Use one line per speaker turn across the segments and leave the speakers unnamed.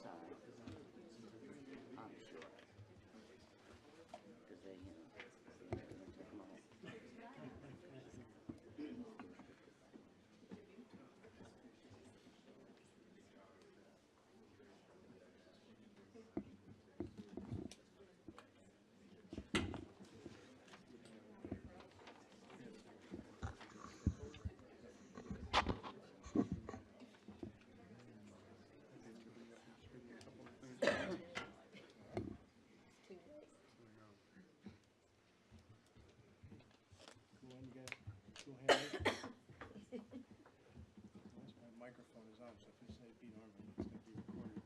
Sorry. I'm sure. Because they, took them all.
Go ahead. Once my microphone is on, so if you say Pete Harvey, it's going to be recorded.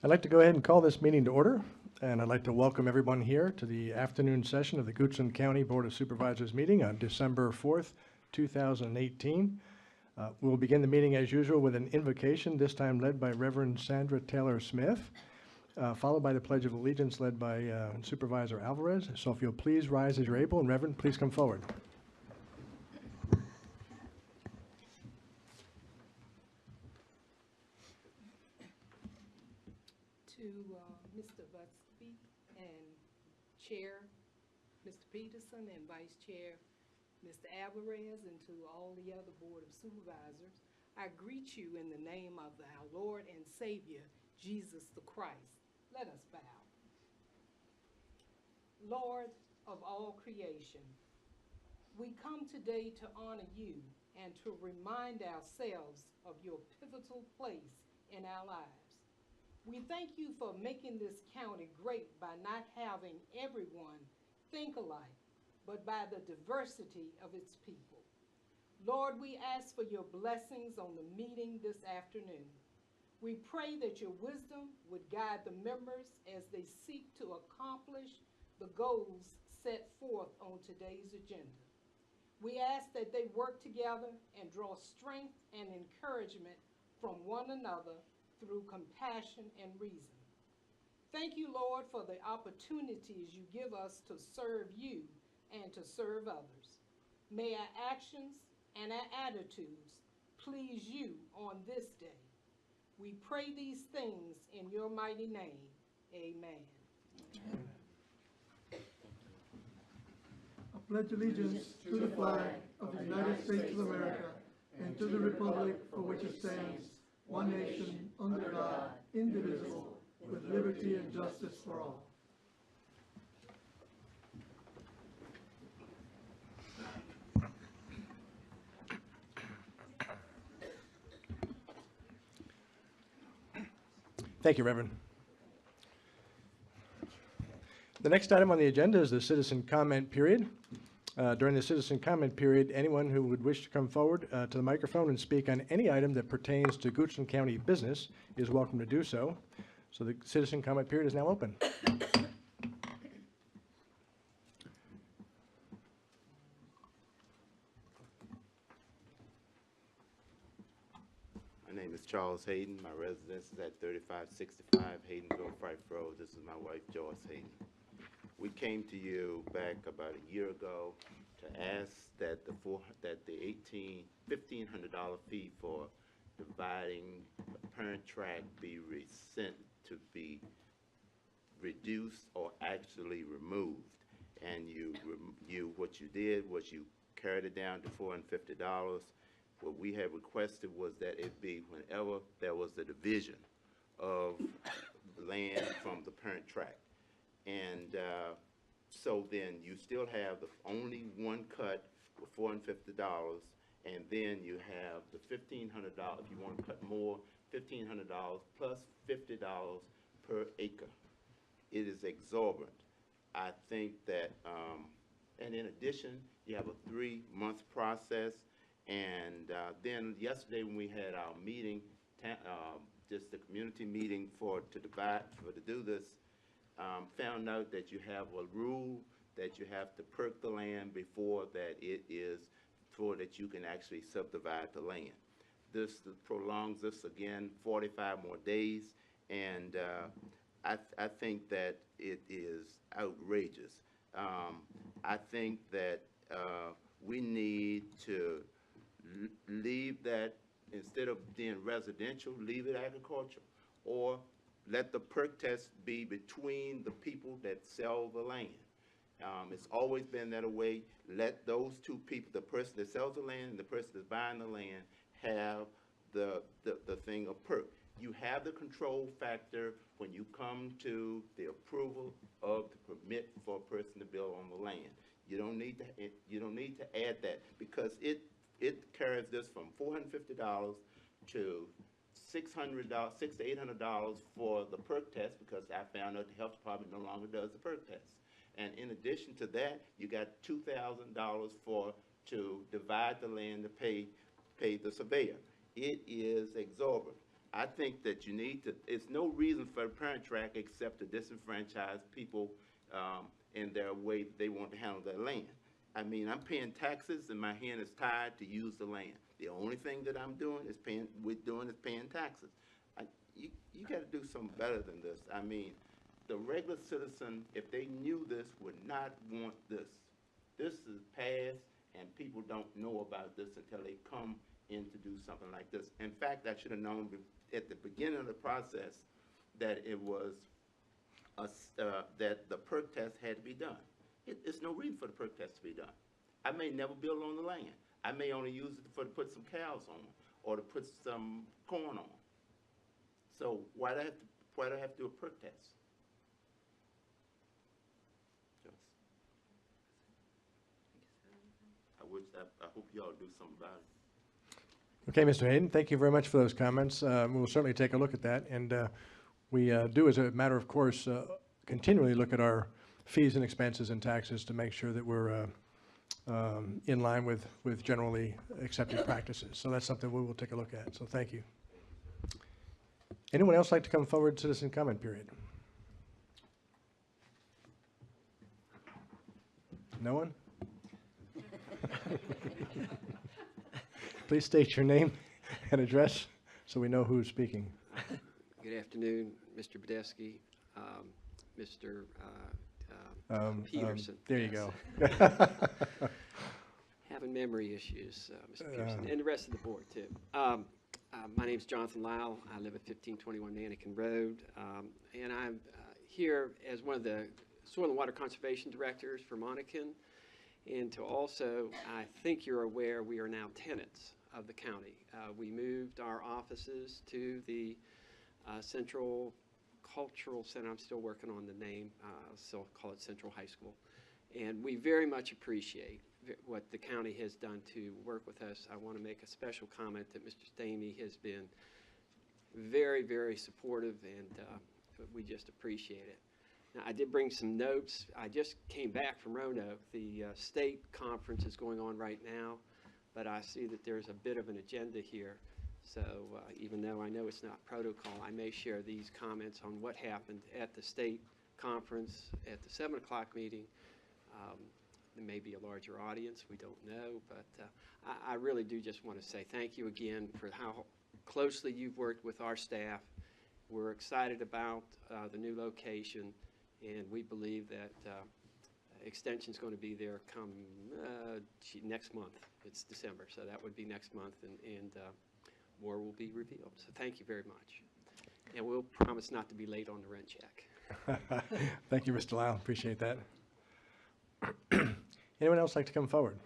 I'd like to go ahead and call this meeting to order, and I'd like to welcome everyone here to the afternoon session of the Goochland County Board of Supervisors meeting on December 4th, 2018. We'll begin the meeting as usual with an invocation, this time led by Reverend Sandra Taylor Smith, followed by the Pledge of Allegiance led by Supervisor Alvarez. So if you'll please rise as you're able, and Reverend, please come forward.
Mr. Busby and Chair Mr. Peterson and Vice Chair Mr. Alvarez, and to all the other Board of Supervisors, I greet you in the name of our Lord and Savior, Jesus the Christ. Let us bow. Lord of all creation, we come today to honor you and to remind ourselves of your pivotal place in our lives. We thank you for making this county great by not having everyone think alike, but by the diversity of its people. Lord, we ask for your blessings on the meeting this afternoon. We pray that your wisdom would guide the members as they seek to accomplish the goals set forth on today's agenda. We ask that they work together and draw strength and encouragement from one another through compassion and reason. Thank you, Lord, for the opportunities you give us to serve you and to serve others. May our actions and our attitudes please you on this day. We pray these things in your mighty name. Amen.
I pledge allegiance to the flag of the United States of America and to the republic for which it stands, one nation, under God, indivisible, with liberty and justice for all.
Thank you, Reverend. The next item on the agenda is the citizen comment period. During the citizen comment period, anyone who would wish to come forward to the microphone and speak on any item that pertains to Goochland County business is welcome to do so. So the citizen comment period is now open.
My name is Charles Hayden. My residence is at 3565 Haydenville, Fife Road. This is my wife, Joyce Hayden. We came to you back about a year ago to ask that the $1,500 fee for dividing the parent track be to be reduced or actually removed. And what you did was you carried it down to $450. What we had requested was that it be whenever there was a division of land from the parent tract. And so then you still have the only one cut for $450, and then you have the $1,500. If you want to cut more, $1,500 plus $50 per acre. It is exorbitant. I think that, and in addition, you have a 3-month process. And then yesterday when we had our meeting, just the community meeting to do this, found out that you have a rule that you have to perk the land before that you can actually subdivide the land. this prolongs this again 45 more days, and I think that it is outrageous. I think that we need to leave that, instead of being residential, leave it agricultural, or let the perk test be between the people that sell the land. It's always been that way. Let those two people, the person that sells the land and the person that's buying the land, have the thing of perk. You have the control factor when you come to the approval of the permit for a person to build on the land. You don't need to add that, because it carries this from $450 to $600, $600 to $800 for the perk test, because I found out the health department no longer does the perk test. And in addition to that, you got $2,000 to divide the land to pay the surveyor. It is exorbitant. I think that you need to, it's no reason for a parent track except to disenfranchise people in their way that they want to handle their land. I mean, I'm paying taxes and my hand is tied to use the land. The only thing that I'm doing is paying taxes. You got to do something better than this. I mean, the regular citizen, if they knew this, would not want this. This is past, and people don't know about this until they come in to do something like this. In fact, I should have known at the beginning of the process that it was that the perk test had to be done. It's no reason for the perk test to be done. I may never build on the land. I may only use it to put some cows on, or to put some corn on. So why do I have to do a perk test? I hope you all do something about it.
Okay, Mr. Hayden, thank you very much for those comments. We'll certainly take a look at that, and we do, as a matter of course, continually look at our fees and expenses and taxes to make sure that we're in line with generally accepted practices. So that's something we will take a look at, so thank you. Anyone else like to come forward to citizen comment period? No one? Please state your name and address so we know who's speaking.
Good afternoon, Mr. Badesky, Mr. Peterson.
There you
Yes.
go.
Having memory issues, Mr. Peterson, and the rest of the board, too. My name's Jonathan Lyle. I live at 1521 Mannequin Road, and I'm here as one of the Soil and Water Conservation Directors for Monacan. And to also, I think you're aware, we are now tenants of the county. We moved our offices to the Central Cultural Center. I'm still working on the name. I'll still call it Central High School. And we very much appreciate what the county has done to work with us. I want to make a special comment that Mr. Stamey has been very, very supportive, and we just appreciate it. Now, I did bring some notes. I just came back from Roanoke. The state conference is going on right now, but I see that there's a bit of an agenda here. So even though I know it's not protocol, I may share these comments on what happened at the state conference at the 7 o'clock meeting. There may be a larger audience, we don't know, but I really do just want to say thank you again for how closely you've worked with our staff. We're excited about the new location, and we believe that extension's going to be there come next month. It's December, so that would be next month, and more will be revealed. So thank you very much. And we'll promise not to be late on the rent check.
Thank you, Mr. Lyle. Appreciate that. Anyone else like to come forward?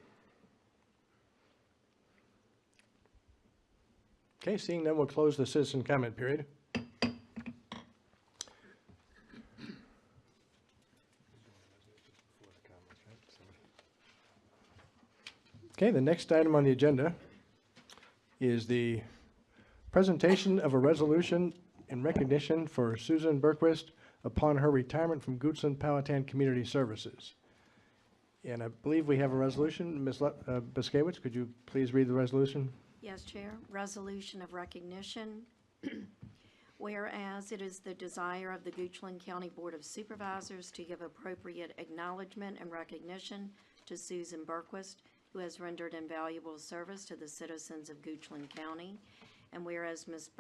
Okay, seeing none, we'll close the citizen comment period. Okay, the next item on the agenda is the presentation of a resolution in recognition for Susan Berquist upon her retirement from Goochland Powhatan Community Services. And I believe we have a resolution. Ms. Biskiewicz, could you please read the resolution?
Yes, Chair. Resolution of recognition. Whereas it is the desire of the Goochland County Board of Supervisors to give appropriate acknowledgement and recognition to Susan Berquist, who has rendered invaluable service to the citizens of Goochland County. And whereas Ms.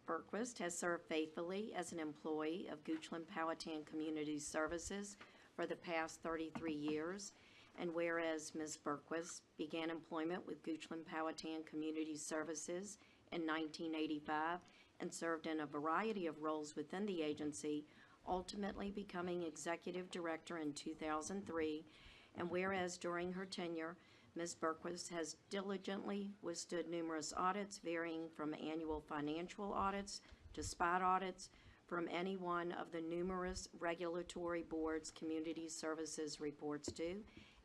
Berquist has served faithfully as an employee of Goochland Powhatan Community Services for the past 33 years. And whereas Ms. Berquist began employment with Goochland Powhatan Community Services in 1985 and served in a variety of roles within the agency, ultimately becoming executive director in 2003. And whereas during her tenure, Ms. Berquist has diligently withstood numerous audits, varying from annual financial audits to spot audits from any one of the numerous regulatory boards community services reports to.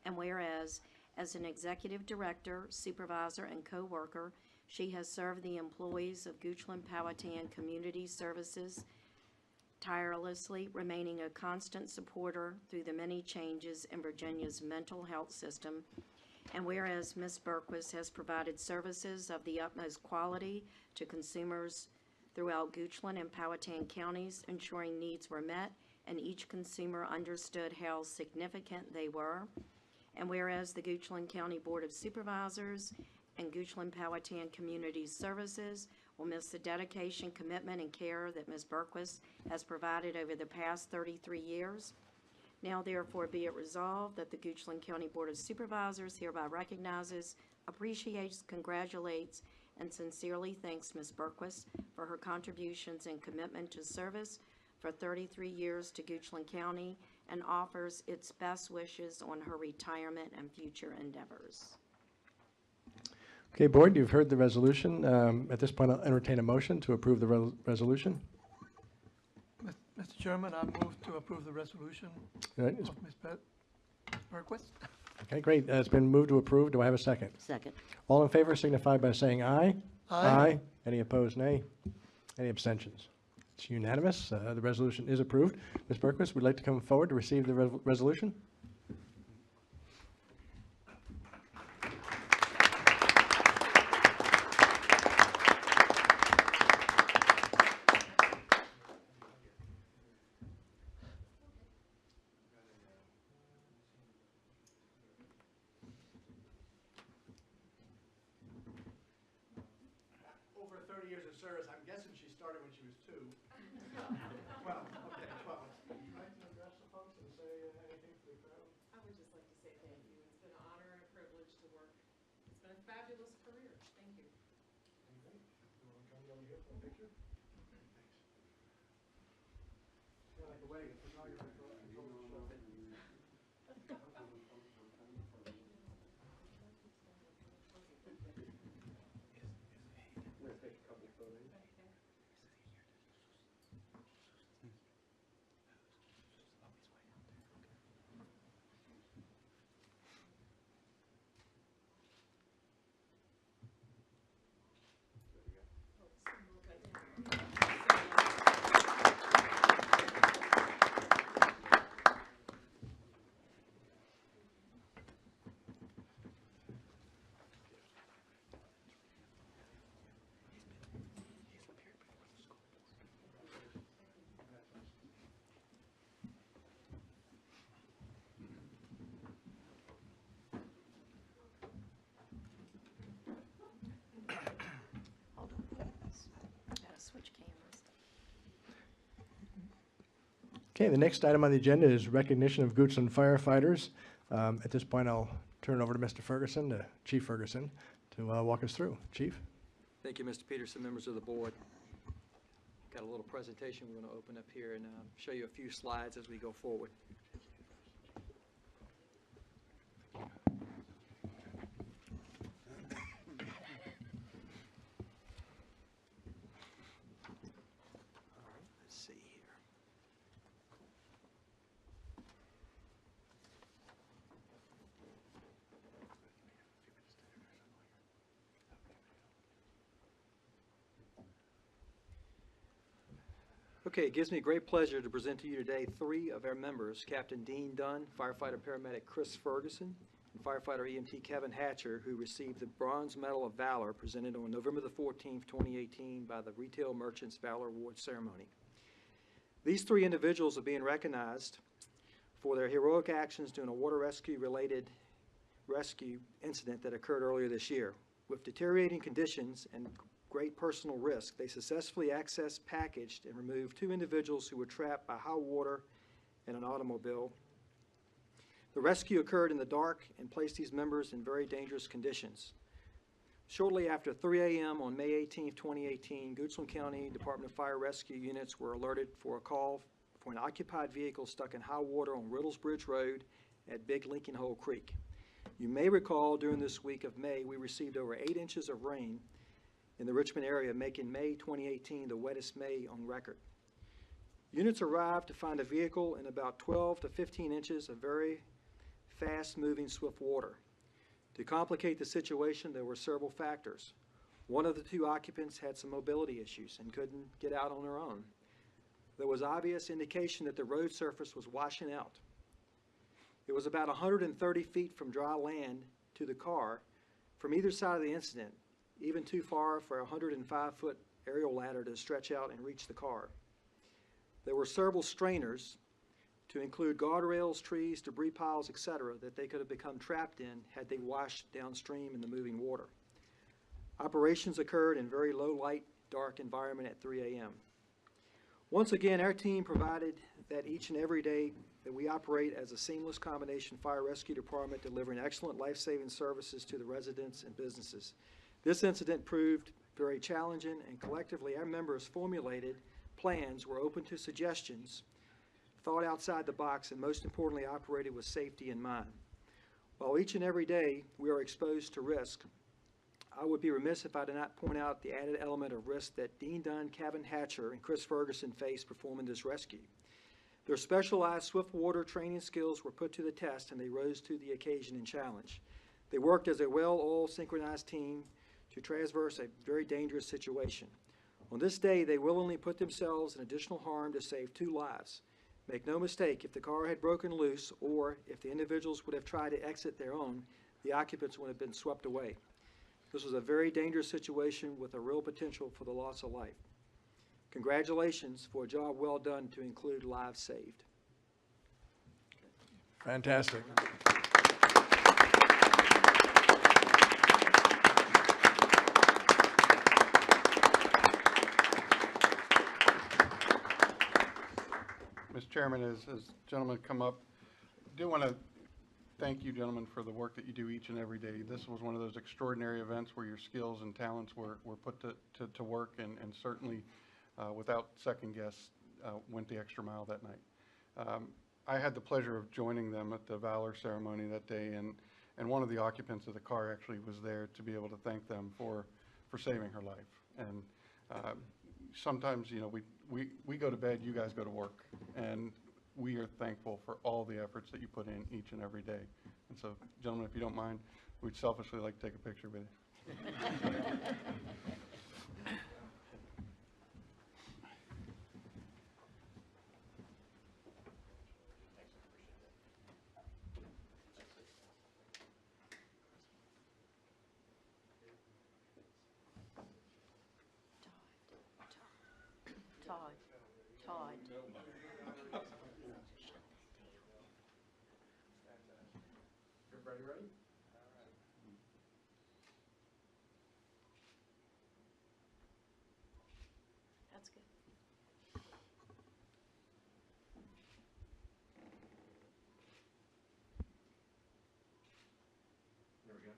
And whereas, as an executive director, supervisor, and co-worker, she has served the employees of Goochland Powhatan Community Services tirelessly, remaining a constant supporter through the many changes in Virginia's mental health system. And whereas Ms. Berquist has provided services of the utmost quality to consumers throughout Goochland and Powhatan counties, ensuring needs were met and each consumer understood how significant they were. And whereas the Goochland County Board of Supervisors and Goochland Powhatan Community Services will miss the dedication, commitment, and care that Ms. Berquist has provided over the past 33 years. Now therefore be it resolved that the Goochland County Board of Supervisors hereby recognizes, appreciates, congratulates, and sincerely thanks Ms. Berquist for her contributions and commitment to service for 33 years to Goochland County, and offers its best wishes on her retirement and future endeavors.
Okay, Board, you've heard the resolution. At this point, I'll entertain a motion to approve the resolution.
Mr. Chairman, I move to approve the resolution
All right,
of Ms. Berquist.
okay, great. It's been moved to approve. Do I have a second?
Second.
All in favor signify by saying aye.
Aye.
Any opposed, nay. Any abstentions? It's unanimous. The resolution is approved. Ms. Berquist, would you like to come forward to receive the resolution? Over 30 years of service, I'm guessing she started when she was 2. Well, okay, 12. Would you like to address the folks and say anything to the crowd?
I would just like to say thank you. It's been an honor and a privilege to work. It's been a fabulous career. Thank you.
Great. You want to come over here for a picture? Thanks. It's kind of like a wedding. The photographer controls the show.
Hold on. Gotta switch cameras.
Okay, the next item on the agenda is recognition of Goochland firefighters. At this point, I'll turn it over to Mr. Ferguson, Chief Ferguson, to walk us through. Chief?
Thank you, Mr. Peterson, members of the board. Got a little presentation we're going to open up here and show you a few slides as we go forward. Let's see here. Okay, it gives me great pleasure to present to you today 3 of our members, Captain Dean Dunn, firefighter paramedic Chris Ferguson, and firefighter EMT Kevin Hatcher, who received the Bronze Medal of Valor presented on November the 14th, 2018 by the Retail Merchants Valor Award Ceremony. These 3 individuals are being recognized for their heroic actions during a water rescue related rescue incident that occurred earlier this year. With deteriorating conditions and great personal risk, they successfully accessed, packaged, and removed 2 individuals who were trapped by high water in an automobile. The rescue occurred in the dark and placed these members in very dangerous conditions. Shortly after 3 a.m. on May 18, 2018, Goochland County Department of Fire Rescue units were alerted for a call for an occupied vehicle stuck in high water on Riddles Bridge Road at Big Lincoln Hole Creek. You may recall during this week of May, we received over 8 inches of rain in the Richmond area, making May 2018 the wettest May on record. Units arrived to find a vehicle in about 12 to 15 inches of very fast-moving, swift water. To complicate the situation, there were several factors. One of the 2 occupants had some mobility issues and couldn't get out on her own. There was obvious indication that the road surface was washing out. It was about 130 feet from dry land to the car from either side of the incident, even too far for a 105-foot aerial ladder to stretch out and reach the car. There were several strainers to include guardrails, trees, debris piles, etc., that they could have become trapped in had they washed downstream in the moving water. Operations occurred in very low light, dark environment at 3 a.m. Once again, our team provided that each and every day that we operate as a seamless combination fire rescue department delivering excellent life-saving services to the residents and businesses. This incident proved very challenging, and collectively our members formulated plans, were open to suggestions, thought outside the box, and most importantly operated with safety in mind. While each and every day we are exposed to risk, I would be remiss if I did not point out the added element of risk that Dean Dunn, Kevin Hatcher, and Chris Ferguson faced performing this rescue. Their specialized swift water training skills were put to the test, and they rose to the occasion and challenge. They worked as a well-oiled, synchronized team to traverse a very dangerous situation. On this day, they willingly put themselves in additional harm to save 2 lives. Make no mistake, if the car had broken loose or if the individuals would have tried to exit their own, the occupants would have been swept away. This was a very dangerous situation with a real potential for the loss of life. Congratulations for a job well done to include lives saved.
Fantastic.
Mr. Chairman, as gentlemen come up, I do want to thank you, gentlemen, for the work that you do each and every day. This was one of those extraordinary events where your skills and talents were put to work, and certainly without second guess went the extra mile that night. I had the pleasure of joining them at the Valor ceremony that day, and one of the occupants of the car actually was there to be able to thank them for saving her life. And sometimes, you know, we go to bed, you guys go to work, and we are thankful for all the efforts that you put in each and every day. And so, gentlemen, if you don't mind, we'd selfishly like to take a picture with you.
Todd.
Everybody ready?
That's good.
There we go.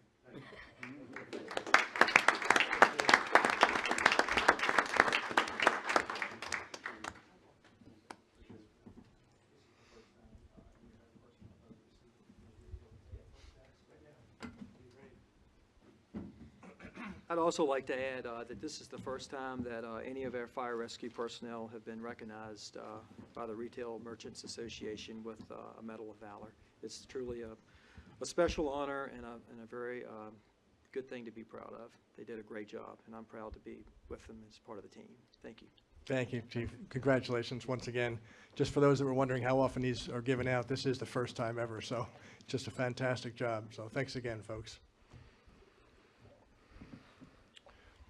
I'd also like to add that this is the first time that any of our fire rescue personnel have been recognized by the Retail Merchants Association with a Medal of Valor. It's truly a special honor and a very good thing to be proud of. They did a great job, and I'm proud to be with them as part of the team. Thank you.
Thank you, Chief. Congratulations once again. Just for those that were wondering how often these are given out, this is the first time ever, so just a fantastic job. So thanks again, folks.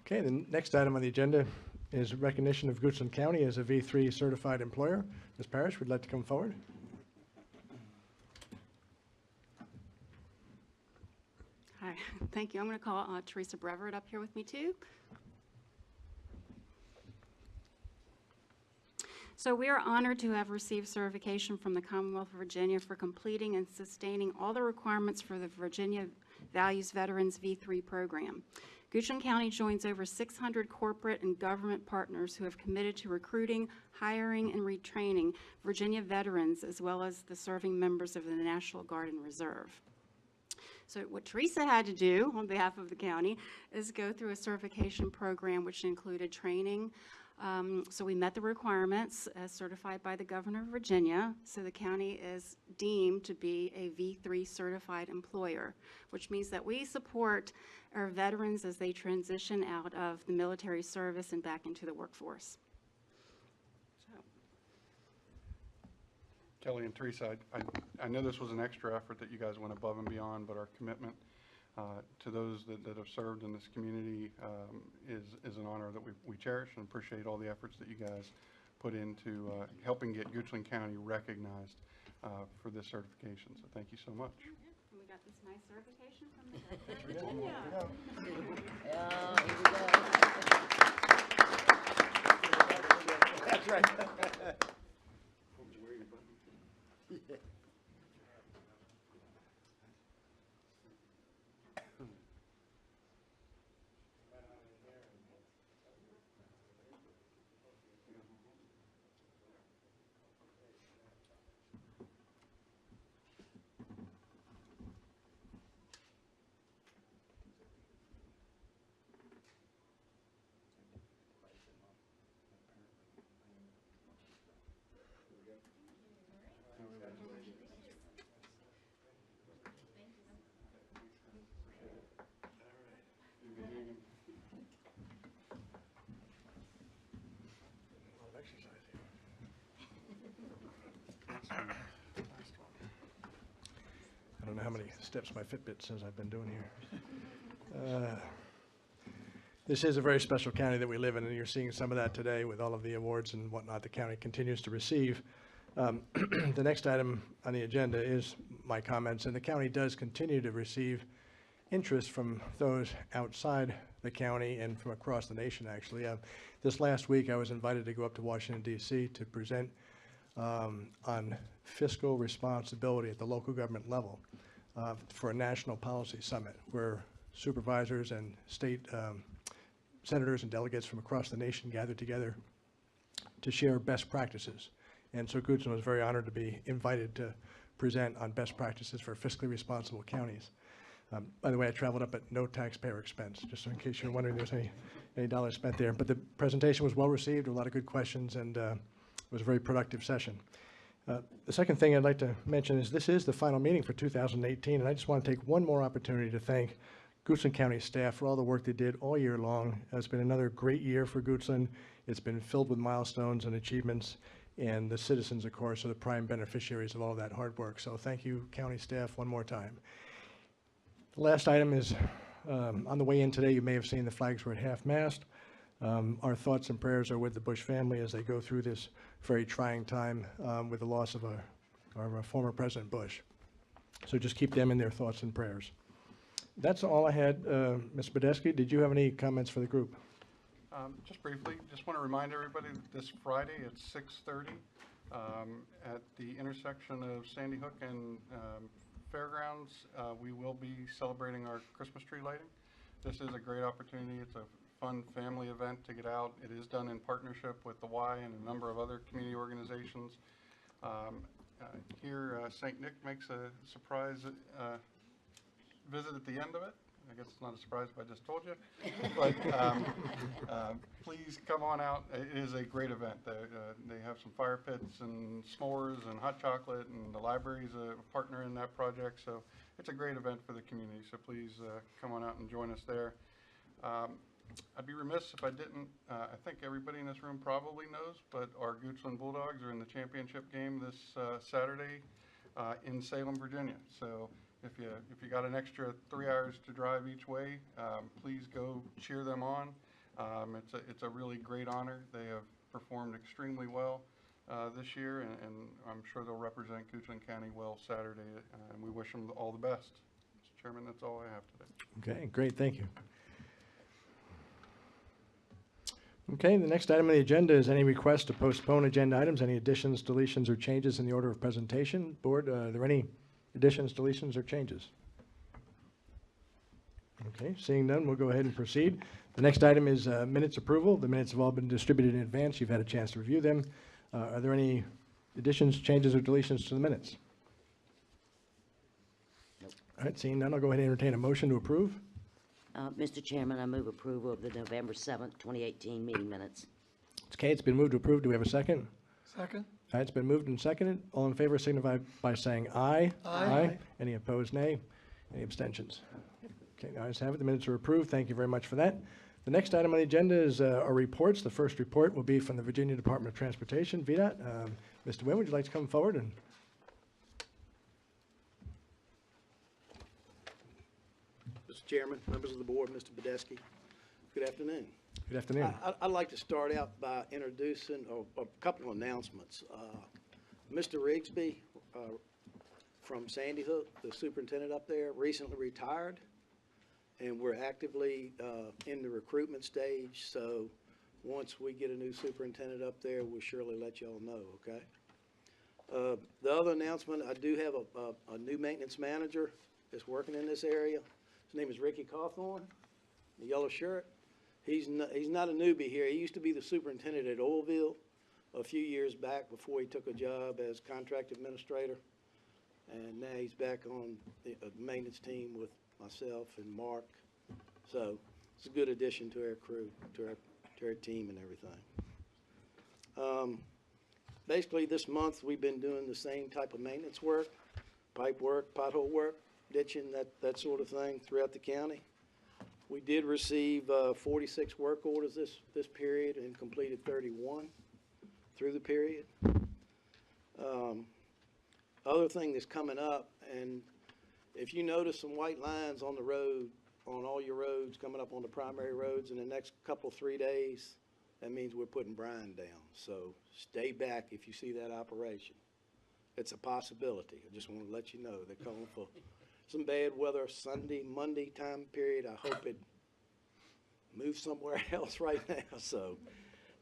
Okay, the next item on the agenda is recognition of Goochland County as a V3 certified employer. Ms. Parrish, would like to come forward?
Thank you. I'm going to call Teresa Brevert up here with me, too. So we are honored to have received certification from the Commonwealth of Virginia for completing and sustaining all the requirements for the Virginia Values Veterans V3 program. Goochland County joins over 600 corporate and government partners who have committed to recruiting, hiring, and retraining Virginia veterans, as well as the serving members of the National Guard and Reserve. So what Teresa had to do on behalf of the county is go through a certification program which included training. So we met the requirements as certified by the Governor of Virginia. So the county is deemed to be a V3 certified employer, which means that we support our veterans as they transition out of the military service and back into the workforce.
Kelly and Teresa, I know this was an extra effort that you guys went above and beyond, but our commitment to those that have served in this community is an honor that we cherish, and appreciate all the efforts that you guys put into helping get Goochland County recognized for this certification. So thank you so much.
And we got this nice certification from the Governor of Virginia.
That's right.
I don't know how many steps my Fitbit says I've been doing here. This is a very special county that we live in, and you're seeing some of that today with all of the awards and whatnot the county continues to receive. The next item on the agenda is my comments, and the county does continue to receive interest from those outside the county and from across the nation, actually. This last week, I was invited to go up to Washington, D.C. to present on fiscal responsibility at the local government level for a national policy summit where supervisors and state senators and delegates from across the nation gathered together to share best practices. And so Goochland was very honored to be invited to present on best practices for fiscally responsible counties. By the way, I traveled up at no taxpayer expense, just in case you're wondering there's any dollars spent there. But the presentation was well received, a lot of good questions, and it was a very productive session. The second thing I'd like to mention is this is the final meeting for 2018, and I just want to take one more opportunity to thank Goochland County staff for all the work they did all year long. It's been another great year for Goochland. It's been filled with milestones and achievements, and the citizens, of course, are the prime beneficiaries of all of that hard work. So thank you, county staff, one more time. The last item is on the way in today, you may have seen the flags were at half-mast. Our thoughts and prayers are with the Bush family as they go through this very trying time with the loss of our former President Bush. So just keep them in their thoughts and prayers. That's all I had. Ms. Badesky, did you have any comments for the group?
Just briefly, just want to remind everybody that this Friday at 6:30 at the intersection of Sandy Hook and Fairgrounds, we will be celebrating our Christmas tree lighting. This is a great opportunity. It's a fun family event to get out. It is done in partnership with the Y and a number of other community organizations. Here, St. Nick makes a surprise visit at the end of it. I guess it's not a surprise if I just told you. But please come on out. It is a great event. They have some fire pits and s'mores and hot chocolate, and the library is a partner in that project. So it's a great event for the community. So please come on out and join us there. I'd be remiss if I didn't. I think everybody in this room probably knows, but our Goochland Bulldogs are in the championship game this Saturday in Salem, Virginia. So if you got an extra 3 hours to drive each way, please go cheer them on. It's a really great honor. They have performed extremely well this year, and I'm sure they'll represent Goochland County well Saturday. And we wish them all the best. Mr. Chairman. That's all I have today.
Okay, great, thank you. Okay, the next item on the agenda is any request to postpone agenda items, any additions, deletions, or changes in the order of presentation. Board, are there any additions, deletions, or changes? Okay, seeing none, we'll go ahead and proceed. The next item is minutes approval. The minutes have all been distributed in advance. You've had a chance to review them. Are there any additions, changes, or deletions to the minutes? All right, seeing none, I'll go ahead and entertain a motion to approve.
Mr. Chairman, I move approval of the November 7th, 2018 meeting minutes.
Okay, it's been moved to approve. Do we have a second?
Second?
All right, it's been moved and seconded. All in favor signify by saying aye.
Aye.
Any opposed, nay. Any abstentions? Okay, the ayes have it. The minutes are approved. Thank you very much for that. The next item on the agenda is our reports. The first report will be from the Virginia Department of Transportation, VDOT. Mr. Wynn, would you like to come forward? And
Mr. Chairman, members of the board, Mr. Badesky, good afternoon.
good afternoon.
I'd like to start out by introducing a couple of announcements. Mr. Rigsby from Sandy Hook, the superintendent up there, recently retired, and we're actively in the recruitment stage. So once we get a new superintendent up there, we'll surely let y'all know, okay? The other announcement, I do have a new maintenance manager that's working in this area. His name is Ricky Cawthorn, the yellow shirt. He's not a newbie here. He used to be the superintendent at Oilville a few years back before he took a job as contract administrator. And now he's back on the maintenance team with myself and Mark. So it's a good addition to our crew, to our team and everything. Basically, this month, we've been doing the same type of maintenance work, pipe work, pothole work, ditching, that sort of thing throughout the county. We did receive 46 work orders this period and completed 31 through the period. Other thing that's coming up, and if you notice some white lines on the road, on all your roads coming up on the primary roads in the next couple, 3 days, that means we're putting brine down. So stay back if you see that operation. It's a possibility. I just want to let you know they're calling for some bad weather Sunday, Monday time period. I hope it moves somewhere else right now. So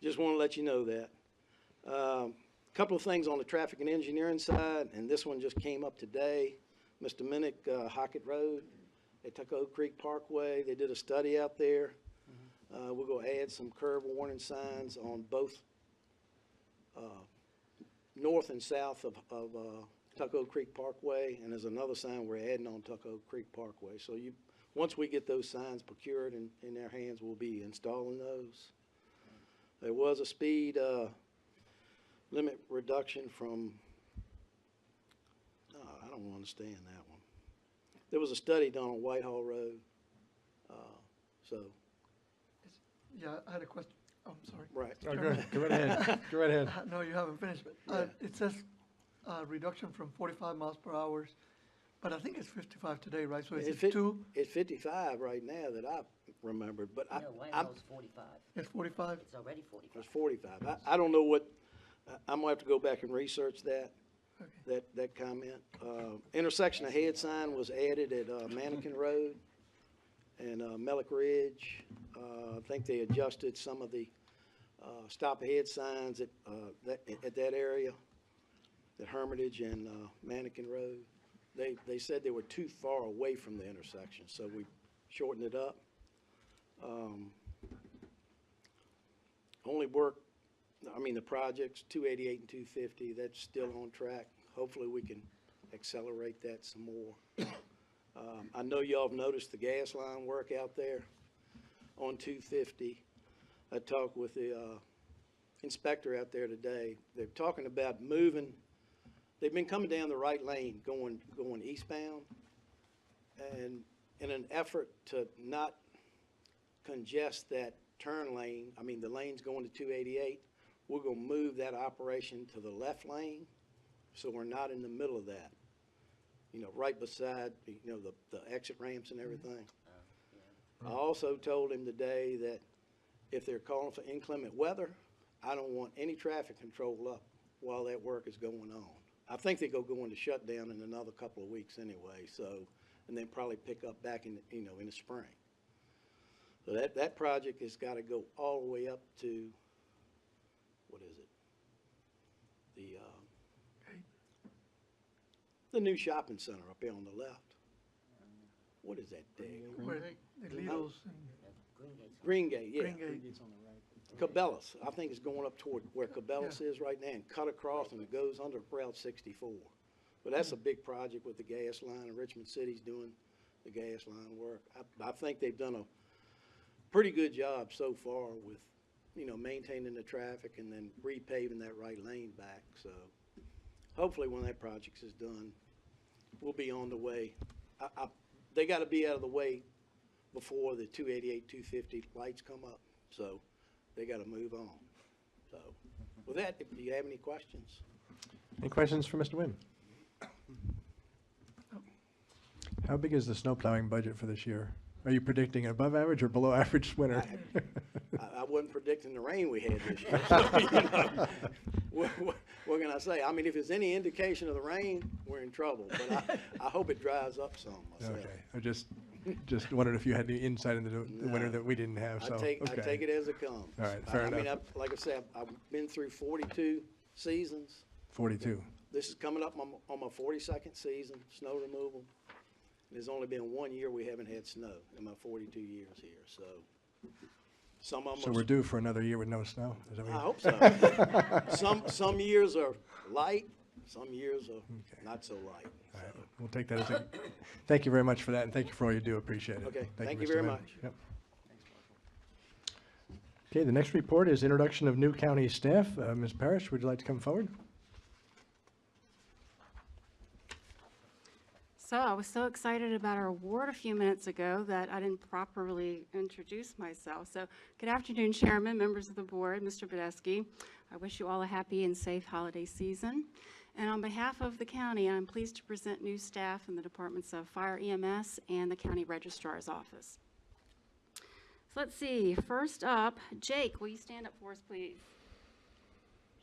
just want to let you know that. Couple of things on the traffic and engineering side, and this one just came up today. Mr. Minnick, Hockett Road, they took Oak Creek Parkway. They did a study out there. We're going to add some curb warning signs on both north and south of Tuck Oak Creek Parkway, and there's another sign we're adding on Tuck Oak Creek Parkway. So once we get those signs procured in their hands, we'll be installing those. There was a speed limit reduction from, I don't understand that one. There was a study done on Whitehall Road,
Yeah, I had a question. Oh, I'm sorry.
right.
Oh, go right ahead. Go right ahead.
No, you haven't finished, but it says reduction from 45 miles per hour, but I think it's 55 today, right? So is it two?
It's 55 right now that I remembered, but
No, Whitehall's 45.
It's 45?
It's already 45.
it's 45. I don't know what, I'm gonna have to go back and research that.
Okay.
That comment. Intersection ahead sign was added at Mannequin Road and Melick Ridge. I think they adjusted some of the stop ahead signs at that area, at Hermitage and Mannequin Road. They said they were too far away from the intersection, so we shortened it up. The projects, 288 and 250, that's still on track. Hopefully we can accelerate that some more. I know y'all have noticed the gas line work out there on 250. I talked with the inspector out there today. They're talking about moving. They've been coming down the right lane going eastbound, and in an effort to not congest that turn lane, the lanes going to 288, we're going to move that operation to the left lane, so we're not in the middle of that, right beside, the exit ramps and everything. I also told him today that if they're calling for inclement weather, I don't want any traffic control up while that work is going on. I think they're going to shut down in another couple of weeks anyway, so and then probably pick up back in, in the spring. So that project has got to go all the way up to, what is it? The new shopping center up there on the left. What is that day?
Where the Lidl's and
Green Gate, yeah.
Green Gate.
Cabela's, I think it's going up toward where Cabela's is right now and cut across and it goes under Route 64. But that's a big project with the gas line, and Richmond City's doing the gas line work. I think they've done a pretty good job so far with, maintaining the traffic and then repaving that right lane back. So hopefully when that project is done, we'll be on the way. They got to be out of the way before the 288, 250 lights come up. So they got to move on. So with that, do you have any questions?
Any questions for Mr. Wynn? How big is the snow plowing budget for this year? Are you predicting above average or below average winter?
I wasn't predicting the rain we had this year. So, what can I say? I mean, if there's any indication of the rain, we're in trouble. But I hope it dries up some myself.
Okay, I just wondered if you had any insight into the winter that we didn't have. So
I take it as it comes.
All right, fair enough.
I mean, like I said, I've been through 42 seasons.
42.
This is coming up on my 42nd season, snow removal. There's only been 1 year we haven't had snow in my 42 years here, so some of them.
So we're due for another year with no snow? Is that what
I hope so. Some years are light, some years are not so light.
All right, we'll take that as a, thank you very much for that, and thank you for all you do, appreciate it.
Okay, thank you
Mr.
very
Lynn.
much.
Yep. Okay, the next report is introduction of new county staff. Ms. Parrish, would you like to come forward?
So I was so excited about our award a few minutes ago that I didn't properly introduce myself. So good afternoon, Chairman, members of the board, Mr. Badesky. I wish you all a happy and safe holiday season. And on behalf of the county, I'm pleased to present new staff in the departments of Fire EMS and the County Registrar's Office. So let's see, first up, Jake, will you stand up for us, please?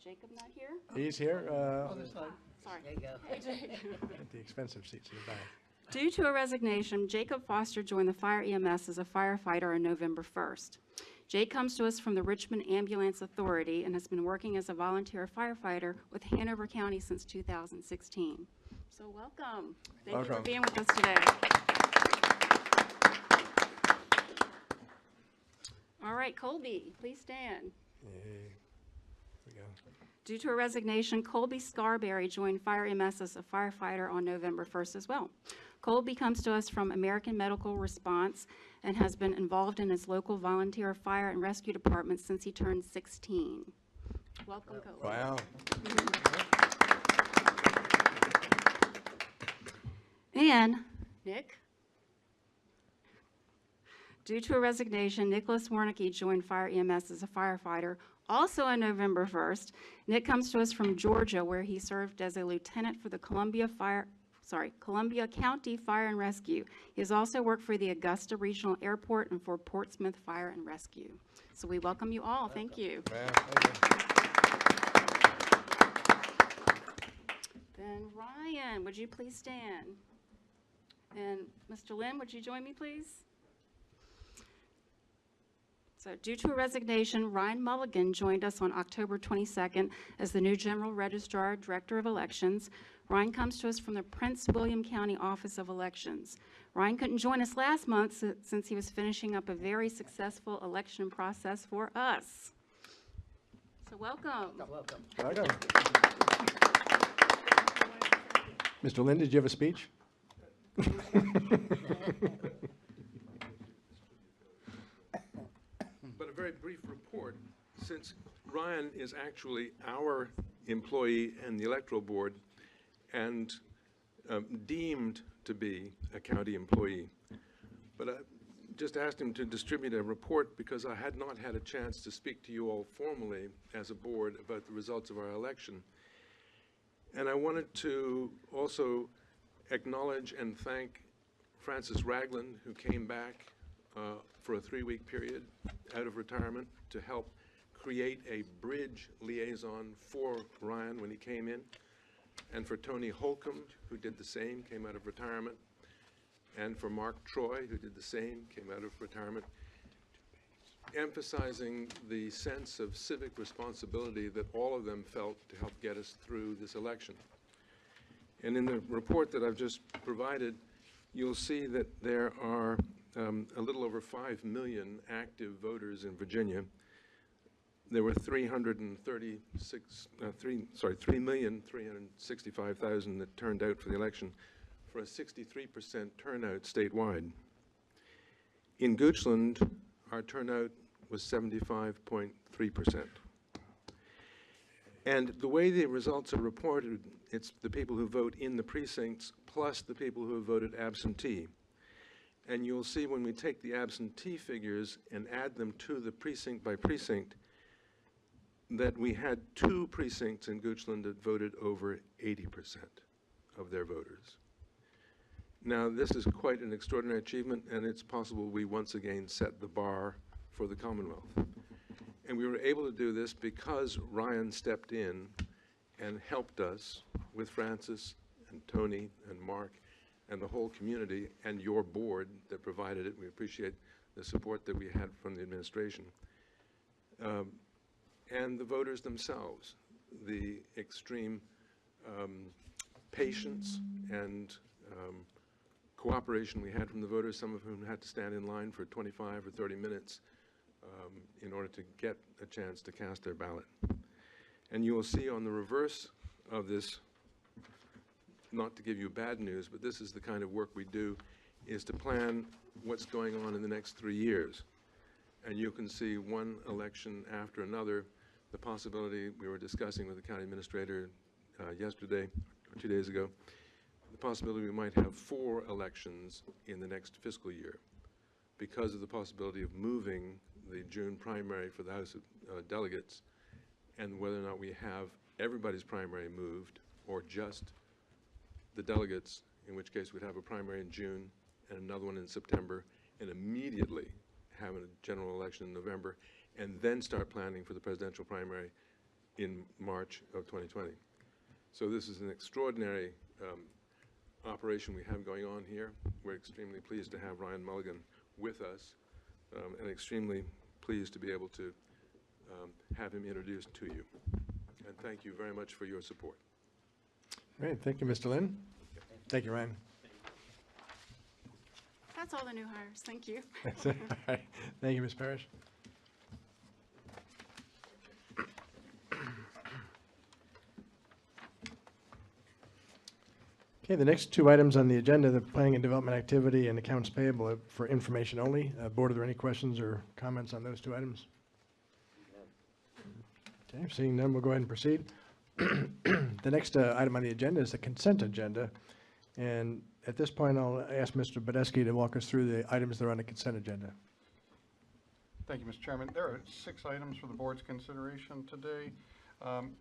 Jacob not here?
He's here.
Other side.
Sorry.
There you go.
Hey, Jake.
The expensive seats in the back.
Due to a resignation, Jacob Foster joined the Fire EMS as a firefighter on November 1st. Jake comes to us from the Richmond Ambulance Authority and has been working as a volunteer firefighter with Hanover County since 2016. So welcome. Thank you for being with us today. All right, Colby, please stand.
Here we go.
Due to a resignation, Colby Scarberry joined Fire EMS as a firefighter on November 1st as well. Colby comes to us from American Medical Response and has been involved in his local volunteer fire and rescue department since he turned 16. Welcome, Colby.
Wow.
And Nick. Due to a resignation, Nicholas Warnicki joined Fire EMS as a firefighter also on November 1st. Nick comes to us from Georgia, where he served as a lieutenant for the Columbia County Fire and Rescue. He has also worked for the Augusta Regional Airport and for Portsmouth Fire and Rescue. So we welcome you all. Thank you. Then Ryan, would you please stand? And Mr. Lynn, would you join me, please? So due to a resignation, Ryan Mulligan joined us on October 22nd as the new General Registrar, Director of Elections. Ryan comes to us from the Prince William County Office of Elections. Ryan couldn't join us last month since he was finishing up a very successful election process for us. So welcome.
Welcome.
Welcome. Mr. Lynn, did you have a speech?
But a very brief report, since Ryan is actually our employee and the electoral board and deemed to be a county employee. But I just asked him to distribute a report because I had not had a chance to speak to you all formally as a board about the results of our election. And I wanted to also acknowledge and thank Francis Ragland, who came back for a 3-week period out of retirement to help create a bridge liaison for Ryan when he came in, and for Tony Holcomb, who did the same, came out of retirement, and for Mark Troy, who did the same, came out of retirement, emphasizing the sense of civic responsibility that all of them felt to help get us through this election. And in the report that I've just provided, you'll see that there are a little over 5 million active voters in Virginia. There were 3,365,000 that turned out for the election, for a 63% turnout statewide. In Goochland, our turnout was 75.3%. And the way the results are reported, it's the people who vote in the precincts plus the people who have voted absentee. And you'll see when we take the absentee figures and add them to the precinct by precinct, that we had 2 precincts in Goochland that voted over 80% of their voters. Now, this is quite an extraordinary achievement, and it's possible we once again set the bar for the Commonwealth. And we were able to do this because Ryan stepped in and helped us with Francis and Tony and Mark and the whole community and your board that provided it. We appreciate the support that we had from the administration. And the voters themselves, the extreme patience and cooperation we had from the voters, some of whom had to stand in line for 25 or 30 minutes in order to get a chance to cast their ballot. And you will see on the reverse of this, not to give you bad news, but this is the kind of work we do, is to plan what's going on in the next 3 years. And you can see one election after another, the possibility we were discussing with the county administrator yesterday, or 2 days ago, the possibility we might have 4 elections in the next fiscal year because of the possibility of moving the June primary for the House of Delegates, and whether or not we have everybody's primary moved or just the delegates, in which case we'd have a primary in June and another one in September, and immediately have a general election in November, and then start planning for the presidential primary in March of 2020. So this is an extraordinary operation we have going on here. We're extremely pleased to have Ryan Mulligan with us, and extremely pleased to be able to have him introduced to you. And thank you very much for your support.
Great, thank you, Mr. Lynn. Thank you, Ryan.
That's all the new hires. Thank you.
That's it. All right. Thank you, Ms. Parrish. Okay, the next 2 items on the agenda, the planning and development activity and accounts payable are for information only. Board, are there any questions or comments on those 2 items? Okay, seeing none, we'll go ahead and proceed. The next item on the agenda is the consent agenda. And at this point, I'll ask Mr. Badesky to walk us through the items that are on the consent agenda.
Thank you, Mr. Chairman. There are 6 items for the board's consideration today.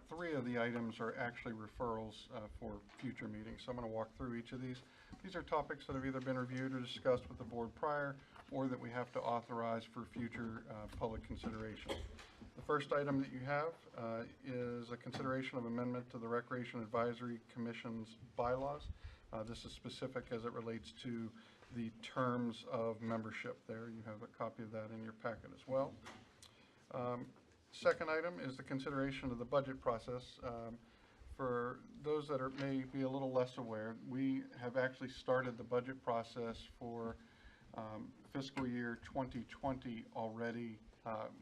3 of the items are actually referrals for future meetings. So I'm going to walk through each of these. These are topics that have either been reviewed or discussed with the board prior, or that we have to authorize for future public consideration. The first item that you have is a consideration of amendment to the Recreation Advisory Commission's bylaws. This is specific as it relates to the terms of membership there. You have a copy of that in your packet as well. Second item is the consideration of the budget process. For those that may be a little less aware, we have actually started the budget process for fiscal year 2020 already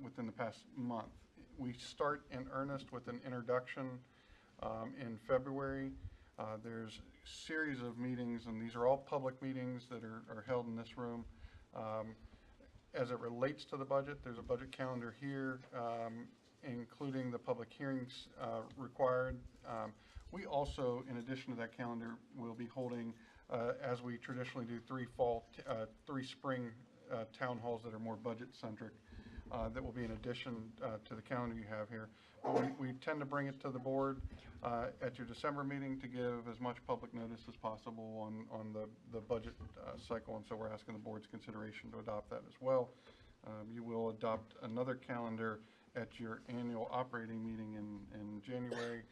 within the past month. We start in earnest with an introduction in February. There's a series of meetings, and these are all public meetings that are held in this room. As it relates to the budget, there's a budget calendar here, including the public hearings required. We also, in addition to that calendar, will be holding, as we traditionally do, 3 spring town halls that are more budget-centric. That will be in addition to the calendar you have here. But we tend to bring it to the board at your December meeting to give as much public notice as possible on the budget cycle, and so we're asking the board's consideration to adopt that as well. You will adopt another calendar at your annual operating meeting in January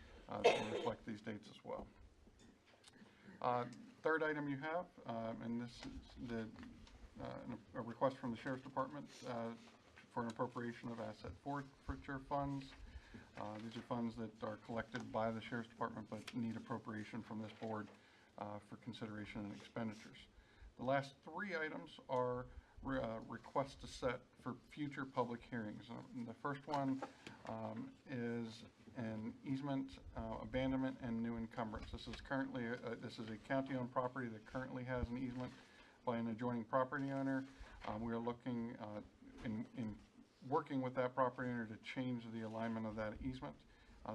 to reflect these dates as well. third item you have, and this is a request from the Sheriff's Department for an appropriation of asset forfeiture funds. These are funds that are collected by the Sheriff's Department but need appropriation from this board for consideration and expenditures. The last three items are requests to set for future public hearings. The first one is an easement, abandonment, and new encumbrance. This is currently this is a county-owned property that currently has an easement by an adjoining property owner. We are looking in working with that property owner to change the alignment of that easement.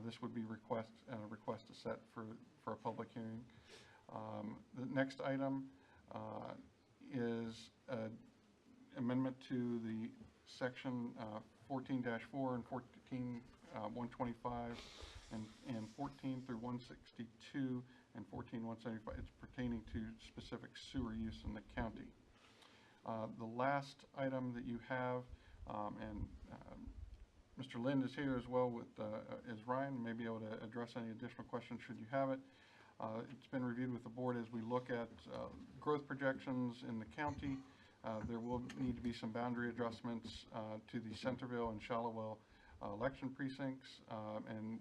This would be request to set for a public hearing. The next item is amendment to the section 14-4 and 14-125 and 14 through 162 and 14-175. It's pertaining to specific sewer use in the county. The last item that you have, and Mr. Lind is here as well with as Ryan, may be able to address any additional questions should you have it. It's been reviewed with the board as we look at growth projections in the county. There will need to be some boundary adjustments to the Centerville and Shallowell election precincts, and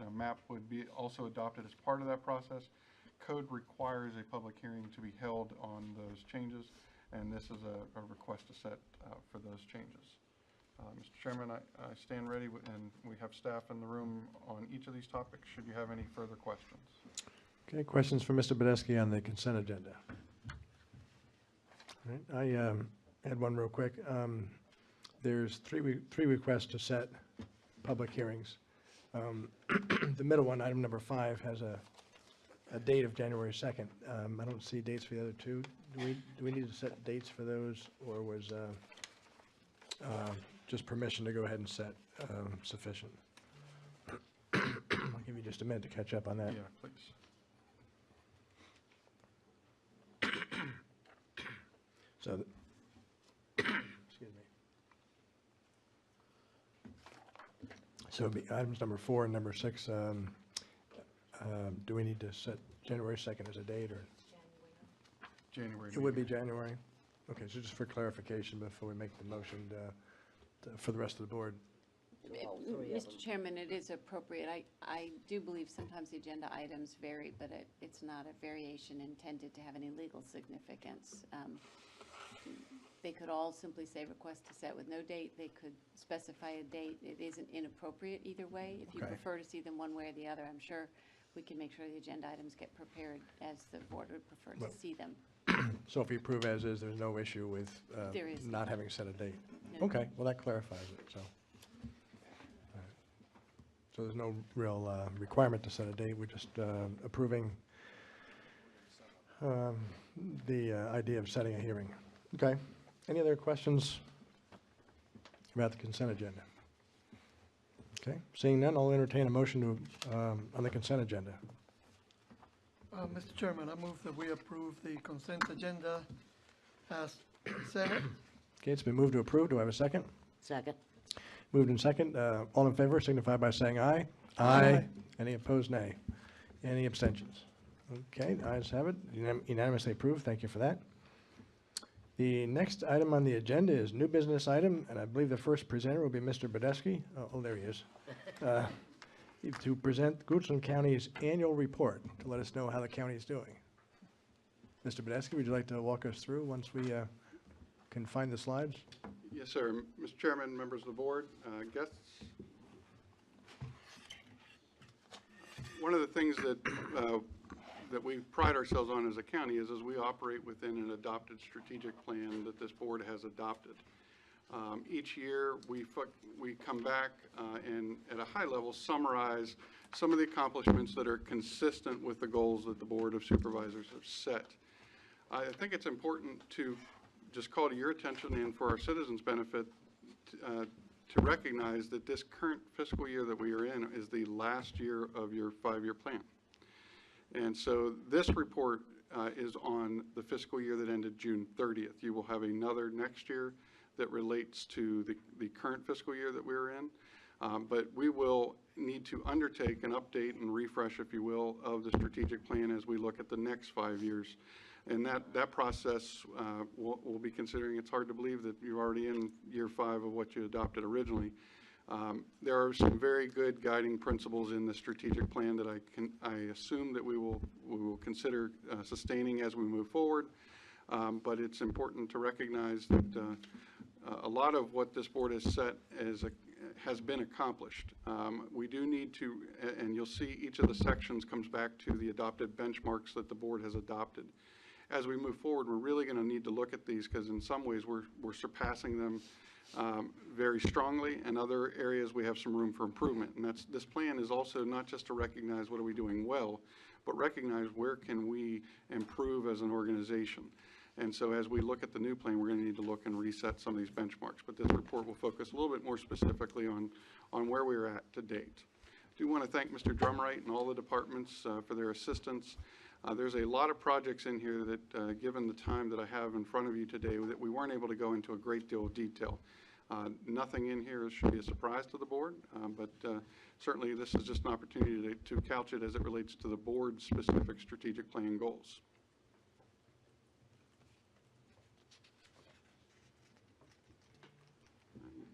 a map would be also adopted as part of that process. Code requires a public hearing to be held on those changes, and this is a request to set for those changes. Mr. Chairman, I stand ready, and we have staff in the room on each of these topics should you have any further questions.
Okay, questions for Mr. Badesky on the consent agenda? All right, I had one real quick. There's three requests to set public hearings. The middle one, item number 5, has a date of January 2nd. I don't see dates for the other two. Do we need to set dates for those, or was just permission to go ahead and set sufficient? I'll give you just a minute to catch up on that.
Yeah, please.
So, excuse me. So it'd be items number 4 and number 6. Do we need to set January 2nd as a date, or?
January.
It would be January. Okay, so just for clarification before we make the motion for the rest of the board.
Mr. Chairman, it is appropriate. I do believe sometimes the agenda items vary, but it's not a variation intended to have any legal significance. They could all simply say request to set with no date. They could specify a date. It isn't inappropriate either way. If you
Okay.
prefer to see them one way or the other, I'm sure we can make sure the agenda items get prepared as the board would prefer
Well-
to see them.
So if we approve as is, there's no issue with
There is
not having set a date?
No.
Okay, well, that clarifies it, so. All right. So there's no real requirement to set a date. We're just approving the idea of setting a hearing. Okay. Any other questions about the consent agenda? Okay, seeing none, I'll entertain a motion to on the consent agenda.
Mr. Chairman, I move that we approve the consent agenda as presented.
Okay, it's been moved to approve. Do I have a second?
Second.
Moved in second. All in favor signify by saying aye.
Aye.
Any opposed, nay. Any abstentions? Okay, the ayes have it. Unanimously approved. Thank you for that. The next item on the agenda is new business item, and I believe the first presenter will be Mr. Badesky. Oh, there he is. To present Goochland County's annual report to let us know how the county is doing. Mr. Badesky, would you like to walk us through once we can find the slides?
Yes, sir. Mr. Chairman, members of the board, guests. One of the things that we pride ourselves on as a county is we operate within an adopted strategic plan that this board has adopted. Each year, we come back and at a high level summarize some of the accomplishments that are consistent with the goals that the Board of Supervisors have set. I think it's important to just call to your attention and for our citizens' benefit to recognize that this current fiscal year that we are in is the last year of your 5-year plan. And so this report is on the fiscal year that ended June 30th. You will have another next year that relates to the current fiscal year that we're in. But we will need to undertake an update and refresh, if you will, of the strategic plan as we look at the next 5 years. And that process, we'll be considering. It's hard to believe that you're already in year 5 of what you adopted originally. There are some very good guiding principles in the strategic plan that I assume that we will consider sustaining as we move forward. But it's important to recognize that a lot of what this board has set has been accomplished. We do need to, and you'll see each of the sections comes back to the adopted benchmarks that the board has adopted. As we move forward, we're really going to need to look at these because in some ways we're surpassing them very strongly. In other areas we have some room for improvement. And this plan is also not just to recognize what are we doing well, but recognize where can we improve as an organization. And so as we look at the new plan, we're going to need to look and reset some of these benchmarks. But this report will focus a little bit more specifically on where we are at to date. I do want to thank Mr. Drumright and all the departments for their assistance. There's a lot of projects in here that, given the time that I have in front of you today, that we weren't able to go into a great deal of detail. Nothing in here should be a surprise to the board, but certainly this is just an opportunity to couch it as it relates to the board's specific strategic plan goals.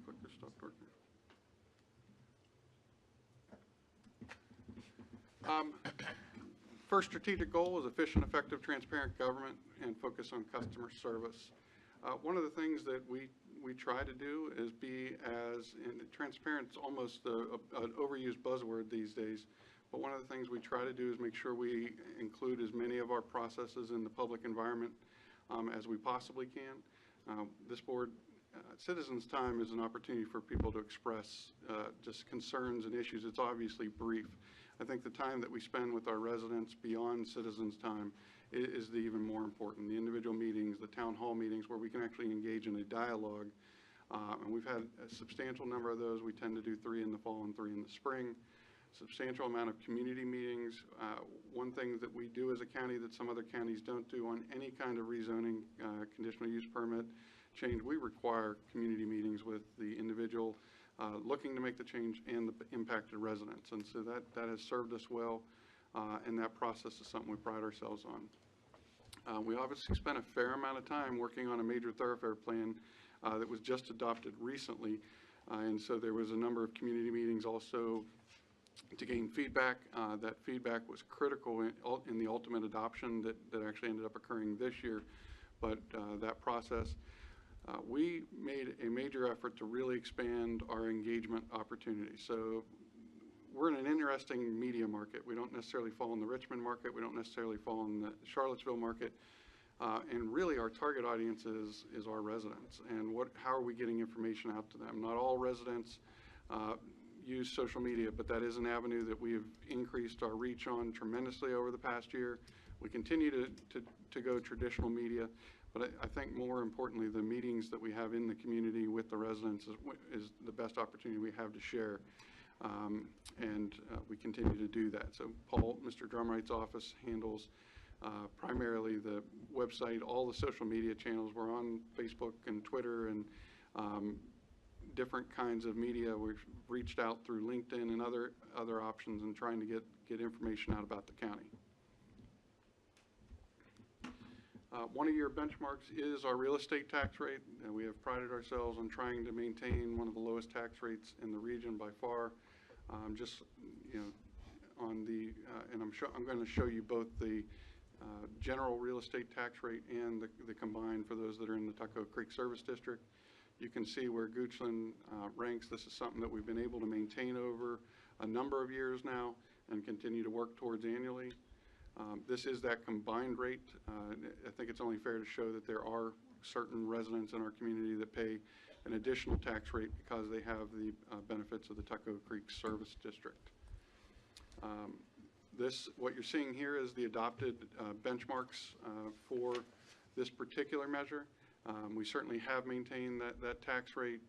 Clicker stopped working. First strategic goal is efficient, effective, transparent government and focus on customer service. One of the things that we try to do is be as, and transparent is almost an overused buzzword these days, but one of the things we try to do is make sure we include as many of our processes in the public environment as we possibly can. This board, citizens' time is an opportunity for people to express just concerns and issues. It's obviously brief. I think the time that we spend with our residents beyond citizens' time is the even more important. The individual meetings, the town hall meetings where we can actually engage in a dialogue. And we've had a substantial number of those. We tend to do 3 in the fall and 3 in the spring. Substantial amount of community meetings. One thing that we do as a county that some other counties don't do on any kind of rezoning, conditional use permit change, we require community meetings with the individual looking to make the change and the impacted residents. And so that has served us well, and that process is something we pride ourselves on. We obviously spent a fair amount of time working on a major thoroughfare plan that was just adopted recently, and so there was a number of community meetings also to gain feedback. That feedback was critical in the ultimate adoption that actually ended up occurring this year, but that process, we made a major effort to really expand our engagement opportunities. So we're in an interesting media market. We don't necessarily fall in the Richmond market. We don't necessarily fall in the Charlottesville market. And really our target audience is our residents. And how are we getting information out to them? Not all residents use social media, but that is an avenue that we have increased our reach on tremendously over the past year. We continue to go traditional media. But I think more importantly, the meetings that we have in the community with the residents is the best opportunity we have to share. And we continue to do that. So Paul, Mr. Drumright's office handles primarily the website, all the social media channels. We're on Facebook and Twitter and different kinds of media. We've reached out through LinkedIn and other options and trying to get information out about the county. One of your benchmarks is our real estate tax rate, and we have prided ourselves on trying to maintain one of the lowest tax rates in the region by far. Just, on the, and I'm going to show you both the general real estate tax rate and the combined for those that are in the Tuckahoe Creek Service District. You can see where Goochland ranks. This is something that we've been able to maintain over a number of years now and continue to work towards annually. This is that combined rate. I think it's only fair to show that there are certain residents in our community that pay an additional tax rate because they have the benefits of the Tuckahoe Creek Service District. What you're seeing here is the adopted benchmarks for this particular measure. We certainly have maintained that tax rate.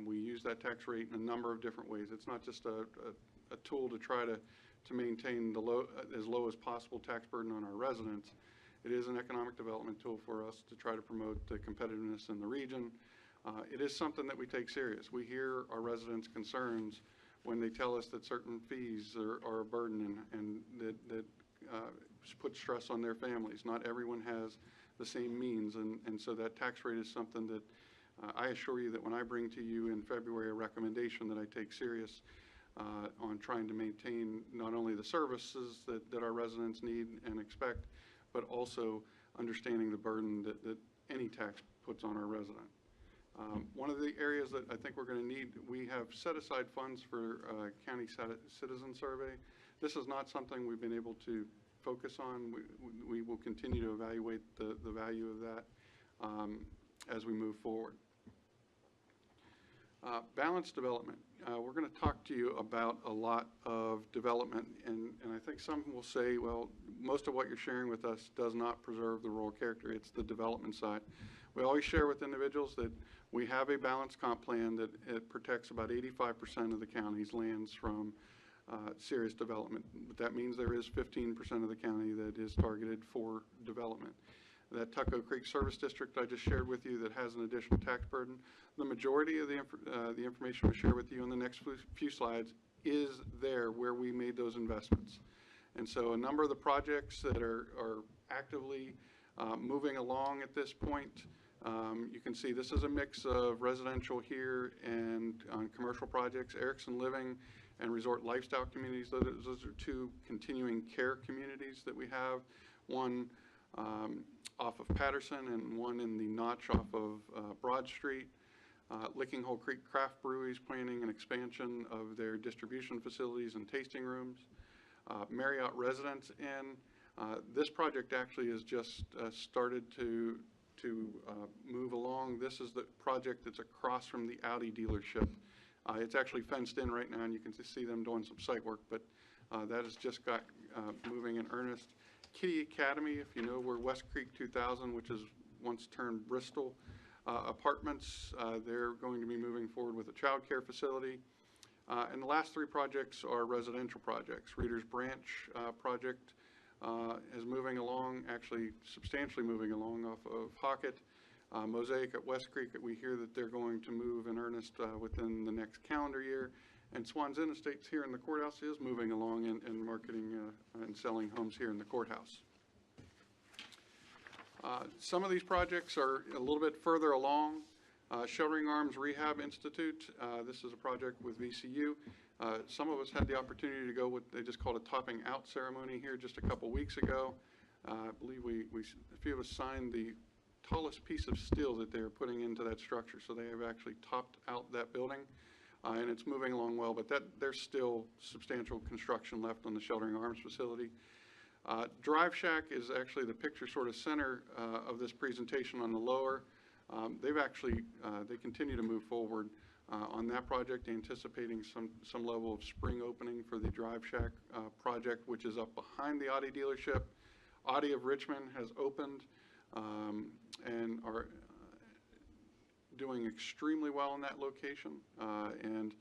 We use that tax rate in a number of different ways. It's not just a tool to try to maintain as low as possible tax burden on our residents. It is an economic development tool for us to try to promote the competitiveness in the region. It is something that we take serious. We hear our residents' concerns when they tell us that certain fees are a burden and that put stress on their families. Not everyone has the same means, and so that tax rate is something that I assure you that when I bring to you in February a recommendation that I take serious on trying to maintain not only the services that our residents need and expect, but also understanding the burden that any tax puts on our resident. One of the areas that I think we're going to need, we have set aside funds for county citizen survey. This is not something we've been able to focus on. We will continue to evaluate the value of that as we move forward. Balanced development. We're going to talk to you about a lot of development, and I think some will say, well, most of what you're sharing with us does not preserve the rural character. It's the development side. We always share with individuals that we have a balanced comp plan that it protects about 85% of the county's lands from serious development. But that means there is 15% of the county that is targeted for development. That Tuckahoe Creek Service District I just shared with you that has an additional tax burden, the majority of the information we'll share with you in the next few slides is there where we made those investments. And so a number of the projects that are actively moving along at this point, you can see this is a mix of residential here and commercial projects. Erickson Living and Resort Lifestyle Communities, those are two continuing care communities that we have. One off of Patterson and one in the notch off of Broad Street. Licking Hole Creek Craft Brewery is planning an expansion of their distribution facilities and tasting rooms. Marriott Residence Inn. This project actually has just started to move along. This is the project that's across from the Audi dealership. It's actually fenced in right now, and you can see them doing some site work, but that has just got moving in earnest. Kitty Academy, if you know where West Creek 2000, which is once turned Bristol Apartments, they're going to be moving forward with a child care facility. And the last three projects are residential projects. Reader's Branch project is moving along, actually substantially moving along off of Hockett. Mosaic at West Creek, we hear that they're going to move in earnest within the next calendar year. And Swan's Inn Estates here in the courthouse is moving along in marketing and selling homes here in the courthouse. Some of these projects are a little bit further along. Sheltering Arms Rehab Institute, this is a project with VCU. Some of us had the opportunity to go what they just called a topping out ceremony here just a couple weeks ago. I believe a few of us signed the tallest piece of steel that they're putting into that structure. So they have actually topped out that building. And it's moving along well, but there's still substantial construction left on the Sheltering Arms facility. Drive Shack is actually the picture sort of center of this presentation on the lower. They've actually, they continue to move forward on that project, anticipating some level of spring opening for the Drive Shack project, which is up behind the Audi dealership. Audi of Richmond has opened and are doing extremely well in that location, and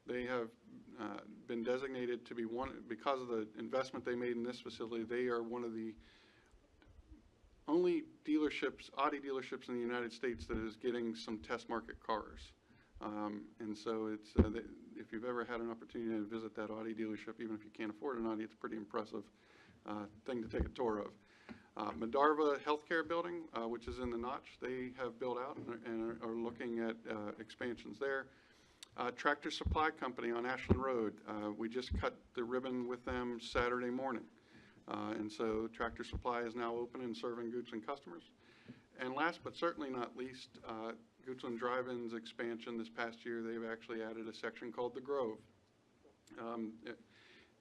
they have been designated to be one, because of the investment they made in this facility, they are one of the only dealerships, Audi dealerships in the United States that is getting some test market cars. And so it's, if you've ever had an opportunity to visit that Audi dealership, even if you can't afford an Audi, it's a pretty impressive thing to take a tour of. Madarva Healthcare Building, which is in the notch, they have built out and are looking at expansions there. Tractor Supply Company on Ashland Road, we just cut the ribbon with them Saturday morning. And so Tractor Supply is now open and serving Goochland customers. And last but certainly not least, Goochland Drive-In's expansion this past year, they've actually added a section called The Grove.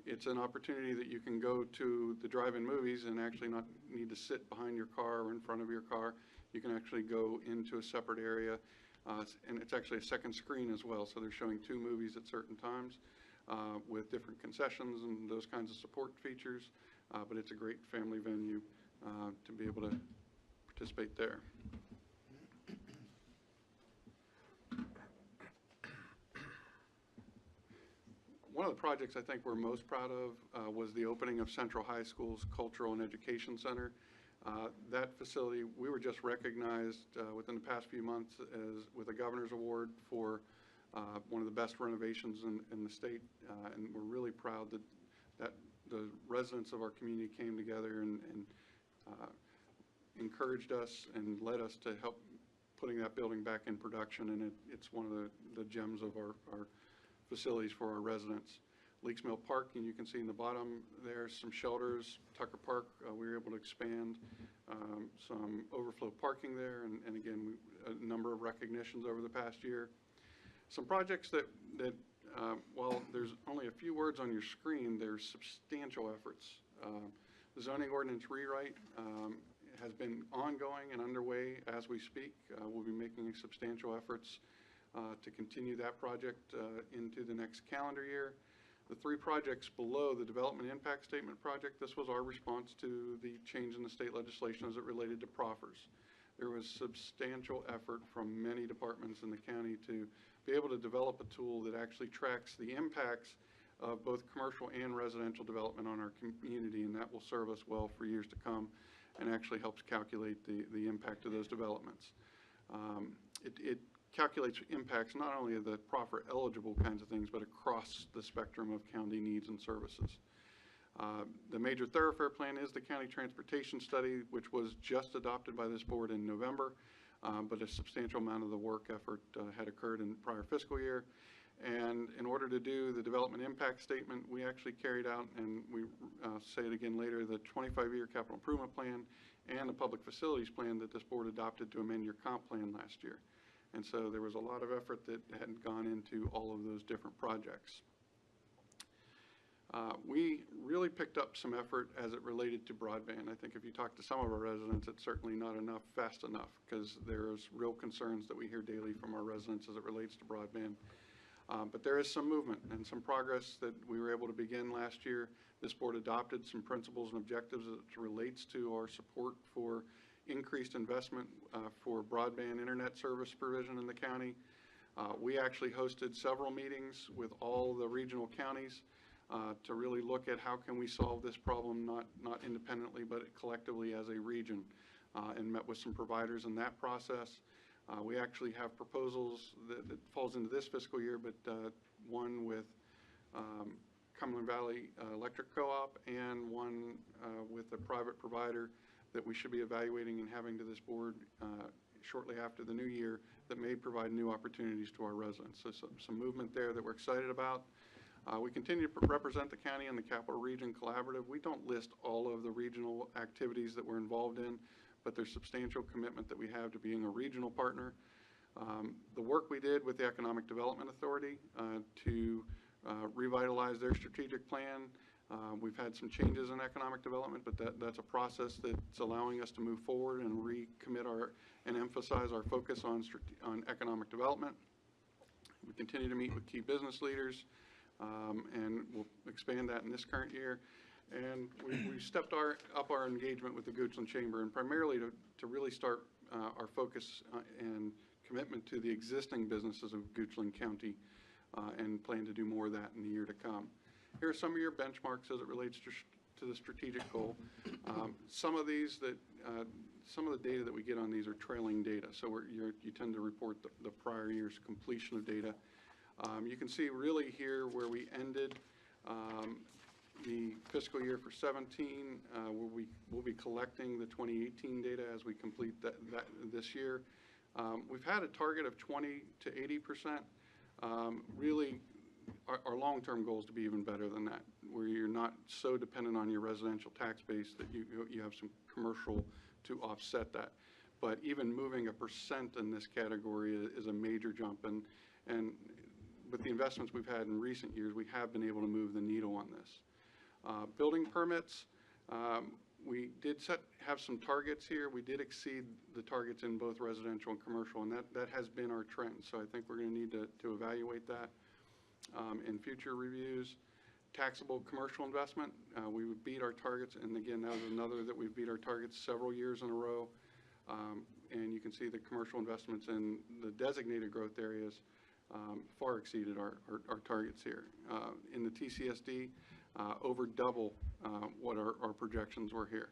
It's an opportunity that you can go to the drive-in movies and actually not need to sit behind your car or in front of your car. You can actually go into a separate area, and it's actually a second screen as well, so they're showing two movies at certain times with different concessions and those kinds of support features, but it's a great family venue to be able to participate there. One of the projects I think we're most proud of was the opening of Central High School's Cultural and Education Center. That facility, we were just recognized within the past few months as with a Governor's Award for one of the best renovations in the state, and we're really proud that the residents of our community came together and encouraged us and led us to help putting that building back in production, and it's one of the gems of our facilities for our residents. Leaks Mill Park, and you can see in the bottom there's some shelters. Tucker Park, we were able to expand some overflow parking there, and again, a number of recognitions over the past year. Some projects that while there's only a few words on your screen, there's substantial efforts. The zoning ordinance rewrite has been ongoing and underway as we speak. We'll be making substantial efforts to continue that project into the next calendar year. The three projects below the Development Impact Statement project, this was our response to the change in the state legislation as it related to proffers. There was substantial effort from many departments in the county to be able to develop a tool that actually tracks the impacts of both commercial and residential development on our community, and that will serve us well for years to come and actually helps calculate the impact of those developments. It calculates impacts not only of the proffer eligible kinds of things, but across the spectrum of county needs and services. The major thoroughfare plan is the county transportation study, which was just adopted by this board in November, but a substantial amount of the work effort had occurred in the prior fiscal year. And in order to do the development impact statement, we actually carried out, and we say it again later, the 25-year capital improvement plan and the public facilities plan that this board adopted to amend your comp plan last year. And so there was a lot of effort that had gone into all of those different projects. We really picked up some effort as it related to broadband. I think if you talk to some of our residents, it's certainly not enough fast enough, because there's real concerns that we hear daily from our residents as it relates to broadband. But there is some movement and some progress that we were able to begin last year. This board adopted some principles and objectives as it relates to our support for increased investment for broadband internet service provision in the county. We actually hosted several meetings with all the regional counties to really look at how can we solve this problem, not independently, but collectively as a region, and met with some providers in that process. We actually have proposals that falls into this fiscal year, but one with Cumberland Valley Electric Co-op and one with a private provider that we should be evaluating and having to this board shortly after the new year that may provide new opportunities to our residents. So some movement there that we're excited about. We continue to represent the county in the Capital Region Collaborative. We don't list all of the regional activities that we're involved in, but there's substantial commitment that we have to being a regional partner. The work we did with the Economic Development Authority to revitalize their strategic plan. We've had some changes in economic development, but that's a process that's allowing us to move forward and recommit and emphasize our focus on economic development. We continue to meet with key business leaders, and we'll expand that in this current year. And we stepped up our engagement with the Goochland Chamber, and primarily to really start our focus and commitment to the existing businesses of Goochland County, and plan to do more of that in the year to come. Here are some of your benchmarks as it relates to the strategic goal. Some of these some of the data that we get on these are trailing data, so you tend to report the prior year's completion of data. You can see really here where we ended the fiscal year for 17, where we'll be collecting the 2018 data as we complete this year. We've had a target of 20 to 80%. Really, our long-term goal is to be even better than that, where you're not so dependent on your residential tax base that you have some commercial to offset that. But even moving 1% in this category is a major jump, and with the investments we've had in recent years, we have been able to move the needle on this. Building permits, we did have some targets here. We did exceed the targets in both residential and commercial, and that has been our trend. So I think we're going to need to evaluate that in future reviews. Taxable commercial investment, we would beat our targets, and again, that was another that we've beat our targets several years in a row. And you can see the commercial investments in the designated growth areas far exceeded our targets here. In the TCSD, over double what our projections were here.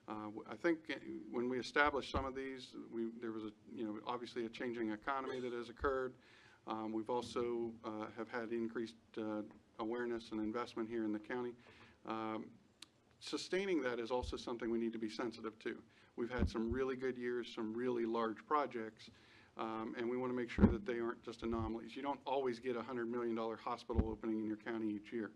I think when we established some of these, there was obviously a changing economy that has occurred. We've also have had increased awareness and investment here in the county. Sustaining that is also something we need to be sensitive to. We've had some really good years, some really large projects, and we want to make sure that they aren't just anomalies. You don't always get a $100 million hospital opening in your county each year.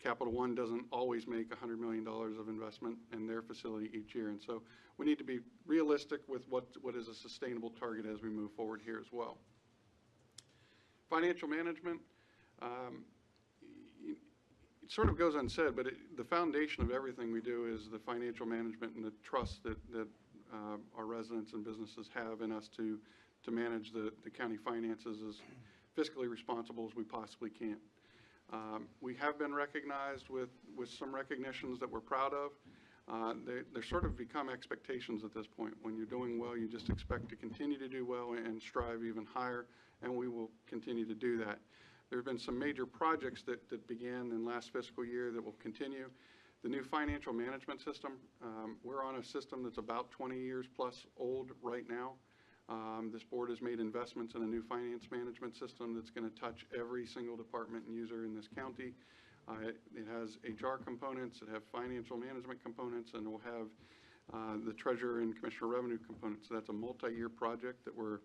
Capital One doesn't always make $100 million of investment in their facility each year, and so we need to be realistic with what is a sustainable target as we move forward here as well. Financial management, it sort of goes unsaid, but the foundation of everything we do is the financial management and the trust that our residents and businesses have in us to manage the county finances as fiscally responsible as we possibly can. We have been recognized with some recognitions that we're proud of. They're sort of become expectations at this point. When you're doing well, you just expect to continue to do well and strive even higher, and we will continue to do that. There have been some major projects that began in last fiscal year that will continue. The new financial management system, we're on a system that's about 20 years plus old right now. This board has made investments in a new finance management system that's going to touch every single department and user in this county. It has HR components, it has financial management components, and it will have the treasurer and commissioner revenue components. So that's a multi-year project that we're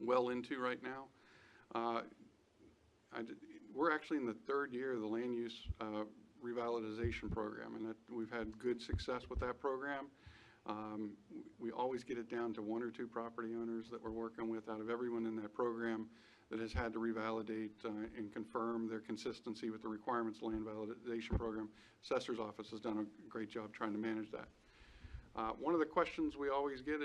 well into right now. We're actually in the third year of the land use revitalization program, and we've had good success with that program. We always get it down to 1 or 2 property owners that we're working with out of everyone in that program that has had to revalidate and confirm their consistency with the requirements of the land validation program. Assessor's office has done a great job trying to manage that. One of the questions we always get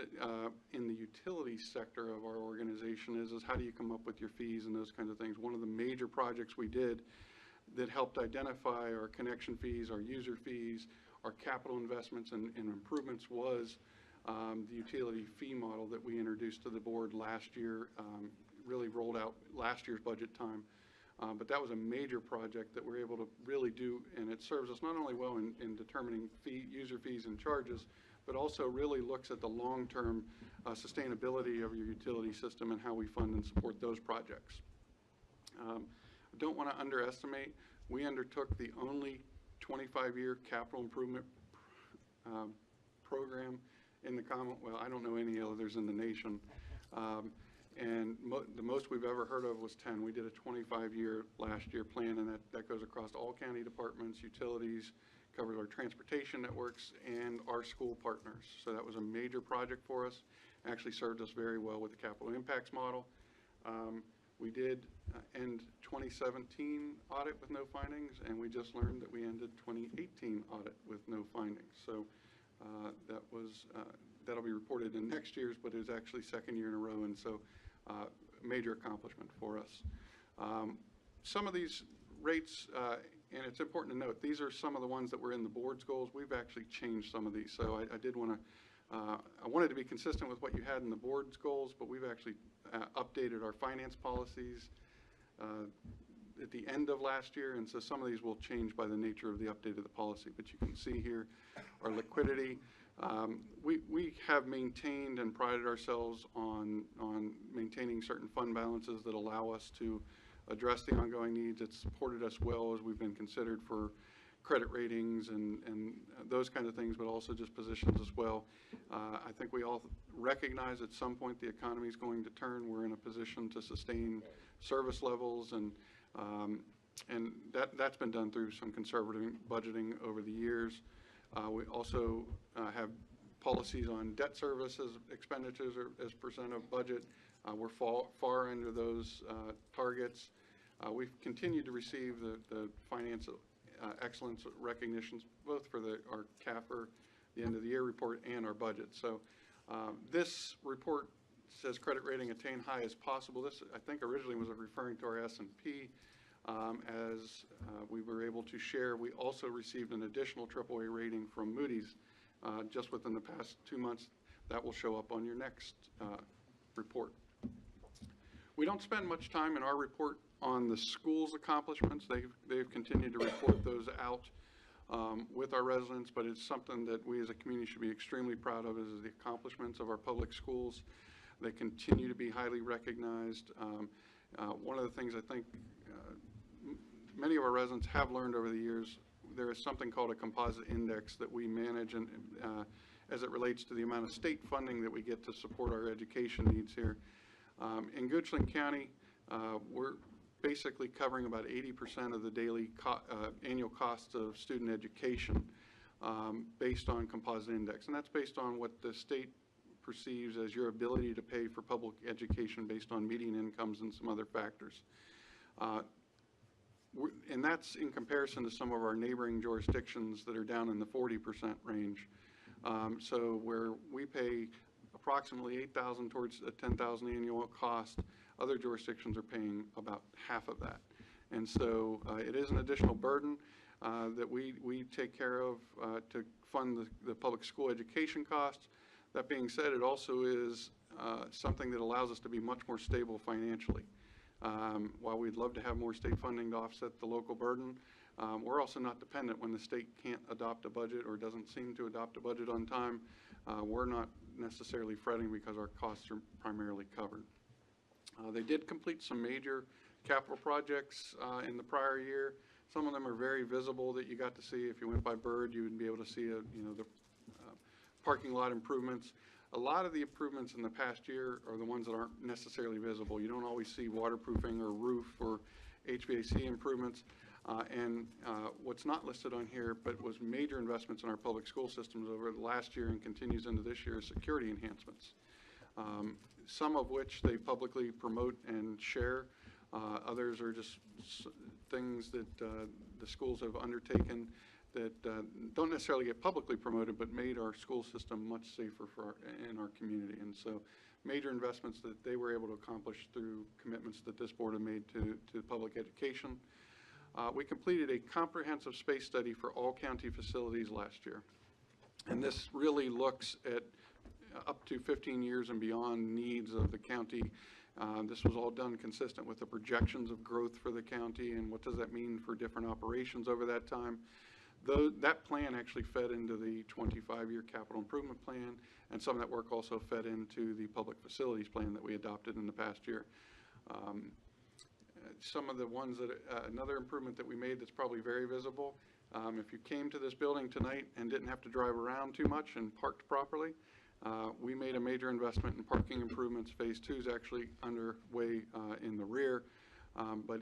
in the utility sector of our organization is how do you come up with your fees and those kinds of things. One of the major projects we did that helped identify our connection fees, our user fees, our capital investments and improvements was the utility fee model that we introduced to the board last year, really rolled out last year's budget time. But that was a major project that we're able to really do, and it serves us not only well in determining user fees and charges, but also really looks at the long-term sustainability of your utility system and how we fund and support those projects. I don't want to underestimate, we undertook the only 25-year capital improvement program in the Commonwealth. Well, I don't know any others in the nation. And the most we've ever heard of was 10. We did a 25-year last year plan, and that goes across all county departments, utilities, covers our transportation networks, and our school partners. So that was a major project for us. Actually served us very well with the capital impacts model. We did end 2017 audit with no findings, and we just learned that we ended 2018 audit with no findings. So that'll be reported in next year's, but it was actually second year in a row, and so major accomplishment for us. Some of these rates, and it's important to note, these are some of the ones that were in the board's goals. We've actually changed some of these, so I did want to, I wanted to be consistent with what you had in the board's goals, but we've actually updated our finance policies at the end of last year, and so some of these will change by the nature of the update of the policy. But you can see here our liquidity. We have maintained and prided ourselves on maintaining certain fund balances that allow us to address the ongoing needs. It's supported us well as we've been considered for credit ratings and those kind of things, but also just positions us well. I think we all recognize at some point the economy is going to turn. We're in a position to sustain service levels, and that's been done through some conservative budgeting over the years. We also have policies on debt services expenditures as percent of budget. We're far under those targets. We've continued to receive the financial excellence recognitions, both for our CAFR, the end of the year report, and our budget. So this report says credit rating attain high as possible. This, I think, originally was referring to our S&P. As we were able to share, we also received an additional AAA rating from Moody's just within the past 2 months. That will show up on your next report. We don't spend much time in our report on the school's accomplishments. They've continued to report those out with our residents, but it's something that we as a community should be extremely proud of, is the accomplishments of our public schools. They continue to be highly recognized. One of the things I think many of our residents have learned over the years, there is something called a composite index that we manage, and as it relates to the amount of state funding that we get to support our education needs here. In Goochland County, we're basically covering about 80% of the daily annual costs of student education based on composite index. And that's based on what the state perceives as your ability to pay for public education based on median incomes and some other factors. And that's in comparison to some of our neighboring jurisdictions that are down in the 40% range. So where we pay approximately $8,000 towards a $10,000 annual cost, other jurisdictions are paying about half of that. And so it is an additional burden that we take care of to fund the public school education costs. That being said, it also is something that allows us to be much more stable financially. While we'd love to have more state funding to offset the local burden, we're also not dependent when the state can't adopt a budget or doesn't seem to adopt a budget on time. We're not necessarily fretting because our costs are primarily covered. They did complete some major capital projects in the prior year. Some of them are very visible that you got to see. If you went by Bird, you would be able to see the parking lot improvements. A lot of the improvements in the past year are the ones that aren't necessarily visible. You don't always see waterproofing or roof or HVAC improvements. What's not listed on here, but was major investments in our public school systems over the last year and continues into this year, is security enhancements. Some of which they publicly promote and share. Others are just things that the schools have undertaken that don't necessarily get publicly promoted, but made our school system much safer in our community. And so major investments that they were able to accomplish through commitments that this board had made to public education. We completed a comprehensive space study for all county facilities last year. And this really looks at up to 15 years and beyond needs of the county. This was all done consistent with the projections of growth for the county and what does that mean for different operations over that time. Though that plan actually fed into the 25-year capital improvement plan, and some of that work also fed into the public facilities plan that we adopted in the past year. Some of the ones that, another improvement that we made that's probably very visible, if you came to this building tonight and didn't have to drive around too much and parked properly, we made a major investment in parking improvements. Phase 2 is actually underway in the rear. But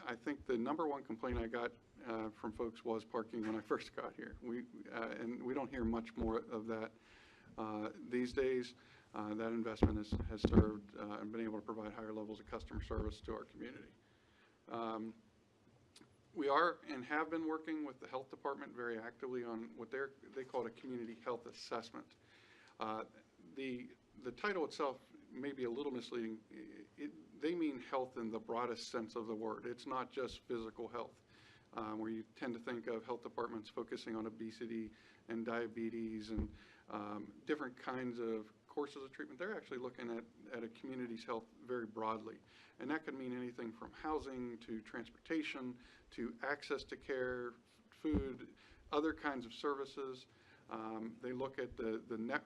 I think the number one complaint I got from folks was parking when I first got here. And we don't hear much more of that these days. That investment has served and been able to provide higher levels of customer service to our community. We are and have been working with the health department very actively on what they call a community health assessment. The title itself may be a little misleading. They mean health in the broadest sense of the word. It's not just physical health, where you tend to think of health departments focusing on obesity and diabetes and different kinds of courses of treatment. They're actually looking at a community's health very broadly. And that could mean anything from housing to transportation to access to care, food, other kinds of services. They look at the net,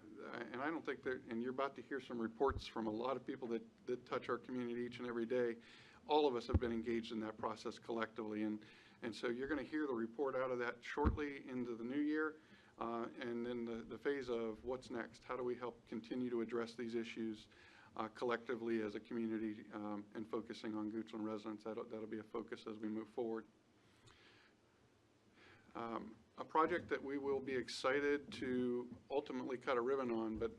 and I don't think that, and you're about to hear some reports from a lot of people that touch our community each and every day. All of us have been engaged in that process collectively, and so you're going to hear the report out of that shortly into the new year, and then the phase of what's next. How do we help continue to address these issues collectively as a community and focusing on Goochland residents? That'll be a focus as we move forward. A project that we will be excited to ultimately cut a ribbon on, but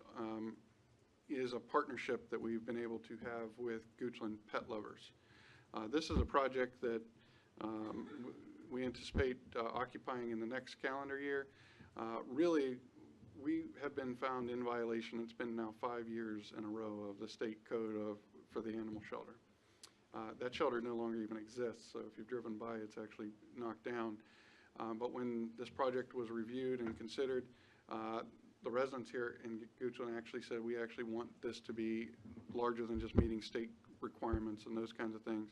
is a partnership that we've been able to have with Goochland Pet Lovers. This is a project that we anticipate occupying in the next calendar year. Really, we have been found in violation. It's been now 5 years in a row of the state code for the animal shelter. That shelter no longer even exists, so if you've driven by, it's actually knocked down. But when this project was reviewed and considered, the residents here in Goochland actually said, we actually want this to be larger than just meeting state requirements and those kinds of things.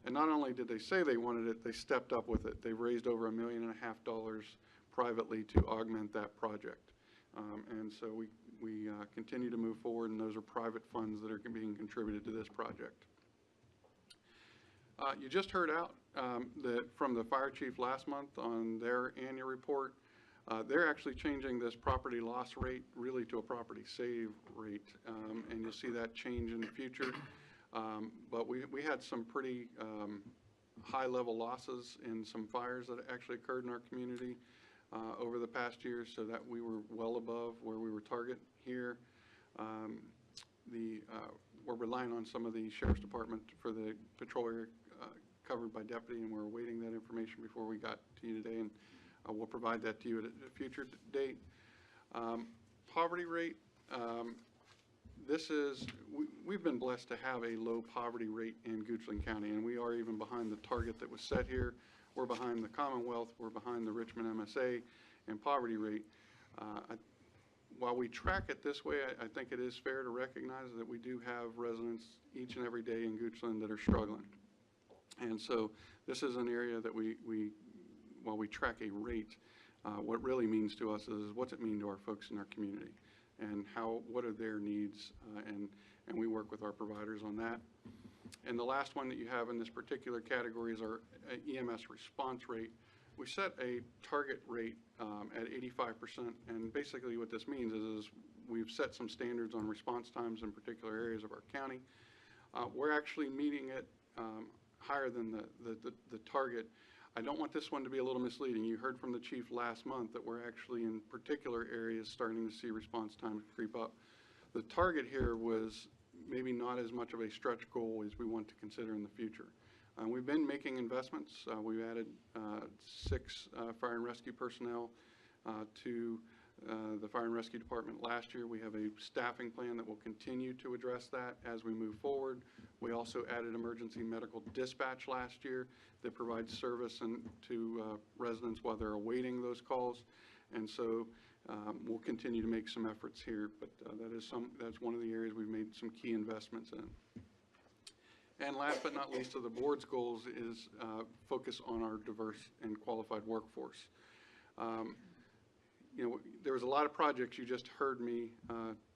And not only did they say they wanted it, they stepped up with it. They raised over $1.5 million privately to augment that project. And so we continue to move forward, and those are private funds that are being contributed to this project. You just heard out from the fire chief last month on their annual report. They're actually changing this property loss rate really to a property save rate, and you'll see that change in the future. But we had some pretty high-level losses in some fires that actually occurred in our community over the past year, so that we were well above where we were target here. We're relying on some of the sheriff's department for the patrol area covered by deputy, and we're awaiting that information before we got to you today, and we'll provide that to you at a future date. Poverty rate, we've been blessed to have a low poverty rate in Goochland County, and we are even behind the target that was set here. We're behind the Commonwealth, we're behind the Richmond MSA in poverty rate. While we track it this way, I think it is fair to recognize that we do have residents each and every day in Goochland that are struggling. And so this is an area that while we track a rate, what it really means to us is what's it mean to our folks in our community, and what are their needs, and we work with our providers on that. And the last one that you have in this particular category is our EMS response rate. We set a target rate at 85%, and basically what this means is we've set some standards on response times in particular areas of our county. We're actually meeting it higher than the target. I don't want this one to be a little misleading. You heard from the chief last month that we're actually in particular areas starting to see response times creep up. The target here was maybe not as much of a stretch goal as we want to consider in the future. We've been making investments. We've added 6 fire and rescue personnel to the fire and rescue department last year. We have a staffing plan that will continue to address that as we move forward. We also added emergency medical dispatch last year that provides service to residents while they're awaiting those calls. And so we'll continue to make some efforts here, but that's one of the areas we've made some key investments in. And last but not least of the board's goals is focus on our diverse and qualified workforce. There was a lot of projects you just heard me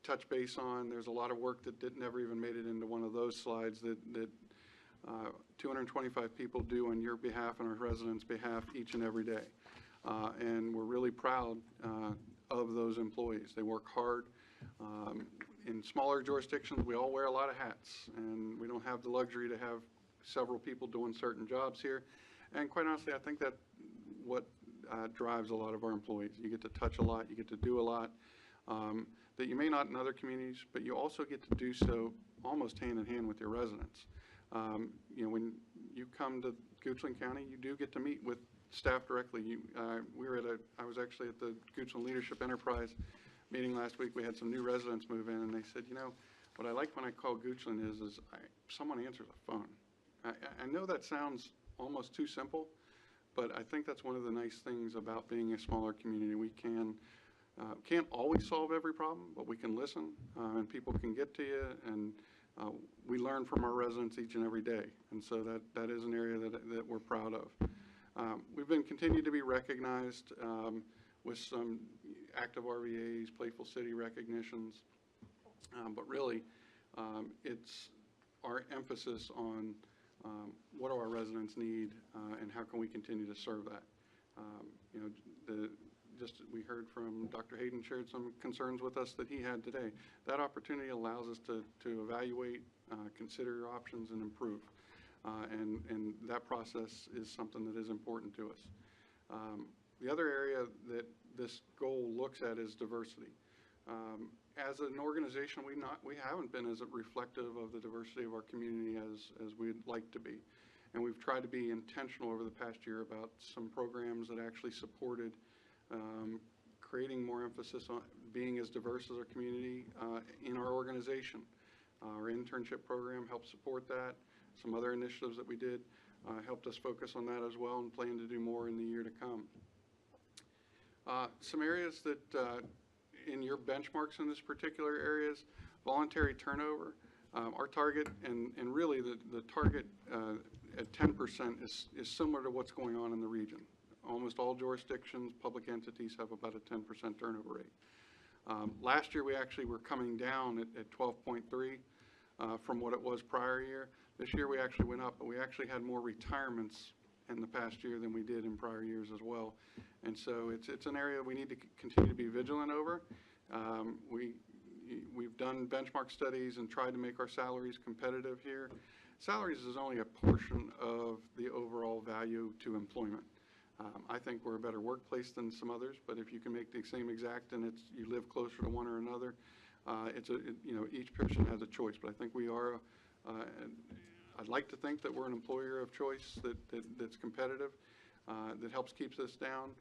touch base on. There's a lot of work that never even made it into one of those slides that 225 people do on your behalf and our residents' behalf each and every day. And we're really proud of those employees. They work hard. In smaller jurisdictions, we all wear a lot of hats, and we don't have the luxury to have several people doing certain jobs here. And quite honestly, I think that what drives a lot of our employees. You get to touch a lot, you get to do a lot that you may not in other communities, but you also get to do so almost hand in hand with your residents. When you come to Goochland County, you do get to meet with staff directly. I was actually at the Goochland Leadership Enterprise meeting last week. We had some new residents move in, and they said, what I like when I call Goochland is someone answers a phone. I know that sounds almost too simple, but I think that's one of the nice things about being a smaller community. We can't always solve every problem, but we can listen, and people can get to you, and we learn from our residents each and every day. And so that is an area that we're proud of. We've been continued to be recognized with some active RVAs, Playful City recognitions, but really it's our emphasis on what do our residents need and how can we continue to serve that. We heard from Dr. Hayden shared some concerns with us that he had today. That opportunity allows us to evaluate, consider your options, and improve. And that process is something that is important to us. The other area that this goal looks at is diversity. As an organization, we haven't been as reflective of the diversity of our community as we'd like to be. And we've tried to be intentional over the past year about some programs that actually supported creating more emphasis on being as diverse as our community in our organization. Our internship program helped support that. Some other initiatives that we did helped us focus on that as well, and plan to do more in the year to come. Some areas that in your benchmarks in this particular areas, voluntary turnover, our target, and really the target at 10% is similar to what's going on in the region. Almost all jurisdictions, public entities have about a 10% turnover rate. Last year we actually were coming down at 12.3. from what it was prior year. This year we actually went up, but we actually had more retirements in the past year than we did in prior years as well. And so it's an area we need to continue to be vigilant over. We've done benchmark studies and tried to make our salaries competitive here. Salaries is only a portion of the overall value to employment. I think we're a better workplace than some others, but if you can make the same exact and you live closer to one or another, each person has a choice. But I think we are, I'd like to think that we're an employer of choice that's competitive, that helps keeps us down.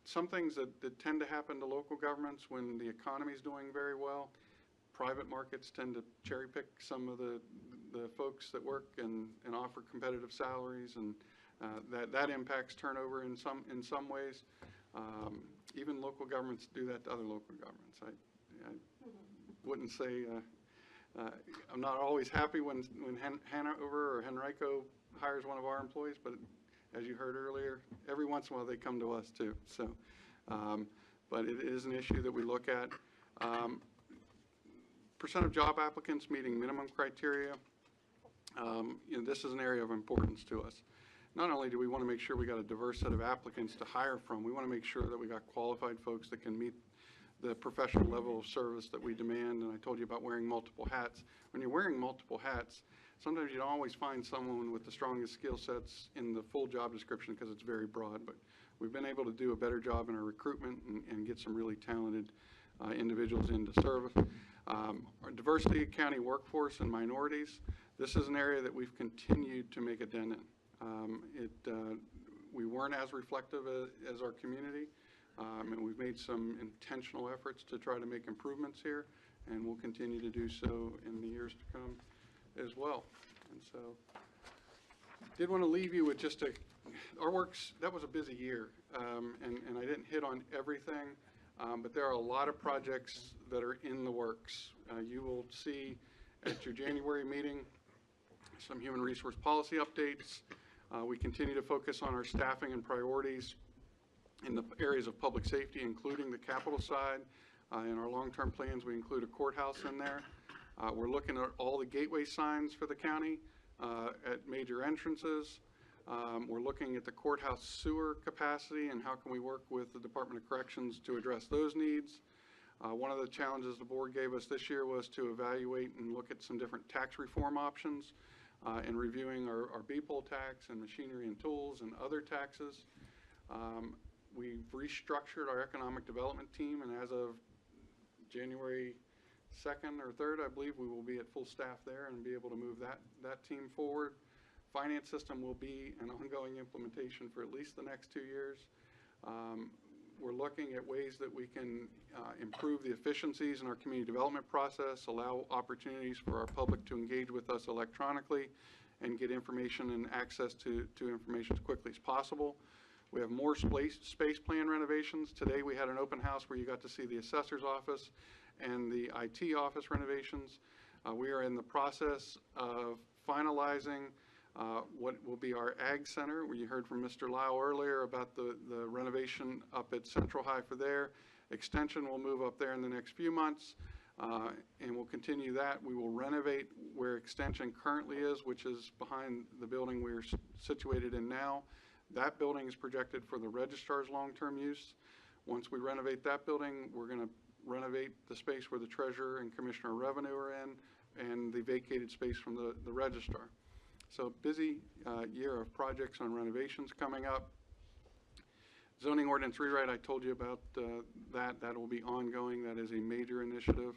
Some things that tend to happen to local governments when the economy is doing very well, private markets tend to cherry pick some of the folks that work and offer competitive salaries, and that impacts turnover in some ways. Even local governments do that to other local governments. I wouldn't say, I'm not always happy when Hanover or Henrico hires one of our employees, but as you heard earlier, every once in a while they come to us too. So, but it is an issue that we look at. Percent of job applicants meeting minimum criteria. This is an area of importance to us. Not only do we want to make sure we got a diverse set of applicants to hire from, we want to make sure that we got qualified folks that can meet the professional level of service that we demand. And I told you about wearing multiple hats. When you're wearing multiple hats, sometimes you don't always find someone with the strongest skill sets in the full job description because it's very broad. But we've been able to do a better job in our recruitment and get some really talented individuals into service. Our diversity, county workforce, and minorities. This is an area that we've continued to make a dent in. We weren't as reflective as our community, and we've made some intentional efforts to try to make improvements here, and we'll continue to do so in the years to come as well. And so did want to leave you with just that was a busy year, and I didn't hit on everything, but there are a lot of projects that are in the works. You will see at your January meeting some human resource policy updates. We continue to focus on our staffing and priorities in the areas of public safety, including the capital side. In our long-term plans, we include a courthouse in there. We're looking at all the gateway signs for the county at major entrances. We're looking at the courthouse sewer capacity and how can we work with the Department of Corrections to address those needs. One of the challenges the board gave us this year was to evaluate and look at some different tax reform options and reviewing our B-poll tax and machinery and tools and other taxes. We've restructured our economic development team, and as of January 2nd or 3rd, I believe, we will be at full staff there and be able to move that team forward. Finance system will be an ongoing implementation for at least the next 2 years. We're looking at ways that we can improve the efficiencies in our community development process, allow opportunities for our public to engage with us electronically, and get information and access to information as quickly as possible. We have more space plan renovations. Today we had an open house where you got to see the assessor's office and the IT office renovations. We are in the process of finalizing what will be our Ag Center. You heard from Mr. Lau earlier about the renovation up at Central High for there. Extension will move up there in the next few months, and we'll continue that. We will renovate where Extension currently is, which is behind the building we're situated in now. That building is projected for the registrar's long-term use. Once we renovate that building, we're going to renovate the space where the treasurer and commissioner of revenue are in, and the vacated space from the registrar. So busy year of projects on renovations coming up. Zoning ordinance rewrite, I told you about that will be ongoing. That is a major initiative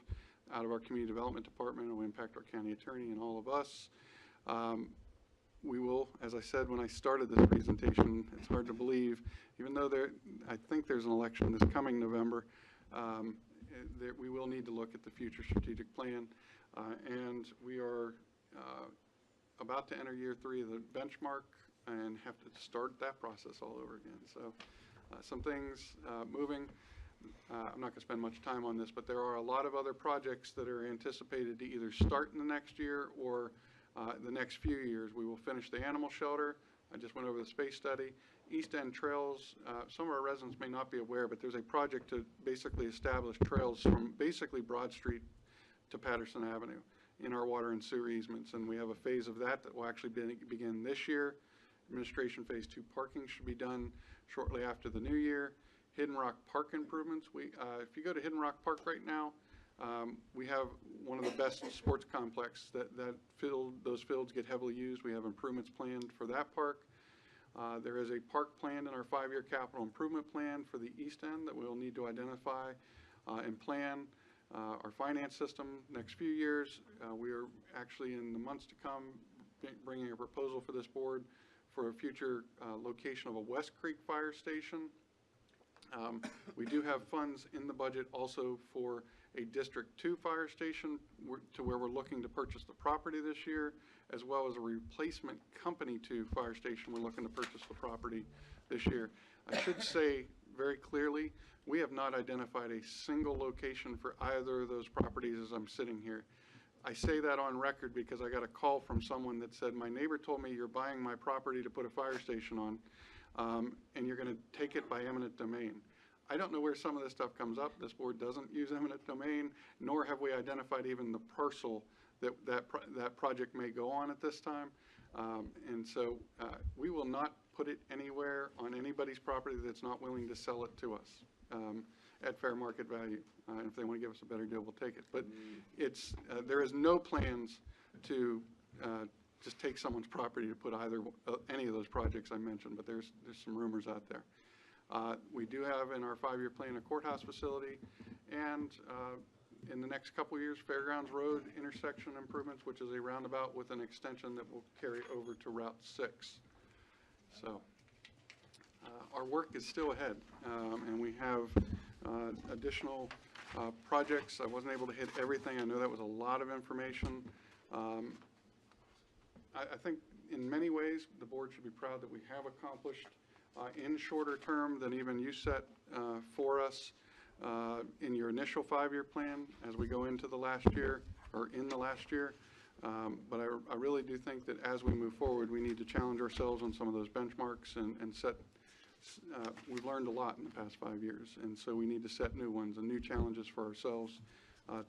out of our community development department. It will impact our county attorney and all of us. We will, as I said when I started this presentation, it's hard to believe, even though I think there's an election this coming November, we will need to look at the future strategic plan, and we are about to enter year 3 of the benchmark and have to start that process all over again. So some things moving. I'm not going to spend much time on this, but there are a lot of other projects that are anticipated to either start in the next year or the next few years. We will finish the animal shelter. I just went over the space study. East End trails, some of our residents may not be aware, but there's a project to basically establish trails from basically Broad Street to Patterson Avenue. in our water and sewer easements. And we have a phase of that will actually begin this year. Administration Phase 2 parking should be done shortly after the new year. Hidden Rock Park improvements. If you go to Hidden Rock Park right now, we have one of the best sports complexes. Those fields get heavily used. We have improvements planned for that park. There is a park planned in our 5-year capital improvement plan for the east end that we'll need to identify and plan. Our finance system next few years, we are actually in the months to come bringing a proposal for this board for a future location of a West Creek fire station. We do have funds in the budget also for a District 2 fire station to where we're looking to purchase the property this year, as well as a replacement Company 2 fire station. We're looking to purchase the property this year. I should say very clearly, we have not identified a single location for either of those properties as I'm sitting here. I say that on record because I got a call from someone that said, my neighbor told me you're buying my property to put a fire station on, and you're going to take it by eminent domain. I don't know where some of this stuff comes up. This board doesn't use eminent domain, nor have we identified even the parcel that project may go on at this time. And so we will not put it anywhere on anybody's property that's not willing to sell it to us at fair market value. And if they want to give us a better deal, we'll take it. But there is no plans to just take someone's property to put any of those projects I mentioned, but there's some rumors out there. We do have in our 5-year plan a courthouse facility, and in the next couple of years, Fairgrounds Road intersection improvements, which is a roundabout with an extension that will carry over to Route 6. So our work is still ahead, and we have additional projects. I wasn't able to hit everything. I know that was a lot of information. I think in many ways the board should be proud that we have accomplished in shorter term than even you set for us in your initial 5-year plan as we go into the last year, or in the last year. But I really do think that as we move forward, we need to challenge ourselves on some of those benchmarks and set, we've learned a lot in the past 5 years, and so we need to set new ones and new challenges for ourselves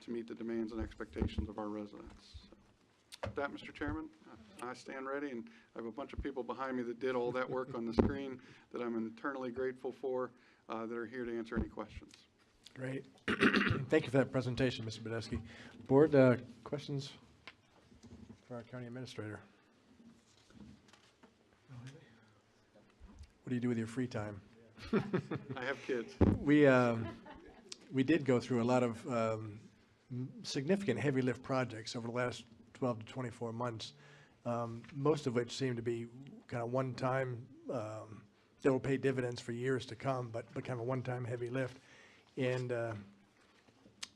to meet the demands and expectations of our residents. With that, Mr. Chairman, I stand ready, and I have a bunch of people behind me that did all that work on the screen that I'm eternally grateful for that are here to answer any questions.
Great. Thank you for that presentation, Mr. Badesky. Board, questions for our county administrator? What do you do with your free time?
I have kids.
We did go through a lot of significant heavy lift projects over the last 12 to 24 months, most of which seem to be kind of one-time, that will pay dividends for years to come, but kind of a one-time heavy lift. And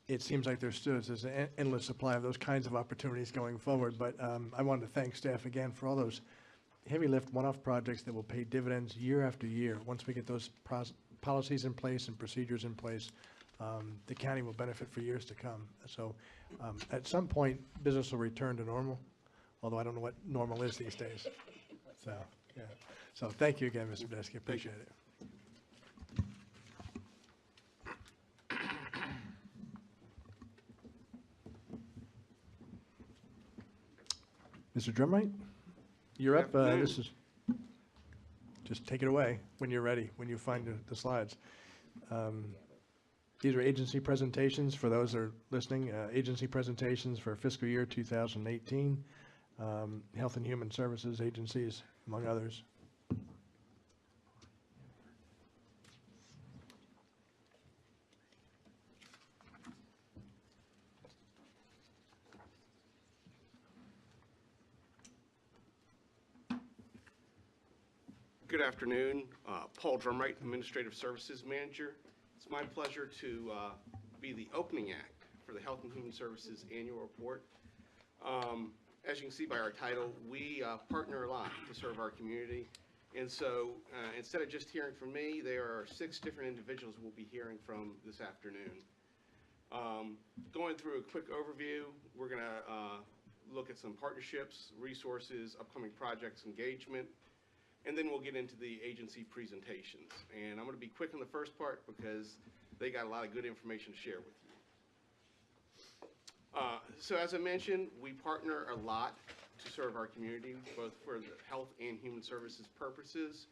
it seems like there's an endless supply of those kinds of opportunities going forward. But I wanted to thank staff again for all those heavy lift one-off projects that will pay dividends year after year. Once we get those policies in place and procedures in place, the county will benefit for years to come. So at some point, business will return to normal, although I don't know what normal is these days. So, yeah. So thank you again, Mr. Badesky. Appreciate it. Mr. Drumright, you're up. This is, just take it away when you're ready, when you find the slides. These are agency presentations for those that are listening, agency presentations for fiscal year 2018, Health and Human Services agencies, among others.
Good afternoon. Paul Drumright, Administrative Services Manager. It's my pleasure to be the opening act for the Health and Human Services Annual Report. As you can see by our title, we partner a lot to serve our community. And so instead of just hearing from me, there are 6 different individuals we'll be hearing from this afternoon. Going through a quick overview, we're going to look at some partnerships, resources, upcoming projects, engagement, and then we'll get into the agency presentations. And I'm going to be quick on the first part because they got a lot of good information to share with you. So as I mentioned, we partner a lot to serve our community, both for the health and human services purposes.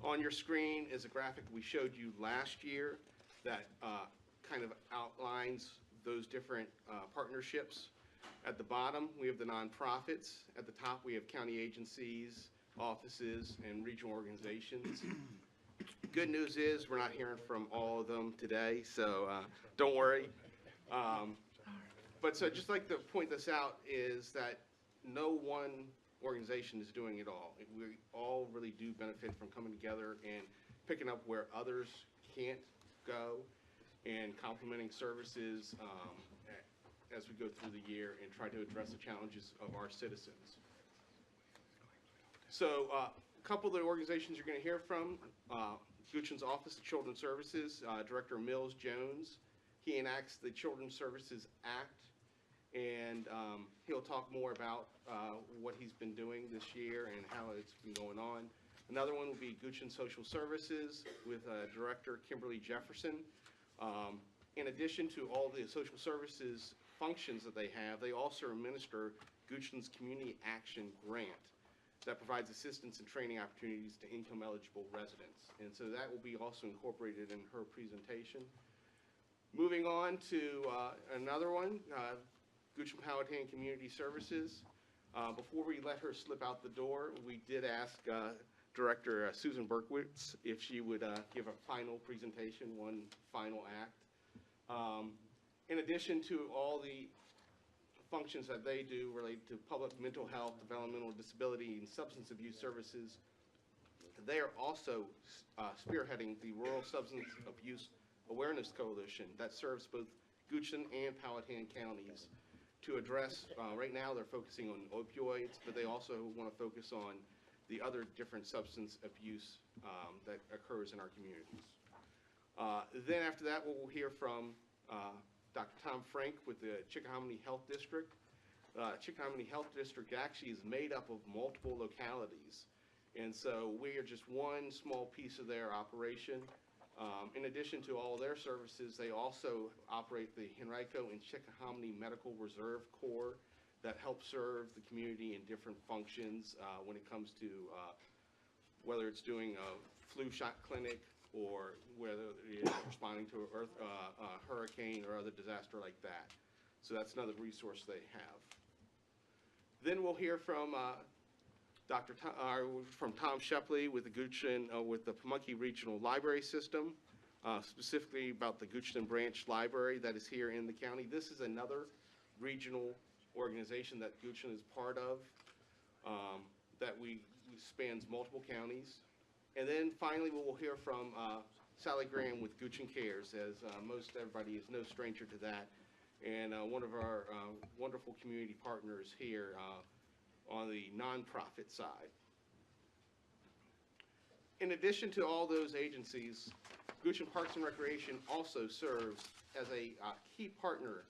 On your screen is a graphic we showed you last year that kind of outlines those different partnerships. At the bottom, we have the nonprofits. At the top, we have county agencies, offices, and regional organizations. Good news is we're not hearing from all of them today, so don't worry. But so I'd just like to point this out is that no one organization is doing it all. We all really do benefit from coming together and picking up where others can't go and complementing services as we go through the year and try to address the challenges of our citizens. So a couple of the organizations you're going to hear from, Goochland's Office of Children's Services, Director Mills Jones. He enacts the Children's Services Act, and he'll talk more about what he's been doing this year and how it's been going on. Another one will be Goochland Social Services with Director Kimberly Jefferson. In addition to all the social services functions that they have, they also administer Goochland's Community Action Grant that provides assistance and training opportunities to income-eligible residents. And so that will be also incorporated in her presentation. Moving on to another one, Goochland Powhatan Community Services. Before we let her slip out the door, we did ask Director Susan Berkowitz if she would give a final presentation, one final act. In addition to all the functions that they do related to public mental health, developmental disability, and substance abuse services, they are also spearheading the Rural Substance Abuse Awareness Coalition that serves both Goochland and Powhatan counties to address, right now they're focusing on opioids, but they also want to focus on the other different substance abuse that occurs in our communities. Then after that, we'll hear from Dr. Tom Frank with the Chickahominy Health District. Chickahominy Health District actually is made up of multiple localities, and so we are just one small piece of their operation. In addition to all their services, they also operate the Henrico and Chickahominy Medical Reserve Corps that help serve the community in different functions when it comes to whether it's doing a flu shot clinic or whether it's responding to a hurricane or other disaster like that. So that's another resource they have. Then we'll hear from Tom Shepley with the Goochland, with the Pamunkey Regional Library System, specifically about the Goochland Branch Library that is here in the county. This is another regional organization that Goochland is part of that we spans multiple counties. And then finally, we will hear from Sally Graham with Goochland Cares, as most everybody is no stranger to that, and one of our wonderful community partners here on the nonprofit side. In addition to all those agencies, Goochland Parks and Recreation also serves as a key partner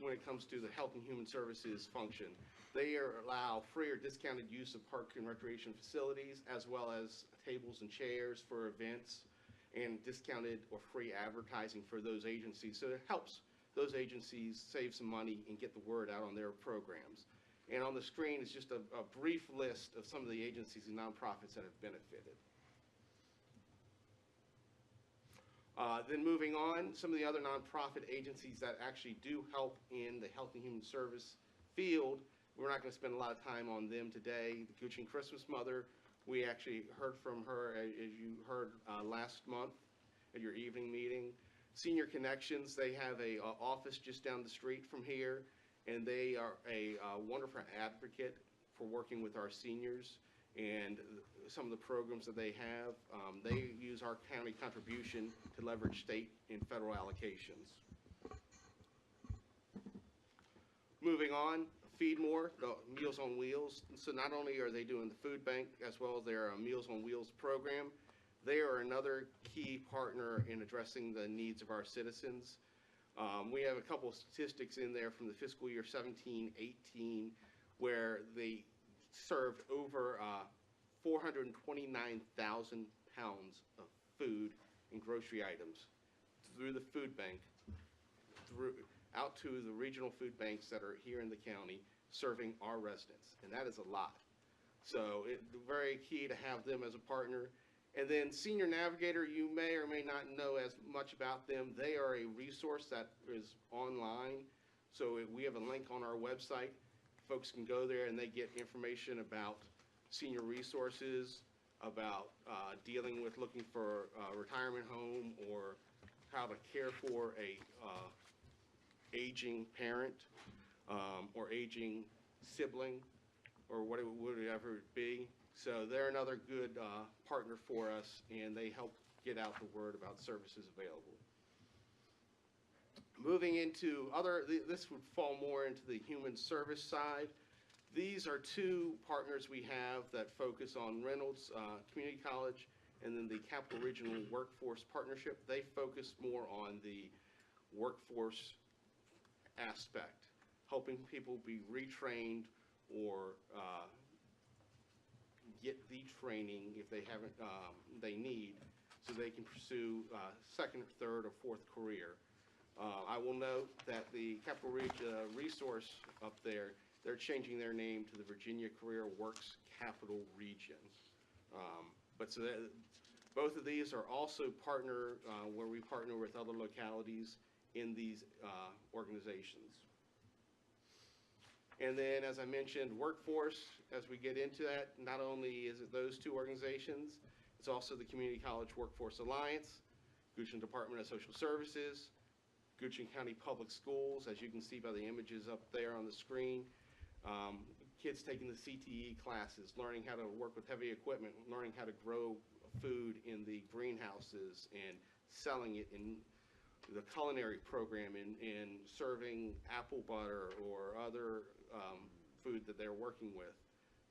when it comes to the Health and Human Services function. They allow free or discounted use of park and recreation facilities, as well as tables and chairs for events, and discounted or free advertising for those agencies. So it helps those agencies save some money and get the word out on their programs. And on the screen is just a brief list of some of the agencies and nonprofits that have benefited. Then moving on, some of the other nonprofit agencies that actually do help in the health and human service field. We're not going to spend a lot of time on them today. The Goochland Christmas Mother, we actually heard from her, as you heard last month at your evening meeting. Senior Connections, they have a office just down the street from here, and they are a wonderful advocate for working with our seniors and some of the programs that they have. They use our county contribution to leverage state and federal allocations. Moving on, Feed More, the Meals on Wheels. So not only are they doing the food bank as well as their Meals on Wheels program, they are another key partner in addressing the needs of our citizens. We have a couple of statistics in there from the fiscal year 17-18 where they served over 429,000 pounds of food and grocery items through the food bank out to the regional food banks that are here in the county serving our residents, and that is a lot. So it's very key to have them as a partner. And then Senior Navigator, you may or may not know as much about them. They are a resource that is online. So we have a link on our website. Folks can go there and they get information about senior resources, about dealing with looking for a retirement home or how to care for a aging parent or aging sibling or whatever it be. So they're another good partner for us, and they help get out the word about services available. Moving into this would fall more into the human service side. These are two partners we have that focus on Reynolds Community College and then the Capital Regional Workforce Partnership. They focus more on the workforce aspect, helping people be retrained or get the training if they haven't, they need, so they can pursue second, third, or fourth career. I will note that the Capital Resource up there, they're changing their name to the Virginia Career Works Capital Region. Both of these are also where we partner with other localities in these organizations. And then, as I mentioned, workforce, as we get into that, not only is it those two organizations, it's also the Community College Workforce Alliance, Goochland Department of Social Services, Goochland County Public Schools, as you can see by the images up there on the screen. Kids taking the CTE classes, learning how to work with heavy equipment, learning how to grow food in the greenhouses and selling it in the culinary program in serving apple butter or other food that they're working with.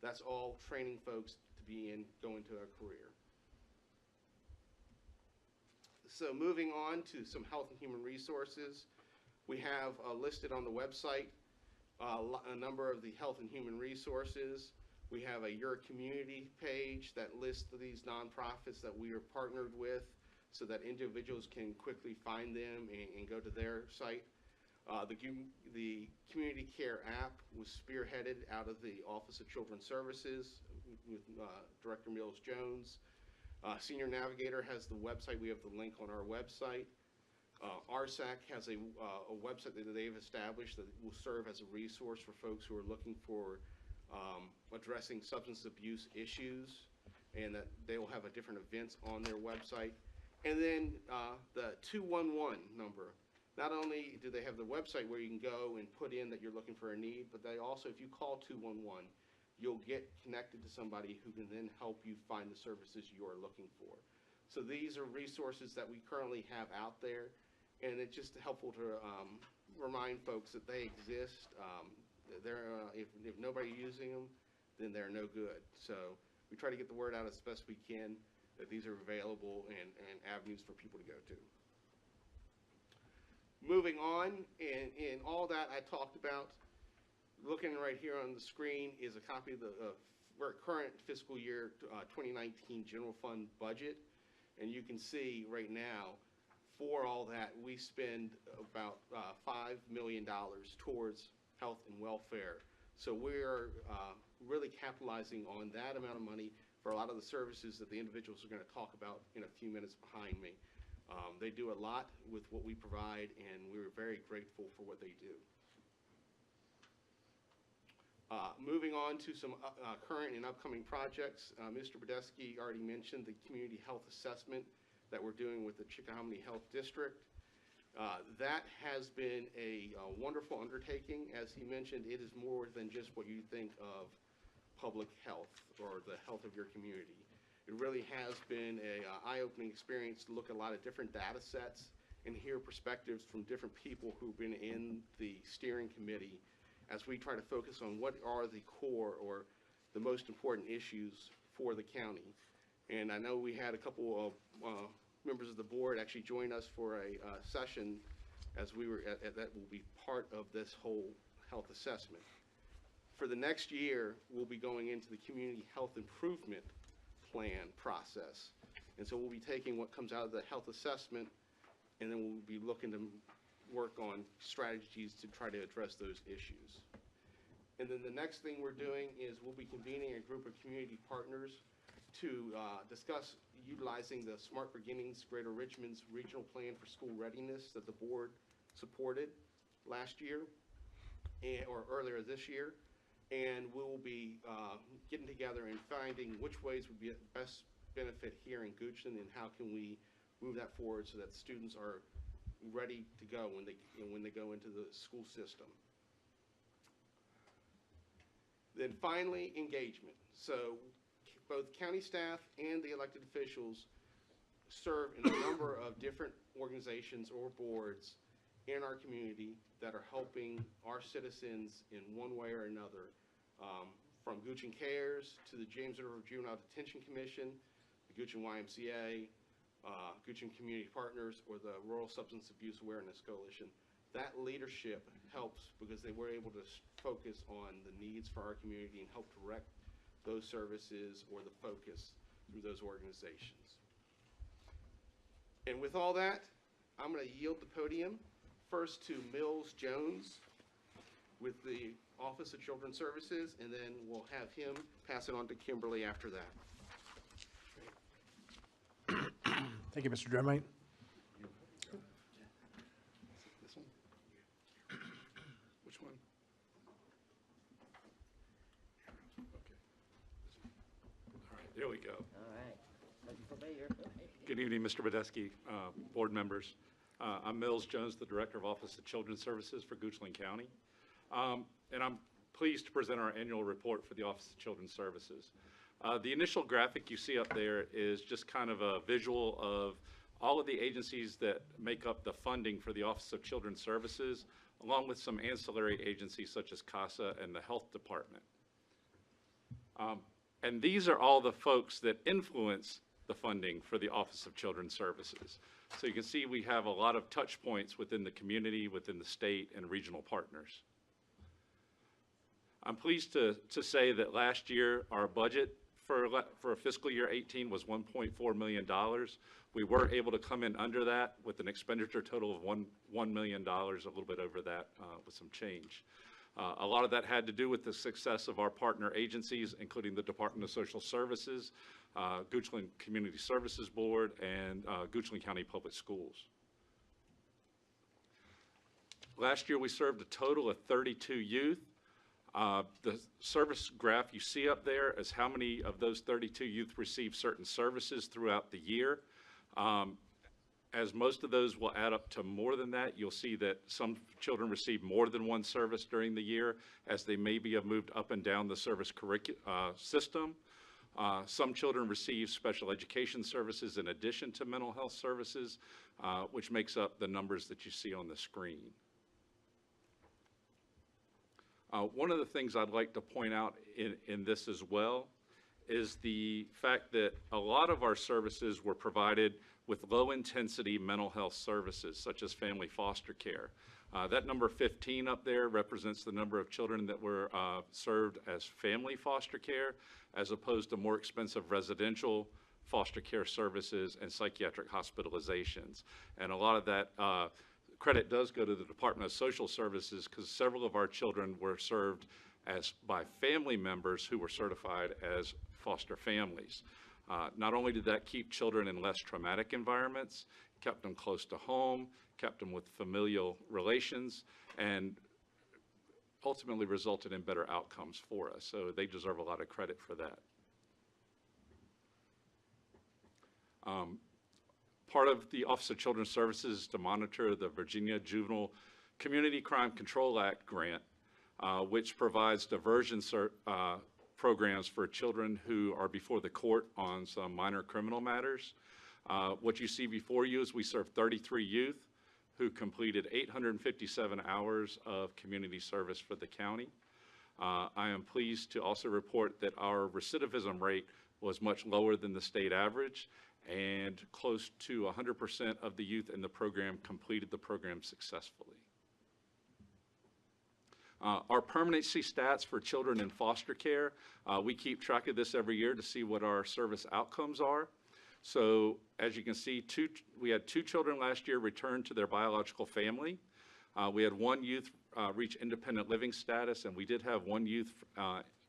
That's all training folks to go into a career. So moving on to some health and human resources, we have listed on the website a number of the health and human resources. We have a Your Community page that lists these nonprofits that we are partnered with so that individuals can quickly find them and go to their site. The Community Care app was spearheaded out of the Office of Children's Services with Director Mills Jones. Senior Navigator has the website. We have the link on our website. RSAC has a website that they've established that will serve as a resource for folks who are looking for addressing substance abuse issues, and that they will have different events on their website. And then the 211 number. Not only do they have the website where you can go and put in that you're looking for a need, but they also, if you call 211, you'll get connected to somebody who can then help you find the services you are looking for. So these are resources that we currently have out there, and it's just helpful to remind folks that they exist. If nobody's using them, then they're no good. So we try to get the word out as best we can that these are available and avenues for people to go to. Moving on, in all that I talked about, looking right here on the screen is a copy of the current fiscal year 2019 general fund budget. And you can see right now, for all that, we spend about $5 million towards health and welfare. So we're really capitalizing on that amount of money for a lot of the services that the individuals are going to talk about in a few minutes behind me. They do a lot with what we provide, and we're very grateful for what they do. Moving on to some current and upcoming projects, Mr. Badesky already mentioned the community health assessment that we're doing with the Chickahominy Health District. That has been a wonderful undertaking. As he mentioned, it is more than just what you think of public health or the health of your community. It really has been an eye-opening experience to look at a lot of different data sets and hear perspectives from different people who've been in the steering committee as we try to focus on what are the core or the most important issues for the county. And I know we had a couple of members of the board actually join us for a session as we were that will be part of this whole health assessment. For the next year, we'll be going into the community health improvement plan process. And so we'll be taking what comes out of the health assessment, and then we'll be looking to work on strategies to try to address those issues. And then the next thing we're doing is we'll be convening a group of community partners to discuss utilizing the Smart Beginnings Greater Richmond's regional plan for school readiness that the board supported last year or earlier this year. And we'll be getting together and finding which ways would be best benefit here in Goochland and how can we move that forward so that students are ready to go when they go into the school system. Then finally, engagement. So both county staff and the elected officials serve in a number of different organizations or boards in our community that are helping our citizens in one way or another, from Goochland Cares to the James River Juvenile Detention Commission, the Goochland YMCA, Goochland Community Partners, or the Rural Substance Abuse Awareness Coalition. That leadership helps because they were able to focus on the needs for our community and help direct those services or the focus through those organizations. And with all that, I'm going to yield the podium first to Mills Jones with the Office of Children's Services, and then we'll have him pass it on to Kimberly after that.
Thank you, Mr. Dremmite.
This one? Which one? Okay.
All right, there we go.
All right. Thank you for being here.
Good evening, Mr. Badesky, board members. I'm Mills Jones, the Director of Office of Children's Services for Goochland County. And I'm pleased to present our annual report for the Office of Children's Services. The initial graphic you see up there is just kind of a visual of all of the agencies that make up the funding for the Office of Children's Services, along with some ancillary agencies such as CASA and the Health Department. And these are all the folks that influence the funding for the Office of Children's Services. So you can see we have a lot of touch points within the community, within the state, and regional partners. I'm pleased to say that last year our budget for fiscal year 18 was $1.4 million. We were able to come in under that with an expenditure total of $1 million, a little bit over that with some change. A lot of that had to do with the success of our partner agencies, including the Department of Social Services, Goochland Community Services Board, and Goochland County Public Schools. Last year we served a total of 32 youth. The service graph you see up there is how many of those 32 youth receive certain services throughout the year. As most of those will add up to more than that, you'll see that some children receive more than one service during the year, as they maybe have moved up and down the service system. Some children receive special education services in addition to mental health services, which makes up the numbers that you see on the screen. One of the things I'd like to point out in this as well is the fact that a lot of our services were provided with low-intensity mental health services, such as family foster care. That number 15 up there represents the number of children that were served as family foster care, as opposed to more expensive residential foster care services and psychiatric hospitalizations. And a lot of that credit does go to the Department of Social Services, because several of our children were served by family members who were certified as foster families. Not only did that keep children in less traumatic environments, kept them close to home, kept them with familial relations, and ultimately resulted in better outcomes for us. So they deserve a lot of credit for that. Part of the Office of Children's Services is to monitor the Virginia Juvenile Community Crime Control Act grant, which provides diversion programs for children who are before the court on some minor criminal matters. What you see before you is we served 33 youth who completed 857 hours of community service for the county. I am pleased to also report that our recidivism rate was much lower than the state average, and close to 100% of the youth in the program completed the program successfully. Our permanency stats for children in foster care, we keep track of this every year to see what our service outcomes are. So as you can see, we had 2 children last year return to their biological family. We had one youth reach independent living status, and we did have one youth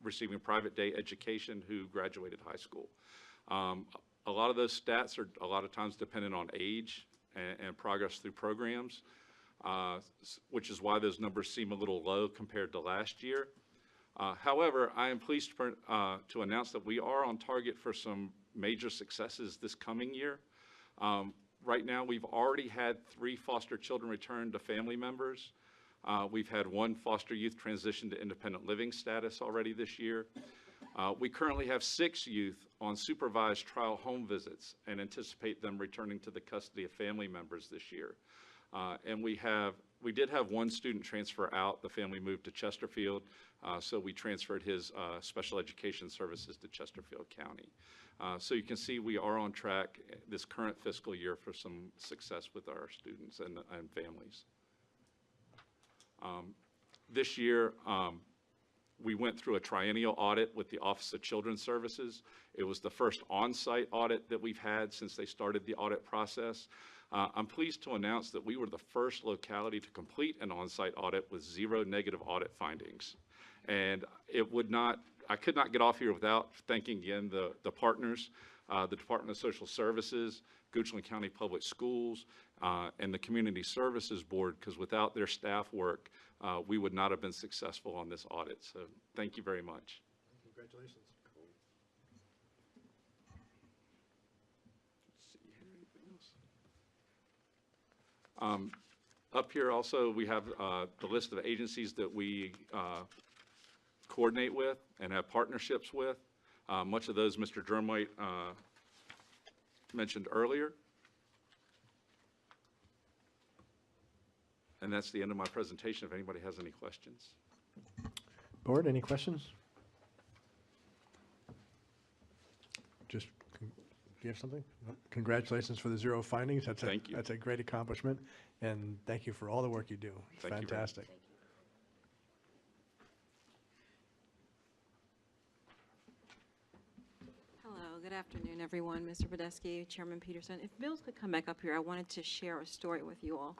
receiving private day education who graduated high school. A lot of those stats are a lot of times dependent on age and progress through programs, which is why those numbers seem a little low compared to last year. However, I am pleased to announce that we are on target for some major successes this coming year. Right now, we've already had 3 foster children return to family members. We've had 1 foster youth transition to independent living status already this year. We currently have 6 youth on supervised trial home visits and anticipate them returning to the custody of family members this year. And we did have 1 student transfer out. The family moved to Chesterfield, so we transferred his special education services to Chesterfield County. So you can see we are on track this current fiscal year for some success with our students and families. This year, we went through a triennial audit with the Office of Children's Services. It was the first on-site audit that we've had since they started the audit process. I'm pleased to announce that we were the first locality to complete an on-site audit with 0 negative audit findings. And I could not get off here without thanking again the partners, the Department of Social Services, Goochland County Public Schools, and the Community Services Board, because without their staff work, we would not have been successful on this audit. So thank you very much.
Congratulations.
Up here also, we have the list of agencies that we coordinate with and have partnerships with. Much of those Mr. Drumwhite mentioned earlier. And that's the end of my presentation, if anybody has any questions.
Board, any questions? Do you have something? No? Congratulations for the 0 findings.
Thank you.
That's a great accomplishment, and thank you for all the work you do. It's
Thank you very much.
fantastic.
Hello, good afternoon, everyone. Mr. Badesky, Chairman Peterson. If Mills could come back up here, I wanted to share a story with you all.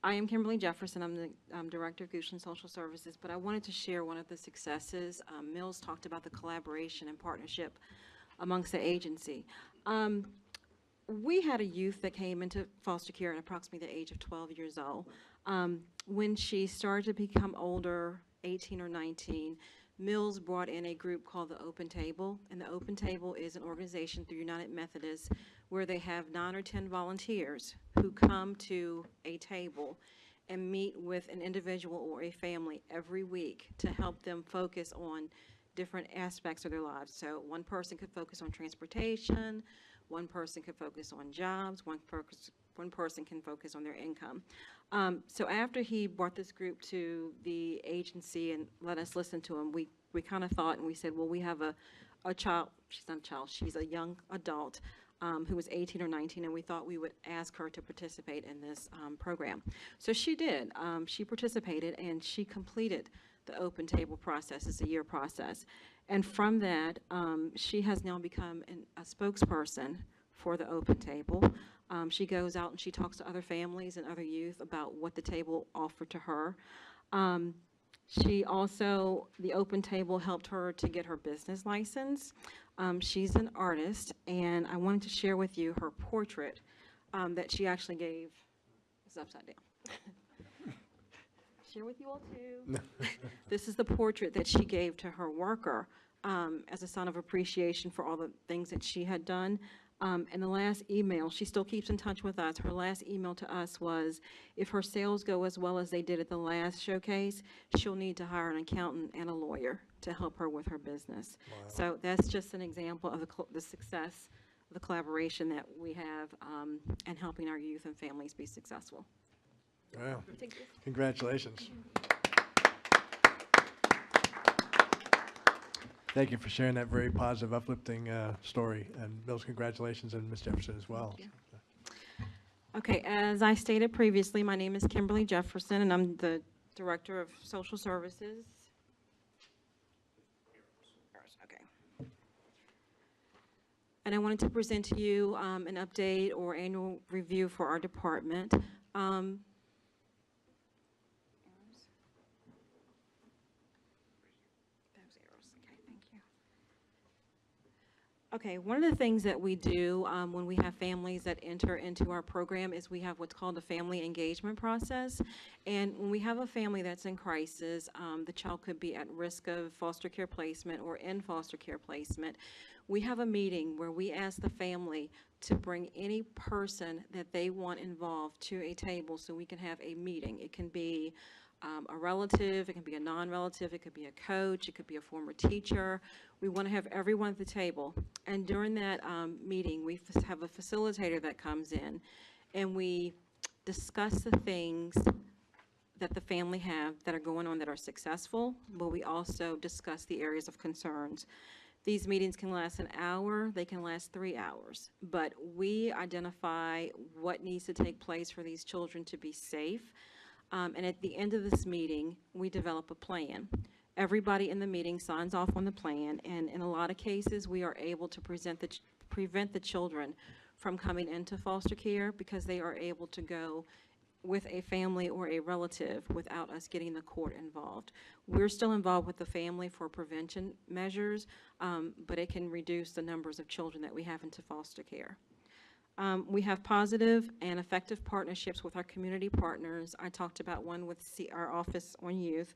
I am Kimberly Jefferson. I'm the Director of Goochland Social Services, but I wanted to share one of the successes. Mills talked about the collaboration and partnership amongst the agency. We had a youth that came into foster care at approximately the age of 12 years old. When she started to become older, 18 or 19, Mills brought in a group called the Open Table, and the Open Table is an organization through United Methodist where they have 9 or 10 volunteers who come to a table and meet with an individual or a family every week to help them focus on different aspects of their lives. So one person could focus on transportation, one person could focus on jobs, one person can focus on their income. So after he brought this group to the agency and let us listen to him, we kind of thought and we said, well, we have a child, she's not a child, she's a young adult who was 18 or 19, and we thought we would ask her to participate in this program. So she did. She participated and she completed the Open Table process. It's a year process. And from that, she has now become a spokesperson for the Open Table. She goes out and she talks to other families and other youth about what the table offered to her. She also, the Open Table helped her to get her business license. She's an artist, and I wanted to share with you her portrait that she actually gave. It's upside down. Share with you all too. This is the portrait that she gave to her worker as a sign of appreciation for all the things that she had done. And the last email, she still keeps in touch with us. Her last email to us was, if her sales go as well as they did at the last showcase, she'll need to hire an accountant and a lawyer to help her with her business. Wow. So that's just an example of the success of the collaboration that we have and helping our youth and families be successful.
Wow. Congratulations. Thank you for sharing that very positive, uplifting story. And Mills, congratulations, and Ms. Jefferson as well.
Okay, as I stated previously, my name is Kimberly Jefferson, and I'm the Director of Social Services. Okay. And I wanted to present to you an update or annual review for our department. Okay, one of the things that we do when we have families that enter into our program is we have what's called a family engagement process. And when we have a family that's in crisis, the child could be at risk of foster care placement or in foster care placement. We have a meeting where we ask the family to bring any person that they want involved to a table so we can have a meeting. It can be a relative, it can be a non-relative, it could be a coach, it could be a former teacher. We want to have everyone at the table. And during that meeting, we have a facilitator that comes in, and we discuss the things that the family have that are going on that are successful, but we also discuss the areas of concerns. These meetings can last an hour, they can last 3 hours, but we identify what needs to take place for these children to be safe. And at the end of this meeting, we develop a plan. Everybody in the meeting signs off on the plan, and in a lot of cases, we are able to prevent the children from coming into foster care because they are able to go with a family or a relative without us getting the court involved. We're still involved with the family for prevention measures, but it can reduce the numbers of children that we have into foster care. We have positive and effective partnerships with our community partners. I talked about one with our Office on Youth,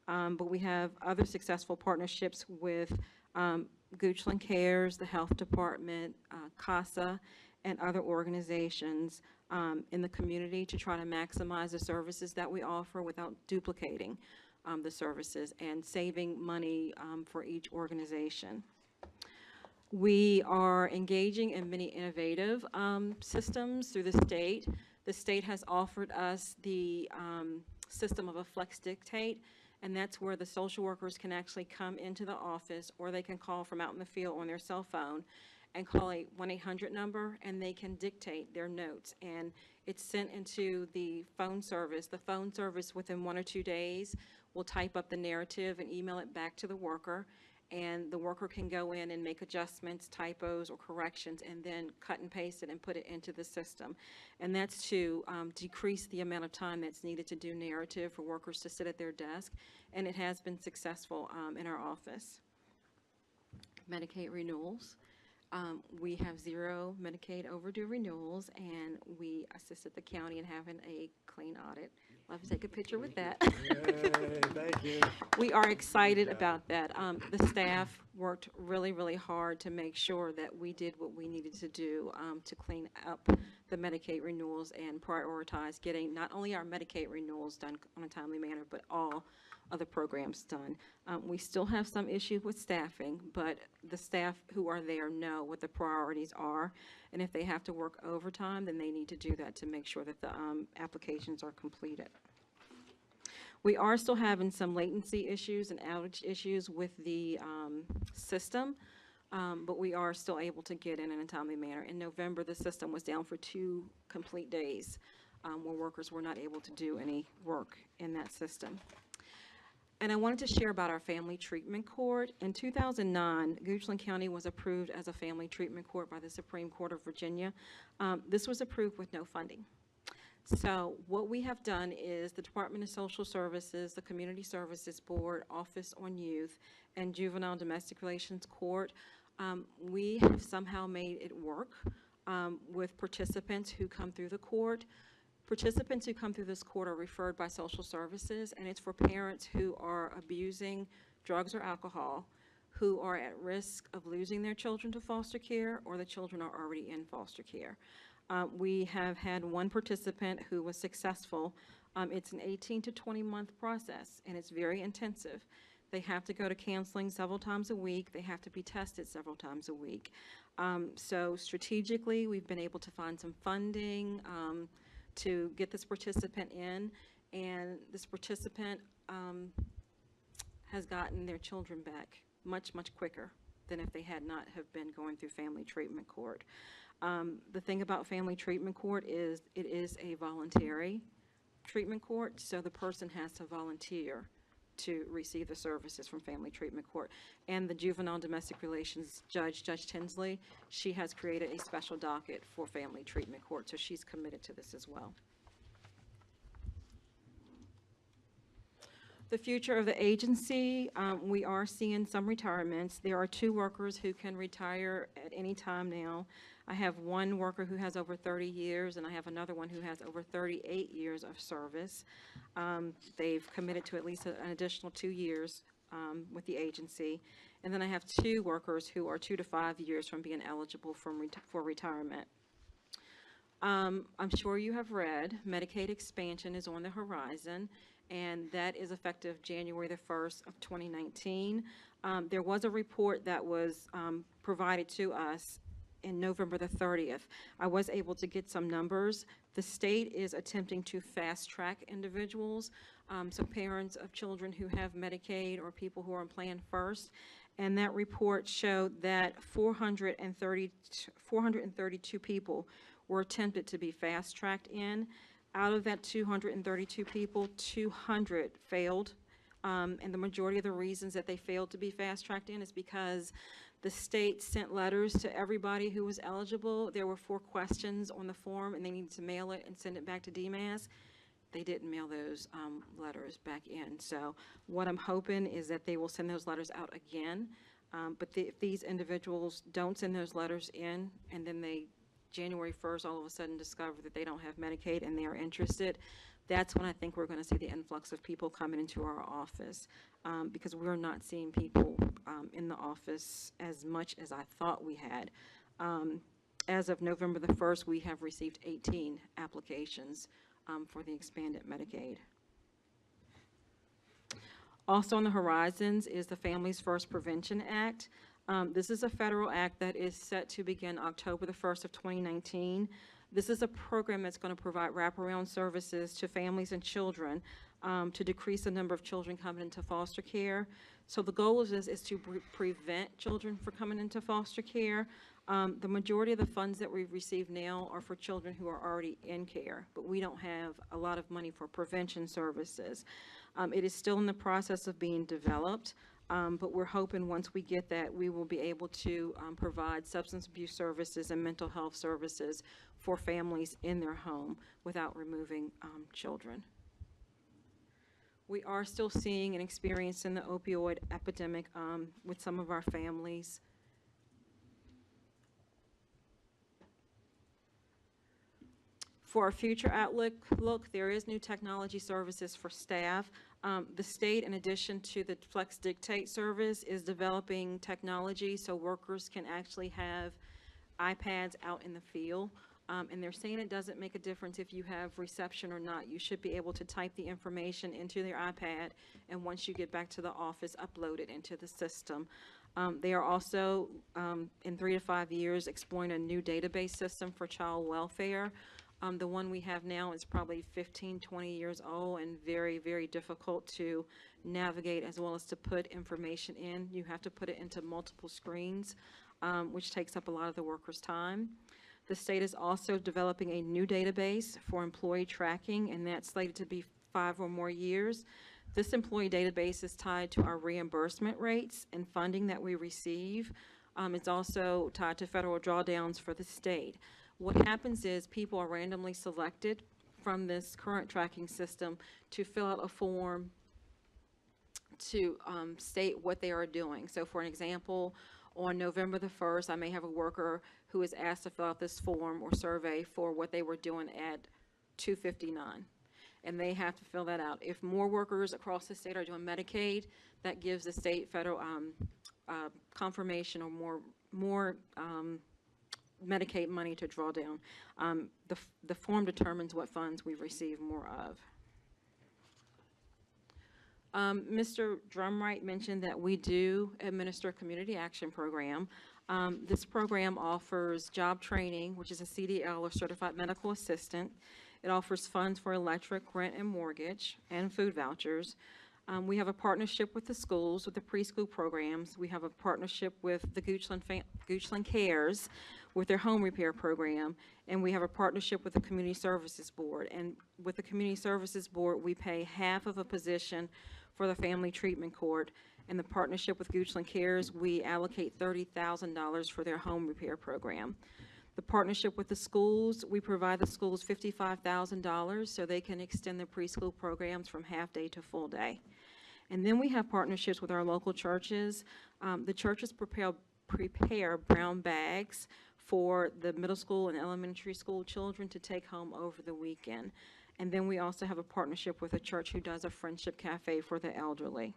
but we have other successful partnerships with Goochland Cares, the Health Department, CASA, and other organizations in the community to try to maximize the services that we offer without duplicating the services and saving money for each organization. We are engaging in many innovative systems through the state. The state has offered us the system of a flex dictate, and that's where the social workers can actually come into the office, or they can call from out in the field on their cell phone and call a 1-800 number, and they can dictate their notes. And it's sent into the phone service. The phone service within 1 or 2 days will type up the narrative and email it back to the worker. And the worker can go in and make adjustments, typos, or corrections, and then cut and paste it and put it into the system. And that's to decrease the amount of time that's needed to do narrative for workers to sit at their desk. And it has been successful in our office. Medicaid renewals. We have 0 Medicaid overdue renewals, and we assisted the county in having a clean audit. I'll have to take a picture with that.
Yay, thank you.
We are excited about that. The staff worked really, really hard to make sure that we did what we needed to do to clean up the Medicaid renewals and prioritize getting not only our Medicaid renewals done on a timely manner, but all other programs done. We still have some issues with staffing, but the staff who are there know what the priorities are, and if they have to work overtime, then they need to do that to make sure that the applications are completed. We are still having some latency issues and outage issues with the system, but we are still able to get in a timely manner. In November, the system was down for 2 complete days where workers were not able to do any work in that system. And I wanted to share about our family treatment court. In 2009, Goochland County was approved as a family treatment court by the Supreme Court of Virginia. This was approved with no funding. So what we have done is the Department of Social Services, the Community Services Board, Office on Youth, and Juvenile Domestic Relations Court, we have somehow made it work with participants who come through the court. Participants who come through this court are referred by social services, and it's for parents who are abusing drugs or alcohol, who are at risk of losing their children to foster care, or the children are already in foster care. We have had one participant who was successful. It's an 18 to 20 month process, and it's very intensive. They have to go to counseling several times a week. They have to be tested several times a week. So strategically, we've been able to find some funding to get this participant in, and this participant has gotten their children back much, much quicker than if they had not have been going through family treatment court. The thing about family treatment court is it is a voluntary treatment court, so the person has to volunteer to receive the services from family treatment court. And the juvenile domestic relations judge, Judge Tinsley, she has created a special docket for family treatment court, so she's committed to this as well.
The future of the agency, we are seeing some retirements. There are 2 workers who can retire at any time now. I have 1 worker who has over 30 years, and I have another one who has over 38 years of service. They've committed to at least an additional 2 years with the agency. And then I have 2 workers who are 2 to 5 years from being eligible for retirement. I'm sure you have read Medicaid expansion is on the horizon, and that is effective January the 1st of 2019. There was a report that was provided to us in November the 30th. I was able to get some numbers. The state is attempting to fast-track individuals, so parents of children who have Medicaid or people who are on Plan First, and that report showed that 432 people were attempted to be fast-tracked in. Out of that 232 people, 200 failed, and the majority of the reasons that they failed to be fast-tracked in is because the state sent letters to everybody who was eligible. There were 4 questions on the form, and they needed to mail it and send it back to DMAS. They didn't mail those letters back in. So what I'm hoping is that they will send those letters out again. But if these individuals don't send those letters in, and then they January 1st all of a sudden discover that they don't have Medicaid and they are interested, that's when I think we're going to see the influx of people coming into our office, because we're not seeing people in the office as much as I thought we had. As of November the 1st, we have received 18 applications for the expanded Medicaid. Also on the horizons is the Families First Prevention Act. This is a federal act that is set to begin October the 1st of 2019. This is a program that's going to provide wraparound services to families and children to decrease the number of children coming into foster care. So the goal is to prevent children from coming into foster care. The majority of the funds that we receive now are for children who are already in care, but we don't have a lot of money for prevention services. It is still in the process of being developed. But we're hoping once we get that, we will be able to provide substance abuse services and mental health services for families in their home without removing children. We are still seeing and experiencing the opioid epidemic with some of our families. For our future outlook, there is new technology services for staff. The state, in addition to the Flex Dictate service, is developing technology so workers can actually have iPads out in the field. And they're saying it doesn't make a difference if you have reception or not. You should be able to type the information into their iPad, and once you get back to the office, upload it into the system. They are also, in 3 to 5 years, exploring a new database system for child welfare. The one we have now is probably 15, 20 years old and very, very difficult to navigate as well as to put information in. You have to put it into multiple screens, which takes up a lot of the workers' time. The state is also developing a new database for employee tracking, and that's slated to be 5 or more years. This employee database is tied to our reimbursement rates and funding that we receive. It's also tied to federal drawdowns for the state. What happens is people are randomly selected from this current tracking system to fill out a form to state what they are doing. So for an example, on November the 1st, I may have a worker who is asked to fill out this form or survey for what they were doing at 2:59. And they have to fill that out. If more workers across the state are doing Medicaid, that gives the state federal confirmation or more Medicaid money to draw down. The form determines what funds we receive more of. Mr. Drumright mentioned that we do administer a community action program. This program offers job training, which is a CDL or certified medical assistant. It offers funds for electric, rent, and mortgage, and food vouchers. We have a partnership with the schools, with the preschool programs. We have a partnership with the Goochland Cares, with their home repair program, and we have a partnership with the Community Services Board. And with the Community Services Board, we pay half of a position for the Family Treatment Court. And the partnership with Goochland Cares, we allocate $30,000 for their home repair program. The partnership with the schools, we provide the schools $55,000 so they can extend their preschool programs from half day to full day.
And then we have partnerships with our local churches. The churches prepare brown bags for the middle school and elementary school children to take home over the weekend. And then we also have a partnership with a church who does a friendship cafe for the elderly.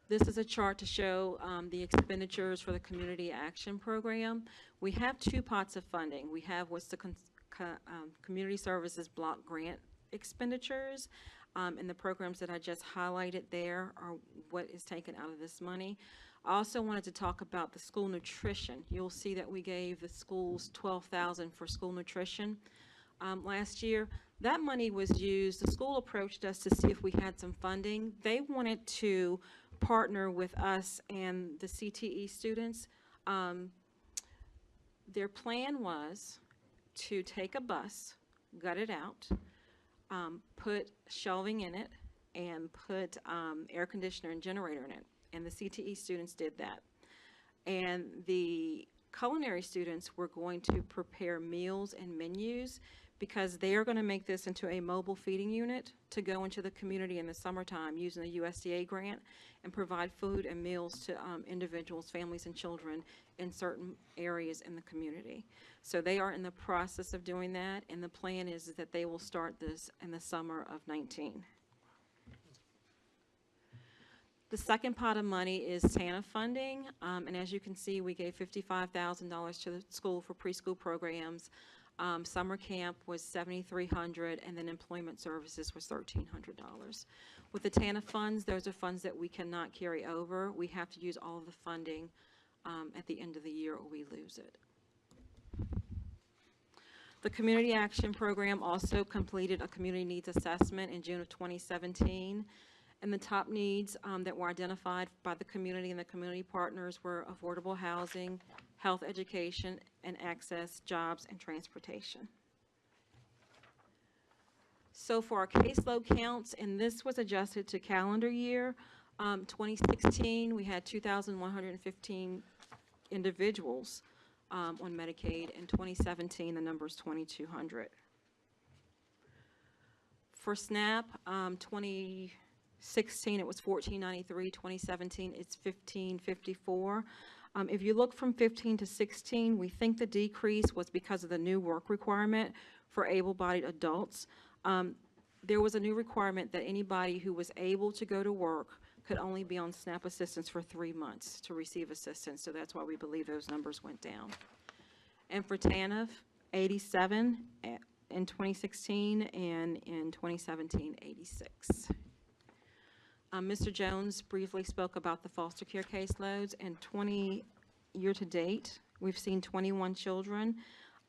This is a chart to show the expenditures for the Community Action Program. We have two pots of funding. We have what's the Community Services Block Grant expenditures, and the programs that I just highlighted there are what is taken out of this money. I also wanted to talk about the school nutrition. You'll see that we gave the schools $12,000 for school nutrition last year. That money was used, the school approached us to see if we had some funding. They wanted to partner with us and the CTE students. Their plan was to take a bus, gut it out, put shelving in it, and put air conditioner and generator in it. And the CTE students did that. And the culinary students were going to prepare meals and menus because they are going to make this into a mobile feeding unit to go into the community in the summertime using the USDA grant and provide food and meals to individuals, families, and children in certain areas in the community. So they are in the process of doing that, and the plan is that they will start this in the summer of 19. The second pot of money is TANF funding, and as you can see, we gave $55,000 to the school for preschool programs. Summer camp was $7,300, and then employment services was $1,300. With the TANF funds, those are funds that we cannot carry over. We have to use all of the funding at the end of the year or we lose it. The Community Action Program also completed a community needs assessment in June of 2017. And the top needs that were identified by the community and the community partners were affordable housing, health education, and access, jobs, and transportation. So for our caseload counts, and this was adjusted to calendar year, 2016, we had 2,115 individuals on Medicaid. In 2017, the number is 2,200. For SNAP, 2016 it was 1493, 2017 it's 1554. If you look from 15 to 16, we think the decrease was because of the new work requirement for able-bodied adults. There was a new requirement that anybody who was able to go to work could only be on SNAP assistance for 3 months to receive assistance, so that's why we believe those numbers went down. And for TANF, 87 in 2016, and in 2017, 86. Mr. Jones briefly spoke about the foster care caseloads, and year to date, we've seen 21 children,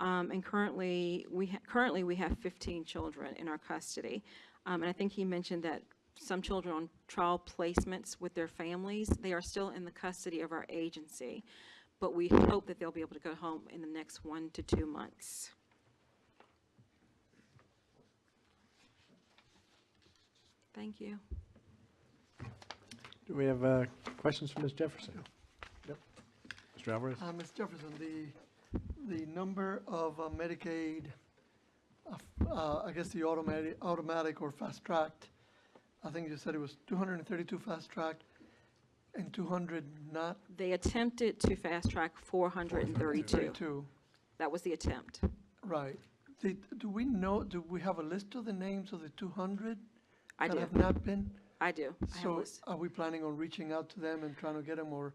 and currently we have 15 children in our custody. And I think he mentioned that some children on trial placements with their families, they are still in the custody of our agency, but we hope that they'll be able to go home in the next 1 to 2 months. Thank you.
Do we have questions for Ms. Jefferson? Yep. Mr. Alvarez?
Ms. Jefferson, the number of Medicaid, I guess the automatic or fast-tracked, I think you said it was 232 fast-tracked and 200 not?
They attempted to fast-track 432. That was the attempt.
Right. Do we have a list of the names of the 200
I
that
do.
have not been?
I do. I have a
So
list.
are we planning on reaching out to them and trying to get them, or?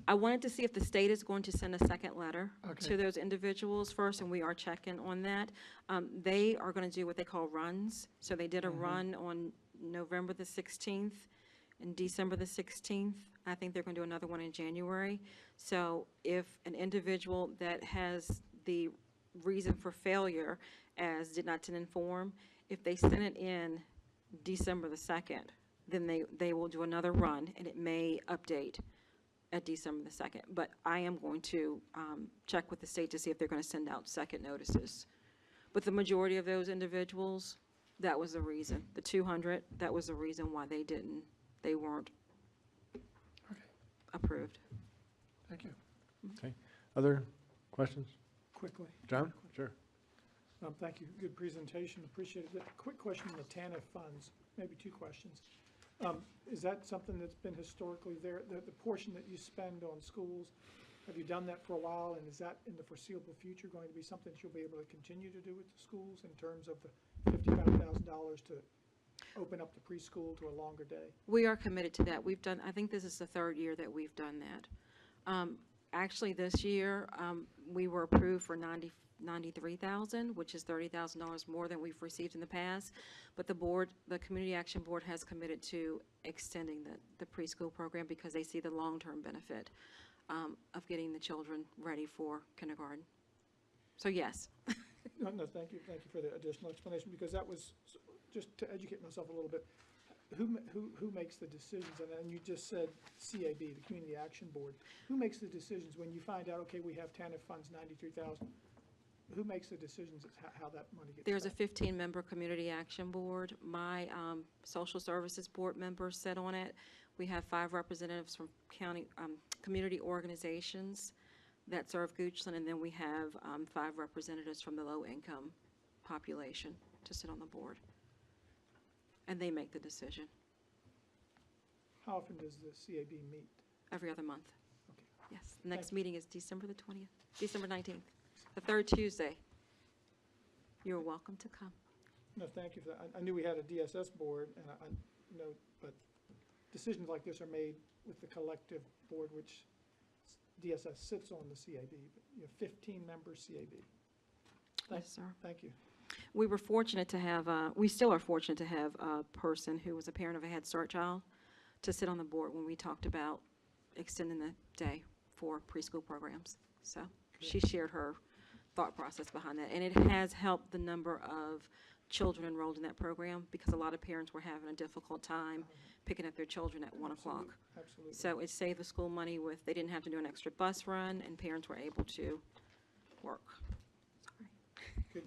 I wanted to see if the state is going to send a second letter
Okay.
to those individuals first, and we are checking on that. They are going to do what they call runs. So they did a run on November the 16th and December the 16th. I think they're going to do another one in January. So if an individual that has the reason for failure as did not to inform, if they send it in December the 2nd, then they will do another run, and it may update at December the 2nd. But I am going to check with the state to see if they're going to send out second notices. But the majority of those individuals, that was the reason. The 200, that was the reason why they weren't approved.
Thank you.
Okay. Other questions?
Quickly.
John? Sure.
Thank you. Good presentation. Appreciate it. A quick question on the TANF funds, maybe two questions. Is that something that's been historically there, the portion that you spend on schools? Have you done that for a while, and is that in the foreseeable future going to be something that you'll be able to continue to do with the schools in terms of the $55,000 to open up the preschool to a longer day?
We are committed to that. We've done, I think this is the third year that we've done that. Actually, this year, we were approved for $93,000, which is $30,000 more than we've received in the past. But the board, the Community Action Board, has committed to extending the preschool program because they see the long-term benefit of getting the children ready for kindergarten. So yes.
No, thank you for the additional explanation, because that was, just to educate myself a little bit, who makes the decisions? And then you just said CAB, the Community Action Board. Who makes the decisions when you find out, okay, we have TANF funds, $93,000? Who makes the decisions as how that money gets
There's
spent?
a 15-member Community Action Board. My Social Services Board members sit on it. We have 5 representatives from county community organizations that serve Goochland, and then we have 5 representatives from the low-income population to sit on the board. And they make the decision.
How often does the CAB meet?
Every other month.
Okay.
Yes. The next meeting is December the 20th, December 19th, the third Tuesday. You're welcome to come.
No, thank you for that. I knew we had a DSS board, and I know, but decisions like this are made with the collective board, which DSS sits on the CAB, but you have 15 members CAB.
Yes, sir.
Thank you.
We were fortunate to have, we still are fortunate to have a person who was a parent of a Head Start child to sit on the board when we talked about extending the day for preschool programs. So she shared her thought process behind that. And it has helped the number of children enrolled in that program because a lot of parents were having a difficult time picking up their children at 1 o'clock.
Absolutely.
So it saved the school money with, they didn't have to do an extra bus run, and parents were able to work.
Good.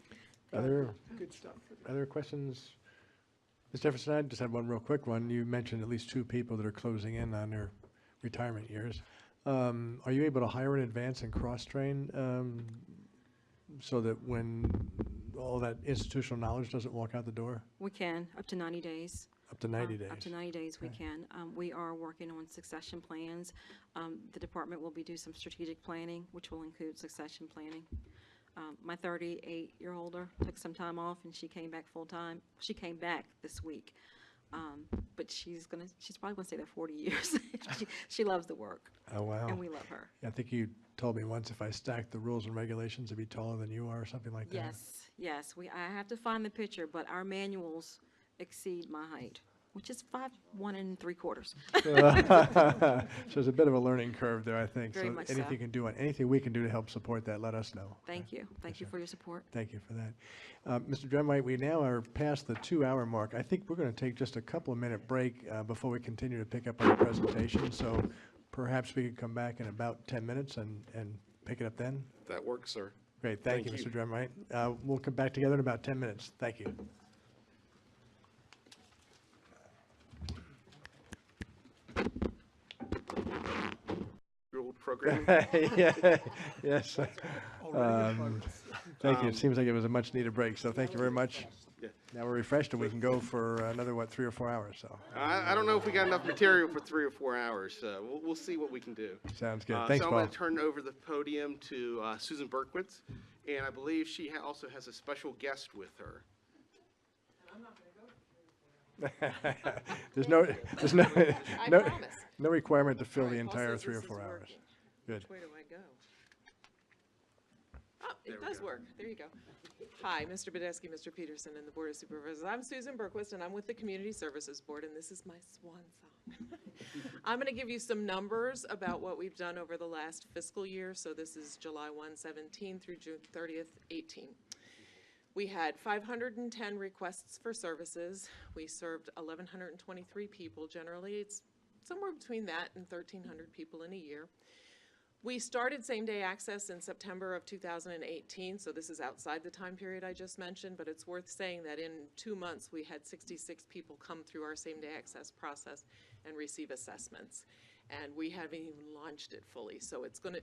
Good stuff.
Other questions? Ms. Jefferson, I just had one real quick one. You mentioned at least 2 people that are closing in on their retirement years. Are you able to hire in advance and cross-train so that when all that institutional knowledge doesn't walk out the door?
We can, up to 90 days.
Up to 90 days?
Up to 90 days we
Okay.
can. We are working on succession plans. The department will be doing some strategic planning, which will include succession planning. My 38-year-older took some time off, and she came back full-time. She came back this week, but she's probably gonna stay there 40 years. She loves the work.
Oh, wow.
And we love her.
I think you told me once if I stacked the rules and regulations, it'd be taller than you are or something like that.
Yes. I have to find the picture, but our manuals exceed my height, which is 5'1 3/4".
So there's a bit of a learning curve there, I think.
Very
So
much so.
anything we can do to help support that, let us know.
Thank you. Thank you for your support.
Thank you for that. Mr. Dremwright, we now are past the 2-hour mark. I think we're going to take just a couple of minute break before we continue to pick up on the presentation. So perhaps we could come back in about 10 minutes and pick it up then.
That works, sir.
Great. Thank you, Mr. Dremwright. We'll come back together in about 10 minutes. Thank you.
Program.
Yeah, yes. Thank you. It seems like it was a much-needed break, so thank you very much.
Yeah.
Now we're refreshed, and we can go for another, 3 or 4 hours, so.
I don't know if we got enough material for 3 or 4 hours. We'll see what we can do.
Sounds good. Thanks,
So I'm
Paul.
going to turn over the podium to Susan Berkowitz, and I believe she also has a special guest with her.
There's no
promise.
no requirement to fill
All right,
the
Paul
entire
says
3 or
this
4
is
hours.
working.
Good.
Where do I go? Oh, it does work. There you go. Hi, Mr. Badesky, Mr. Peterson, and the Board of Supervisors. I'm Susan Berkowitz, and I'm with the Community Services Board, and this is my swan song. I'm going to give you some numbers about what we've done over the last fiscal year. So this is July 1, 17 through June 30th, 18. We had 510 requests for services. We served 1,123 people. Generally, it's somewhere between that and 1,300 people in a year. We started same-day access in September of 2018, so this is outside the time period I just mentioned, but it's worth saying that in 2 months, we had 66 people come through our same-day access process and receive assessments. And we haven't even launched it fully, so it's gonna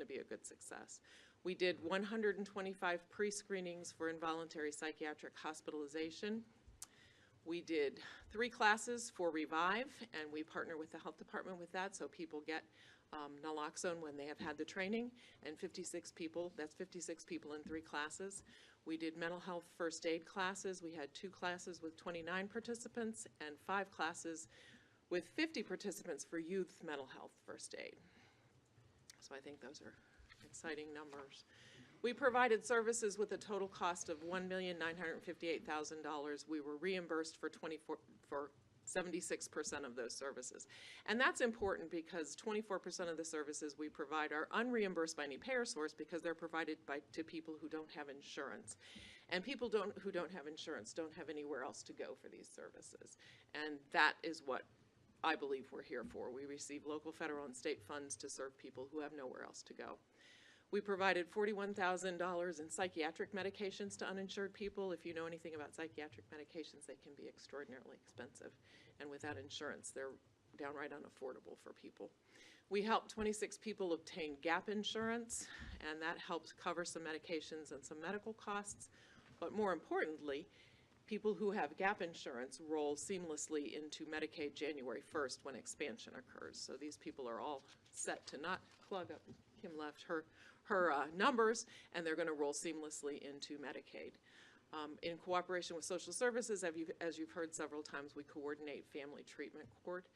be a good success. We did 125 pre-screenings for involuntary psychiatric hospitalization. We did 3 classes for Revive, and we partner with the health department with that, so people get naloxone when they have had the training, and 56 people, that's 56 people in 3 classes. We did mental health first aid classes. We had 2 classes with 29 participants and 5 classes with 50 participants for youth mental health first aid. So I think those are exciting numbers. We provided services with a total cost of $1,958,000. We were reimbursed for 76% of those services. And that's important because 24% of the services we provide are unreimbursed by any payer source because they're provided to people who don't have insurance. And people who don't have insurance don't have anywhere else to go for these services. And that is what I believe we're here for. We receive local, federal, and state funds to serve people who have nowhere else to go. We provided $41,000 in psychiatric medications to uninsured people. If you know anything about psychiatric medications, they can be extraordinarily expensive. And without insurance, they're downright unaffordable for people. We helped 26 people obtain gap insurance, and that helps cover some medications and some medical costs. But more importantly, people who have gap insurance roll seamlessly into Medicaid January 1st when expansion occurs. So these people are all set to not clog up. Kim left her numbers, and they're going to roll seamlessly into Medicaid. In cooperation with social services, as you've heard several times, we coordinate family treatment court,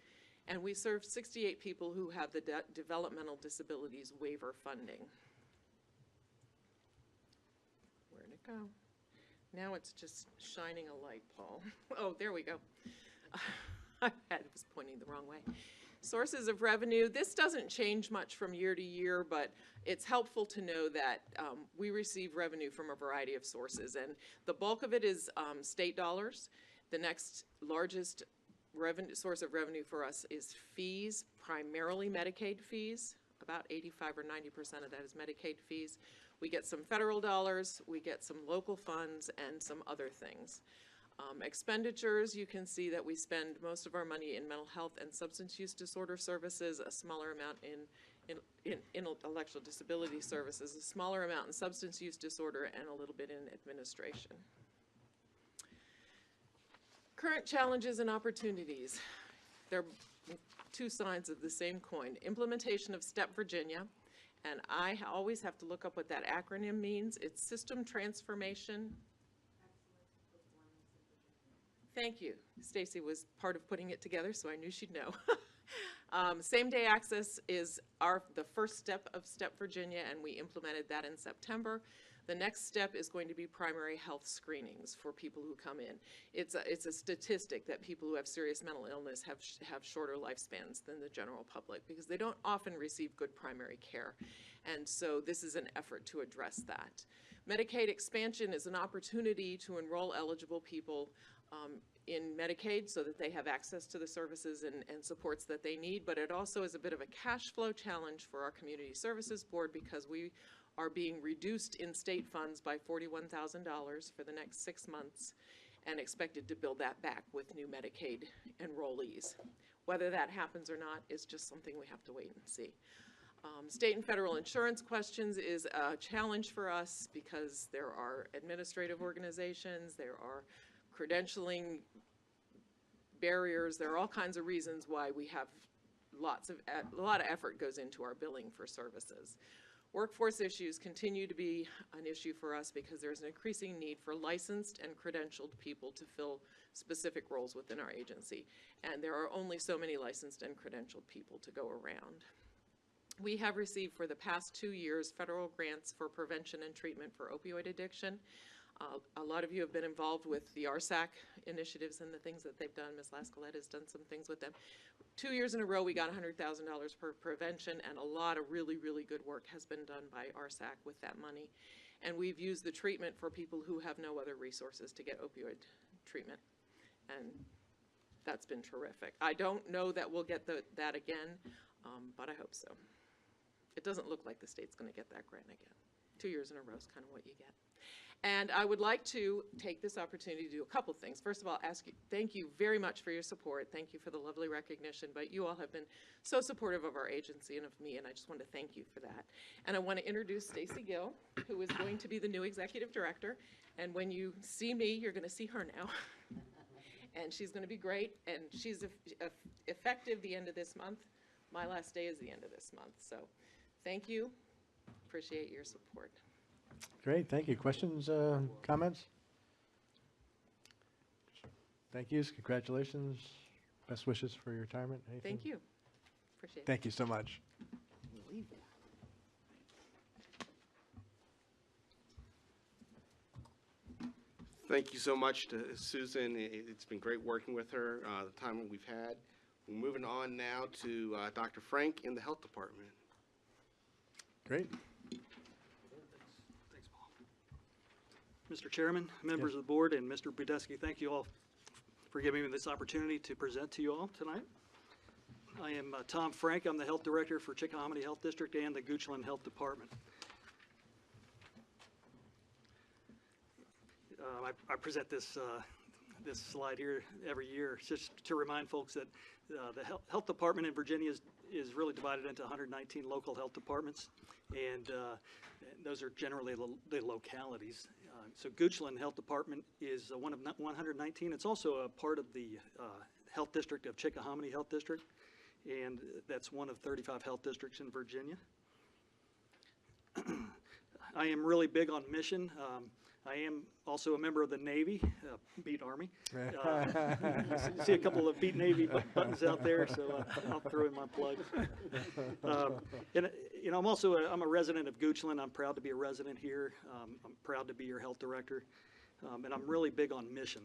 and we serve 68 people who have the developmental disabilities waiver funding. Where'd it go? Now it's just shining a light, Paul. Oh, there we go. I was pointing the wrong way. Sources of revenue, this doesn't change much from year to year, but it's helpful to know that we receive revenue from a variety of sources, and the bulk of it is state dollars. The next largest source of revenue for us is fees, primarily Medicaid fees. About 85 or 90% of that is Medicaid fees. We get some federal dollars, we get some local funds, and some other things. Expenditures, you can see that we spend most of our money in mental health and substance use disorder services, a smaller amount in intellectual disability services, a smaller amount in substance use disorder, and a little bit in administration. Current challenges and opportunities. They're 2 sides of the same coin. Implementation of STEP Virginia, and I always have to look up what that acronym means. It's System Transformation. Thank you. Stacy was part of putting it together, so I knew she'd know. Same-day access is the first step of STEP Virginia, and we implemented that in September. The next step is going to be primary health screenings for people who come in. It's a statistic that people who have serious mental illness have shorter lifespans than the general public because they don't often receive good primary care. And so this is an effort to address that. Medicaid expansion is an opportunity to enroll eligible people in Medicaid so that they have access to the services and supports that they need, but it also is a bit of a cash flow challenge for our Community Services Board because we are being reduced in state funds by $41,000 for the next 6 months and expected to build that back with new Medicaid enrollees. Whether that happens or not is just something we have to wait and see. State and federal insurance questions is a challenge for us because there are administrative organizations, there are credentialing barriers, there are all kinds of reasons why we have a lot of effort goes into our billing for services. Workforce issues continue to be an issue for us because there's an increasing need for licensed and credentialed people to fill specific roles within our agency. And there are only so many licensed and credentialed people to go around. We have received for the past 2 years federal grants for prevention and treatment for opioid addiction. A lot of you have been involved with the RSAC initiatives and the things that they've done. Ms. Lascolette has done some things with them. 2 years in a row, we got $100,000 for prevention, and a lot of really, really good work has been done by RSAC with that money. And we've used the treatment for people who have no other resources to get opioid treatment. And that's been terrific. I don't know that we'll get that again, but I hope so. It doesn't look like the state's going to get that grant again. 2 years in a row is kind of what you get. And I would like to take this opportunity to do a couple things. First of all, thank you very much for your support. Thank you for the lovely recognition, but you all have been so supportive of our agency and of me, and I just want to thank you for that. And I want to introduce Stacy Gill, who is going to be the new executive director. And when you see me, you're going to see her now. And she's going to be great, and she's effective the end of this month. My last day is the end of this month. So thank you. Appreciate your support.
Great, thank you. Questions, comments? Thank you, congratulations. Best wishes for your retirement. Anything?
Thank you. Appreciate it.
Thank you so much.
Thank you so much to Susan. It's been great working with her, the time that we've had. We're moving on now to Dr. Frank in the Health Department.
Great.
Thanks, Paul. Mr. Chairman, members of the board, and Mr. Budesky, thank you all for giving me this opportunity to present to you all tonight. I am Tom Frank. I'm the Health Director for Chickahominy Health District and the Goochland Health Department. I present this slide here every year just to remind folks that the health department in Virginia is really divided into 119 local health departments, and those are generally the localities. So Goochland Health Department is one of 119. It's also a part of the health district of Chickahominy Health District, and that's one of 35 health districts in Virginia. I am really big on mission. I am also a member of the Navy, beat Army. See a couple of beat Navy buttons out there, so I'll throw in my plug. And you know, I'm a resident of Goochland. I'm proud to be a resident here. I'm proud to be your health director, and I'm really big on mission.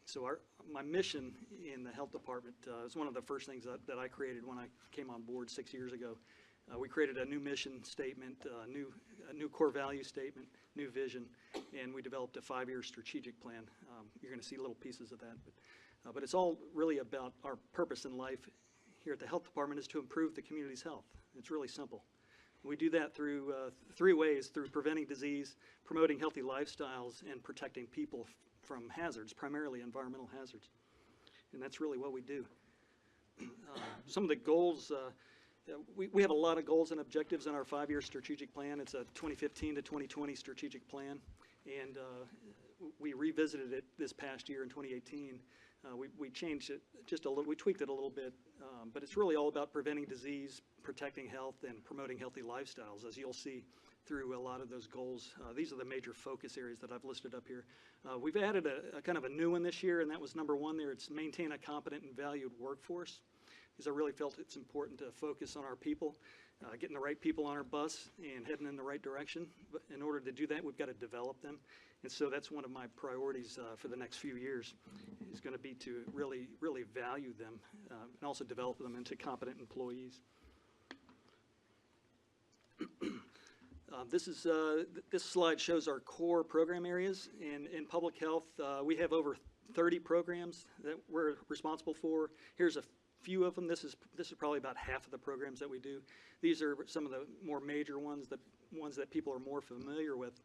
So my mission in the health department is one of the first things that I created when I came on board 6 years ago. We created a new mission statement, a new core value statement, new vision, and we developed a 5-year strategic plan. You're going to see little pieces of that, but it's all really about our purpose in life here at the health department is to improve the community's health. It's really simple. We do that through 3 ways: through preventing disease, promoting healthy lifestyles, and protecting people from hazards, primarily environmental hazards. And that's really what we do. Some of the goals. We have a lot of goals and objectives in our 5-year strategic plan. It's a 2015 to 2020 strategic plan, and we revisited it this past year in 2018. We changed it just a little, we tweaked it a little bit, but it's really all about preventing disease, protecting health, and promoting healthy lifestyles, as you'll see through a lot of those goals. These are the major focus areas that I've listed up here. We've added a kind of a new one this year, and that was number 1 there. It's maintain a competent and valued workforce. Because I really felt it's important to focus on our people, getting the right people on our bus and heading in the right direction. But in order to do that, we've got to develop them. And so that's one of my priorities for the next few years is going to be to really, really value them and also develop them into competent employees. This slide shows our core program areas. And in public health, we have over 30 programs that we're responsible for. Here's a few of them. This is probably about half of the programs that we do. These are some of the more major ones that people are more familiar with.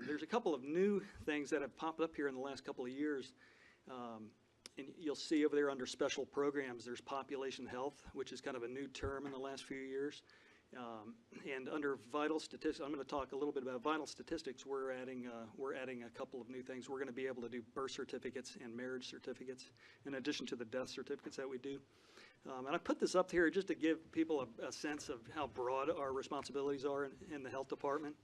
There's a couple of new things that have popped up here in the last couple of years. And you'll see over there under special programs, there's population health, which is kind of a new term in the last few years. And under vital statistics, I'm going to talk a little bit about vital statistics. We're adding a couple of new things. We're going to be able to do birth certificates and marriage certificates, in addition to the death certificates that we do. And I put this up here just to give people a sense of how broad our responsibilities are in the health department.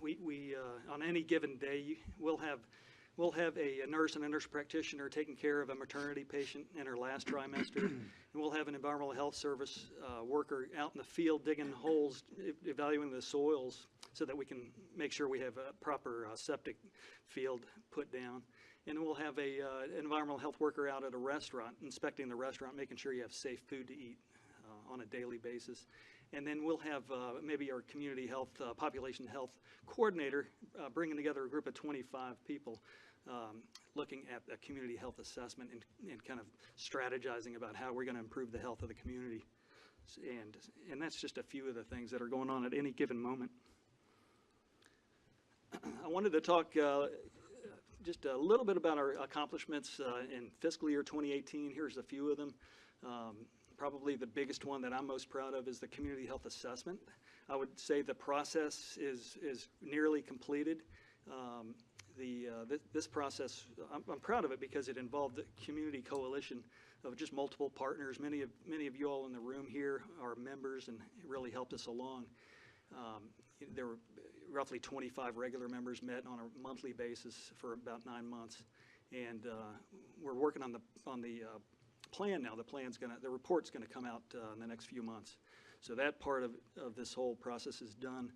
We on any given day, we'll have a nurse and a nurse practitioner taking care of a maternity patient in her last trimester, and we'll have an environmental health service worker out in the field digging holes, evaluating the soils so that we can make sure we have a proper septic field put down. And we'll have an environmental health worker out at a restaurant, inspecting the restaurant, making sure you have safe food to eat on a daily basis. And then we'll have maybe our community health, population health coordinator bringing together a group of 25 people looking at a community health assessment and kind of strategizing about how we're going to improve the health of the community. And that's just a few of the things that are going on at any given moment. I wanted to talk just a little bit about our accomplishments in fiscal year 2018. Here's a few of them. Probably the biggest one that I'm most proud of is the community health assessment. I would say the process is nearly completed. This process, I'm proud of it because it involved a community coalition of just multiple partners. Many of you all in the room here are members, and it really helped us along. There were roughly 25 regular members met on a monthly basis for about 9 months, and we're working on the plan now. The report's gonna come out in the next few months. So that part of this whole process is done.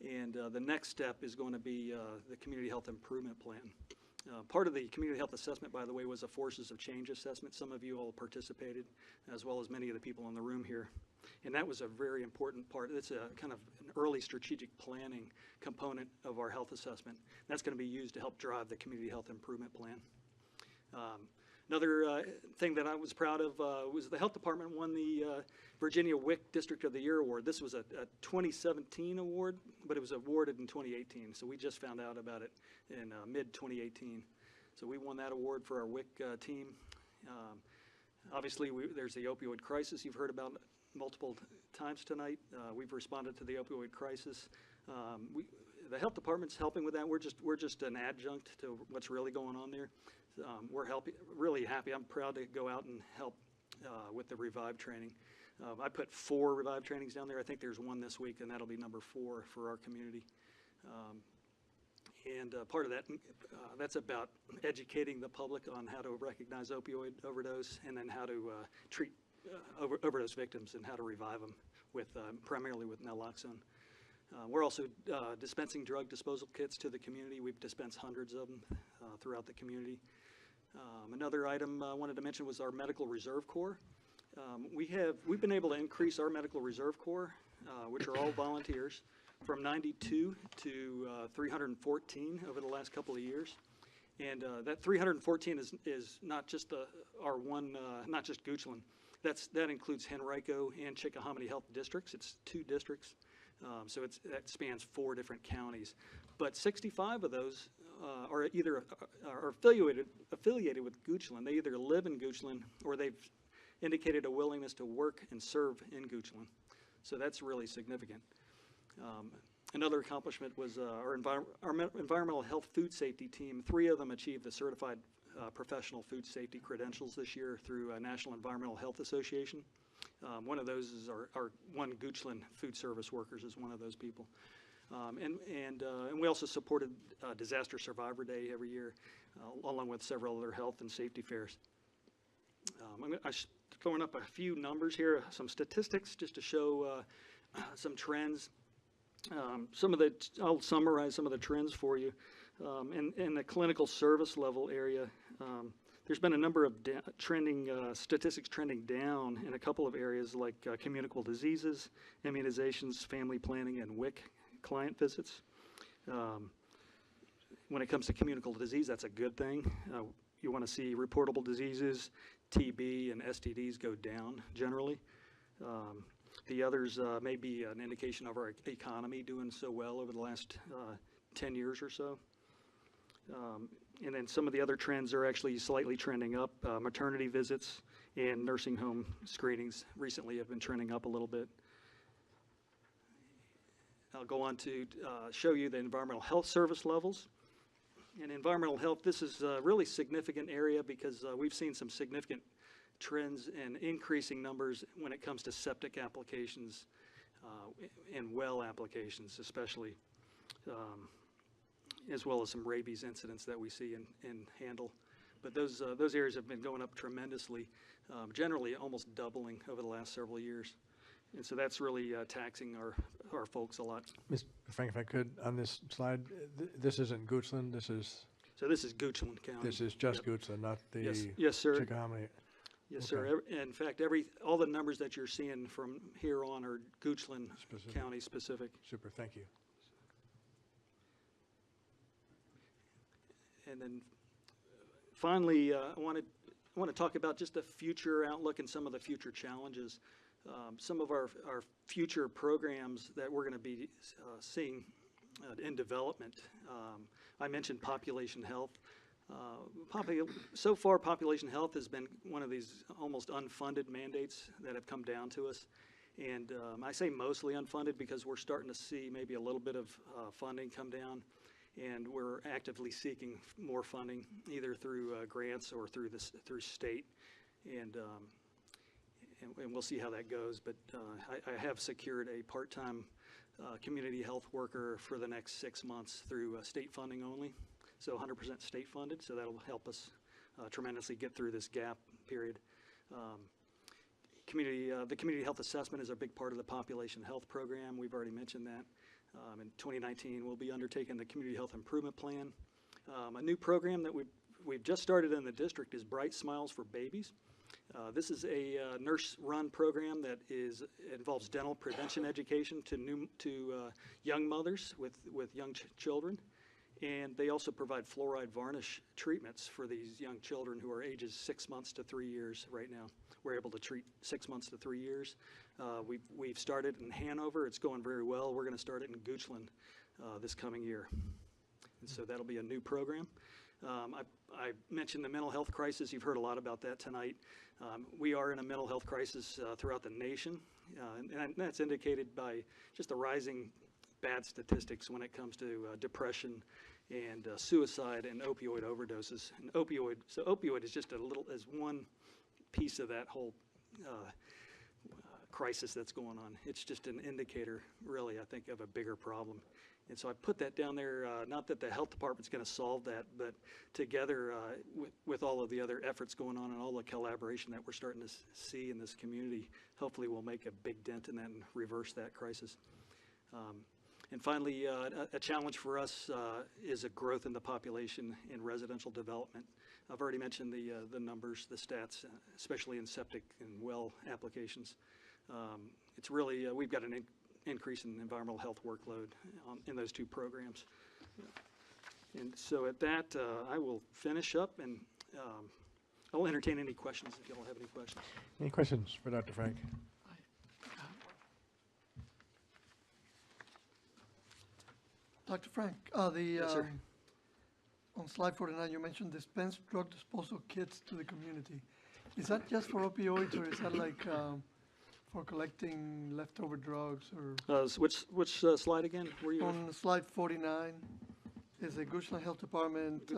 And the next step is going to be the Community Health Improvement Plan. Part of the Community Health Assessment, by the way, was a Forces of Change assessment. Some of you all participated, as well as many of the people in the room here. And that was a very important part. It's a kind of an early strategic planning component of our health assessment. That's going to be used to help drive the Community Health Improvement Plan. Another thing that I was proud of was the Health Department won the Virginia WIC District of the Year Award. This was a 2017 award, but it was awarded in 2018. So we just found out about it in mid-2018. So we won that award for our WIC team. Obviously, there's the opioid crisis you've heard about multiple times tonight. We've responded to the opioid crisis. The Health Department's helping with that. We're just an adjunct to what's really going on there. We're really happy. I'm proud to go out and help with the Revive training. I put 4 Revive trainings down there. I think there's one this week, and that'll be number 4 for our community. Part of that, that's about educating the public on how to recognize opioid overdose, and then how to treat overdose victims and how to revive them with primarily with naloxone. We're also dispensing drug disposal kits to the community. We've dispensed hundreds of them throughout the community. Another item I wanted to mention was our Medical Reserve Corps. We've been able to increase our Medical Reserve Corps, which are all volunteers, from 92 to 314 over the last couple of years. And that 314 is not just our one, not just Goochland. That includes Henrico and Chickahominy Health Districts. It's 2 districts. So that spans 4 different counties. But 65 of those are either affiliated with Goochland. They either live in Goochland or they've indicated a willingness to work and serve in Goochland. So that's really significant. Another accomplishment was our environmental health food safety team. 3 of them achieved the certified professional food safety credentials this year through National Environmental Health Association. One of those is our one Goochland Food Service Workers is one of those people. And we also supported Disaster Survivor Day every year, along with several other health and safety fairs. I'm throwing up a few numbers here, some statistics just to show some trends. I'll summarize some of the trends for you. In the clinical service level area, there's been a number of statistics trending down in a couple of areas like communicable diseases, immunizations, family planning, and WIC client visits. When it comes to communicable disease, that's a good thing. You want to see reportable diseases, TB, and STDs go down generally. The others may be an indication of our economy doing so well over the last 10 years or so. And then some of the other trends are actually slightly trending up. Maternity visits and nursing home screenings recently have been trending up a little bit. I'll go on to show you the environmental health service levels. In environmental health, this is a really significant area because we've seen some significant trends and increasing numbers when it comes to septic applications and well applications especially, as well as some rabies incidents that we see and handle. But those areas have been going up tremendously, generally almost doubling over the last several years. And so that's really taxing our folks a lot.
Mr. Frank, if I could, on this slide, this isn't Goochland, this is...
So this is Goochland County.
This is just Goochland, not the
yes, sir.
Chickahominy.
Yes,
Okay.
sir. In fact, all the numbers that you're seeing from here on are Goochland County specific.
Super, thank you.
And then finally, I want to talk about just the future outlook and some of the future challenges. Some of our future programs that we're going to be seeing in development. I mentioned population health. So far, population health has been one of these almost unfunded mandates that have come down to us. And I say mostly unfunded because we're starting to see maybe a little bit of funding come down. And we're actively seeking more funding, either through grants or through state. And we'll see how that goes. But I have secured a part-time community health worker for the next 6 months through state funding only. So 100% state funded, so that'll help us tremendously get through this gap period. The community health assessment is a big part of the population health program. We've already mentioned that. In 2019, we'll be undertaking the community health improvement plan. A new program that we've just started in the district is Bright Smiles for Babies. This is a nurse-run program that involves dental prevention education to young mothers with young children. And they also provide fluoride varnish treatments for these young children who are ages 6 months to 3 years right now. We're able to treat 6 months to 3 years. We've started in Hanover. It's going very well. We're going to start it in Goochland this coming year. And so that'll be a new program. I mentioned the mental health crisis. You've heard a lot about that tonight. We are in a mental health crisis throughout the nation, and that's indicated by just the rising bad statistics when it comes to depression and suicide and opioid overdoses. And opioid is just as one piece of that whole crisis that's going on. It's just an indicator, really, I think, of a bigger problem. And so I put that down there, not that the health department's going to solve that, but together with all of the other efforts going on and all the collaboration that we're starting to see in this community, hopefully we'll make a big dent in that and reverse that crisis. And finally, a challenge for us is a growth in the population in residential development. I've already mentioned the numbers, the stats, especially in septic and well applications. It's really, we've got an increase in environmental health workload in those two programs. And so at that, I will finish up, and I'll entertain any questions if you all have any questions.
Any questions for Dr. Frank?
Dr. Frank,
Yes, sir.
on slide 49, you mentioned dispense drug disposal kits to the community. Is that just for opioids, or is that like for collecting leftover drugs? Or
Which slide again? Were you
on slide 49 is the Goochland Health Department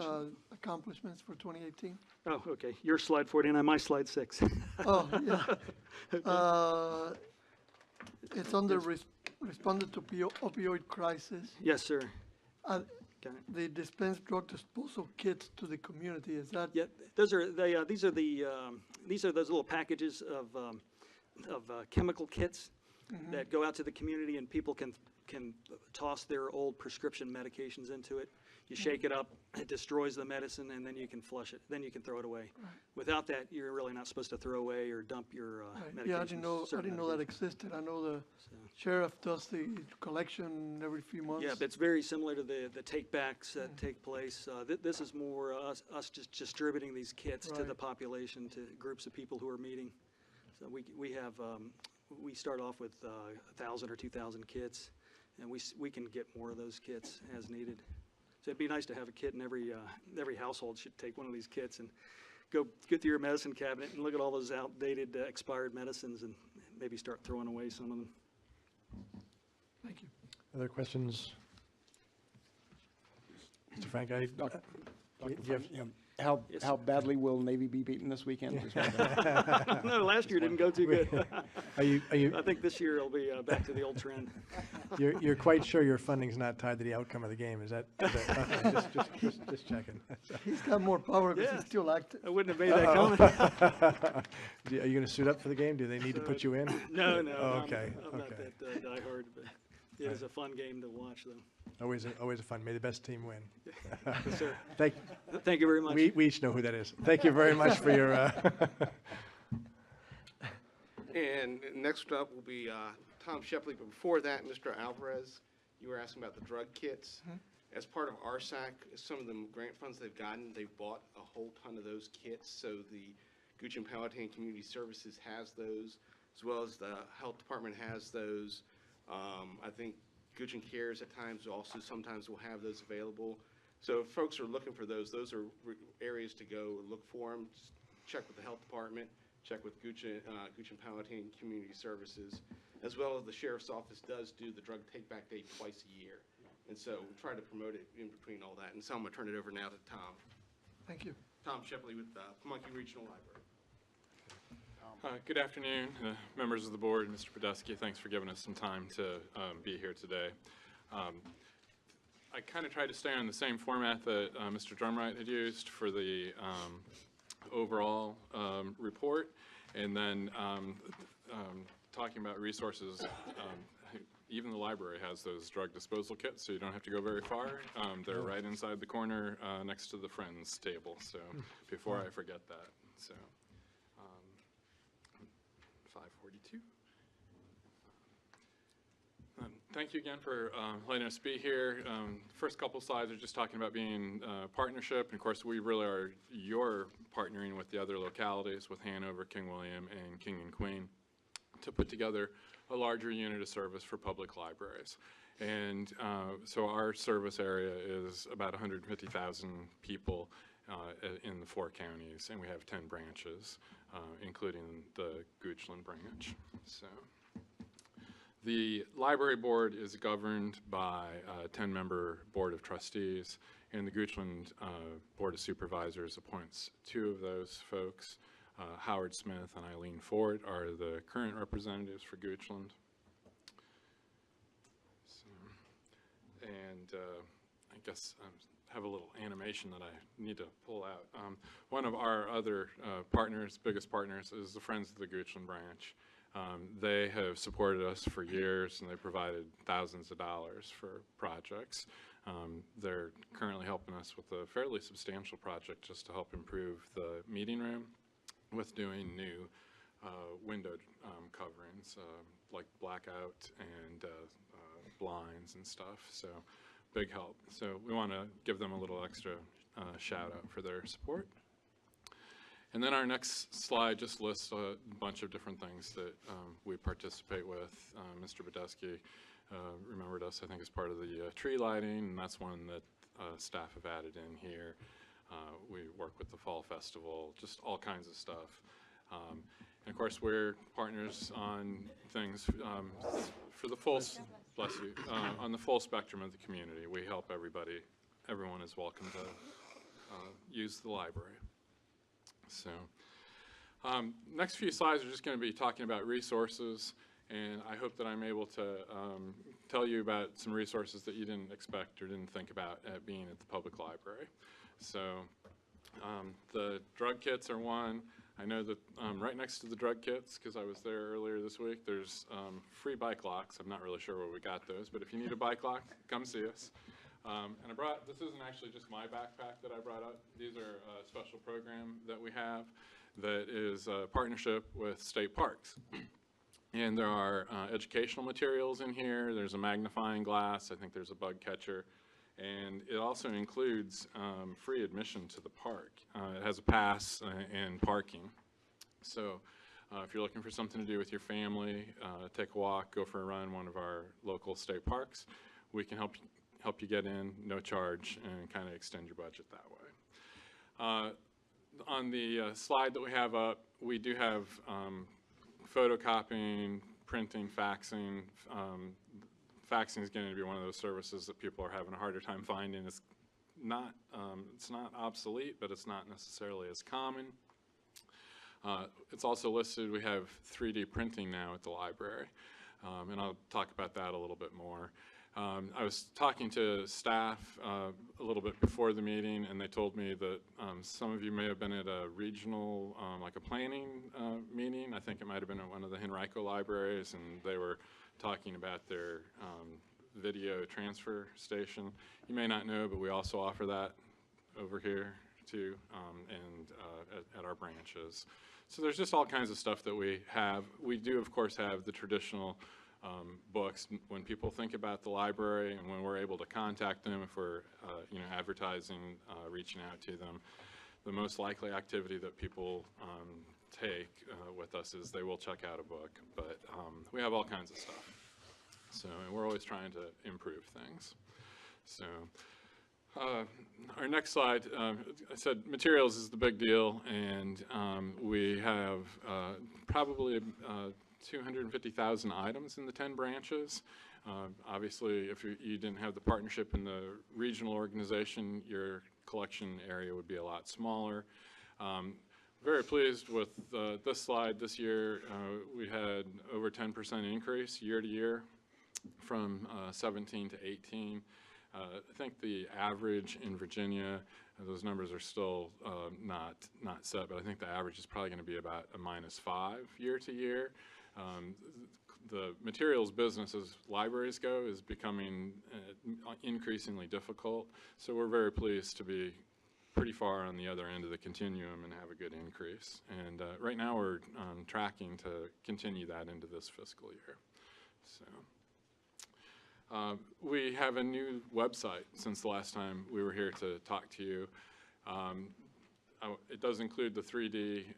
accomplishments for 2018.
Oh, okay. Your slide 49, my slide 6.
Oh, yeah. It's under responded to opioid crisis.
Yes, sir.
The dispense drug disposal kits to the community, is that?
Yeah, these are those little packages of chemical kits that go out to the community, and people can toss their old prescription medications into it. You shake it up, it destroys the medicine, and then you can flush it. Then you can throw it away.
Right.
Without that, you're really not supposed to throw away or dump your medications.
Yeah, I didn't know that existed. I know the sheriff does the collection every few months.
Yeah, but it's very similar to the take-backs that take place. This is more us just distributing these kits to the population, to groups of people who are meeting. So we start off with 1,000 or 2,000 kits, and we can get more of those kits as needed. So it'd be nice to have a kit in every household should take one of these kits and go through your medicine cabinet and look at all those outdated, expired medicines and maybe start throwing away some of them.
Thank you.
Other questions? Mr. Frank,
Dr. Frank, how badly will Navy be beaten this weekend?
No, last year didn't go too good.
Are you?
I think this year it'll be back to the old trend.
You're quite sure your funding's not tied to the outcome of the game, is that okay, just checking.
He's got more power because he's still active.
I wouldn't have made that comment.
Are you going to suit up for the game? Do they need to put you in?
No.
Oh, okay.
I'm not that diehard, but it is a fun game to watch, though.
Always a fun. May the best team win.
Yes, sir.
Thank
you very much.
We each know who that is. Thank you very much for your.
And next up will be Tom Shepley. But before that, Mr. Alvarez, you were asking about the drug kits. As part of RSAC, some of the grant funds they've gotten, they've bought a whole ton of those kits. So the Gooch and Powhatan Community Services has those, as well as the Health Department has those. I think Goochland Cares at times also sometimes will have those available. So if folks are looking for those are areas to go look for them. Just check with the health department, check with Goochland Powhatan Community Services, as well as the sheriff's office does do the drug take-back day twice a year. And so we try to promote it in between all that. And so I'm going to turn it over now to Tom.
Thank you.
Tom Shepley with Pamunkey Regional Library.
Good afternoon, members of the board, Mr. Podesky. Thanks for giving us some time to be here today. I kind of tried to stay on the same format that Mr. Drumright had used for the overall report, and then talking about resources. Even the library has those drug disposal kits, so you don't have to go very far. They're right inside the corner next to the Friends table, so before I forget that. So 542. Thank you again for letting us be here. First couple slides are just talking about being partnership. And of course, we really are your partnering with the other localities, with Hanover, King William, and King and Queen, to put together a larger unit of service for public libraries. And so our service area is about 150,000 people in the 4 counties, and we have 10 branches, including the Goochland branch. So the library board is governed by a 10-member board of trustees, and the Goochland Board of Supervisors appoints 2 of those folks. Howard Smith and Eileen Ford are the current representatives for Goochland. So, and I guess I have a little animation that I need to pull out. One of our other partners, biggest partners, is the Friends of the Goochland branch. They have supported us for years, and they provided thousands of dollars for projects. They're currently helping us with a fairly substantial project just to help improve the meeting room, with doing new window coverings like blackout and blinds and stuff. So big help. So we want to give them a little extra shout out for their support. And then our next slide just lists a bunch of different things that we participate with. Mr. Podesky remembered us, I think, as part of the tree lighting, and that's one that staff have added in here. We work with the Fall Festival, just all kinds of stuff. And of course, we're partners on things for the full, bless you, on the full spectrum of the community. We help everybody. Everyone is welcome to use the library. So next few slides are just going to be talking about resources, and I hope that I'm able to tell you about some resources that you didn't expect or didn't think about at being at the public library. So the drug kits are one. I know that right next to the drug kits, because I was there earlier this week, there's free bike locks. I'm not really sure where we got those, but if you need a bike lock, come see us. And I brought, this isn't actually just my backpack that I brought up. These are a special program that we have that is a partnership with state parks. And there are educational materials in here. There's a magnifying glass. I think there's a bug catcher. And it also includes free admission to the park. It has a pass and parking. So if you're looking for something to do with your family, take a walk, go for a run in one of our local state parks, we can help you get in, no charge, and kind of extend your budget that way. On the slide that we have up, we do have photocopying, printing, faxing. Faxing is going to be one of those services that people are having a harder time finding. It's not obsolete, but it's not necessarily as common. It's also listed, we have 3D printing now at the library, and I'll talk about that a little bit more. I was talking to staff a little bit before the meeting, and they told me that some of you may have been at a regional, like a planning meeting. I think it might have been at one of the Henrico libraries, and they were talking about their video transfer station. You may not know, but we also offer that over here too, and at our branches. So there's just all kinds of stuff that we have. We do, of course, have the traditional books. When people think about the library and when we're able to contact them, if we're advertising, reaching out to them, the most likely activity that people take with us is they will check out a book. But we have all kinds of stuff. So, and we're always trying to improve things. So, our next slide, I said materials is the big deal, and we have probably 250,000 items in the 10 branches. Obviously, if you didn't have the partnership in the regional organization, your collection area would be a lot smaller. Very pleased with this slide. This year, we had over 10% increase year to year from 17 to 18. I think the average in Virginia, those numbers are still not set, but I think the average is probably going to be about a -5 year to year. The materials business, as libraries go, is becoming increasingly difficult, so we're very pleased to be pretty far on the other end of the continuum and have a good increase. And right now we're tracking to continue that into this fiscal year. So. We have a new website since the last time we were here to talk to you. It does include the 3D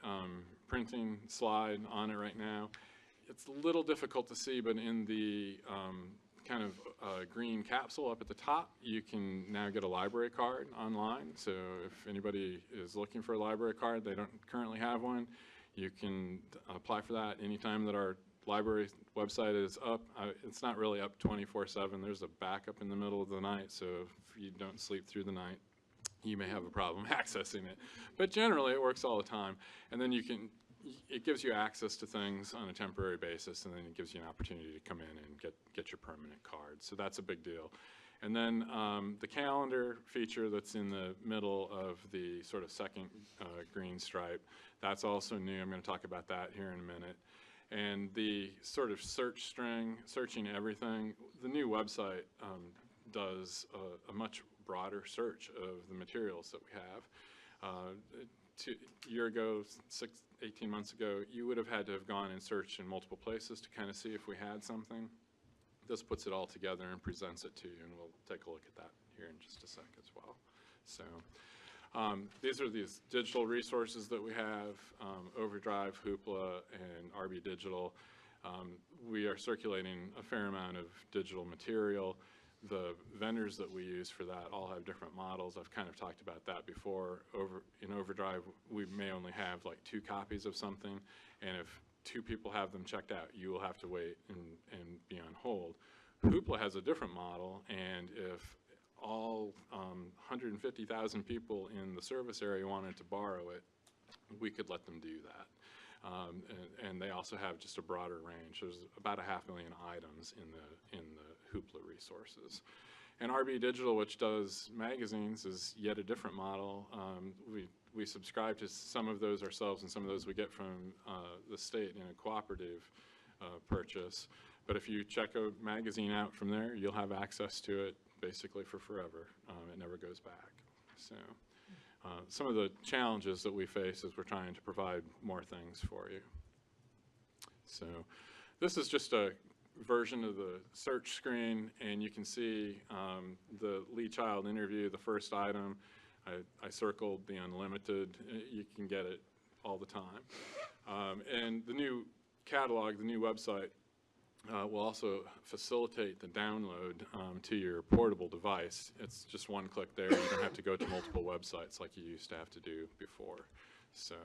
printing slide on it right now. It's a little difficult to see, but in the kind of green capsule up at the top, you can now get a library card online. So if anybody is looking for a library card, they don't currently have one, you can apply for that anytime that our library website is up. It's not really up 24/7. There's a backup in the middle of the night, so if you don't sleep through the night, you may have a problem accessing it. But generally, it works all the time. And then it gives you access to things on a temporary basis, and then it gives you an opportunity to come in and get your permanent card. So that's a big deal. And then the calendar feature that's in the middle of the sort of second green stripe, that's also new. I'm going to talk about that here in a minute. And the sort of search string, searching everything, the new website does a much broader search of the materials that we have. A year ago, 18 months ago, you would have had to have gone and searched in multiple places to kind of see if we had something. This puts it all together and presents it to you, and we'll take a look at that here in just a sec as well. So these are these digital resources that we have, Overdrive, Hoopla, and RB Digital. We are circulating a fair amount of digital material. The vendors that we use for that all have different models. I've kind of talked about that before. In Overdrive, we may only have like 2 copies of something, and if 2 people have them checked out, you will have to wait and be on hold. Hoopla has a different model, and if all 150,000 people in the service area wanted to borrow it, we could let them do that. And they also have just a broader range. There's about 500,000 items in the Hoopla resources. And RB Digital, which does magazines, is yet a different model. We subscribe to some of those ourselves, and some of those we get from the state in a cooperative purchase. But if you check a magazine out from there, you'll have access to it basically for forever. It never goes back. So some of the challenges that we face as we're trying to provide more things for you. So this is just a version of the search screen, and you can see the Lee Child interview, the first item. I circled the unlimited. You can get it all the time. And the new catalog, the new website, will also facilitate the download to your portable device. It's just one click there. You don't have to go to multiple websites like you used to have to do before. So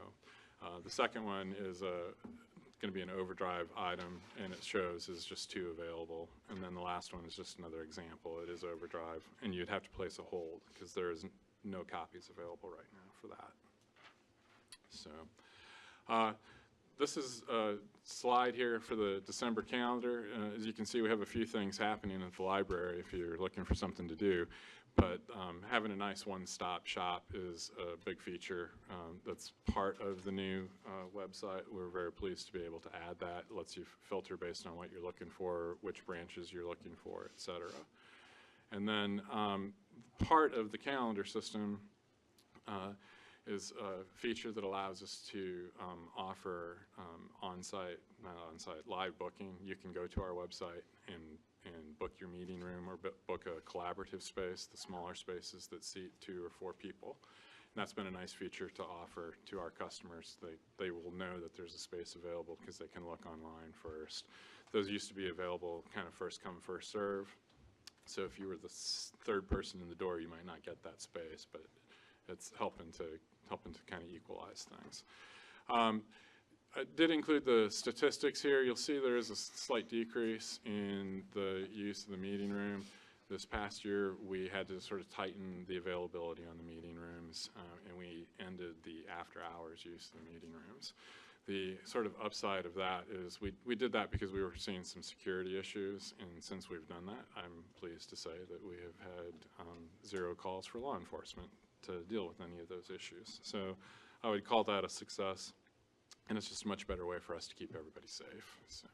the second one is going to be an Overdrive item, and it shows is just 2 available. And then the last one is just another example. It is Overdrive, and you'd have to place a hold because there is no copies available right now for that. So this is a slide here for the December calendar. As you can see, we have a few things happening at the library if you're looking for something to do. But having a nice one-stop shop is a big feature that's part of the new website. We're very pleased to be able to add that. It lets you filter based on what you're looking for, which branches you're looking for, et cetera. And then part of the calendar system is a feature that allows us to offer not on-site, live booking. You can go to our website and book your meeting room or book a collaborative space, the smaller spaces that seat 2 or 4 people. And that's been a nice feature to offer to our customers. They will know that there's a space available because they can look online first. Those used to be available kind of first come, first serve. So if you were the third person in the door, you might not get that space, but it's helping to kind of equalize things. I did include the statistics here. You'll see there is a slight decrease in the use of the meeting room. This past year, we had to sort of tighten the availability on the meeting rooms, and we ended the after-hours use of the meeting rooms. The sort of upside of that is we did that because we were seeing some security issues, and since we've done that, I'm pleased to say that we have had 0 calls for law enforcement to deal with any of those issues. So I would call that a success, and it's just a much better way for us to keep everybody safe. So,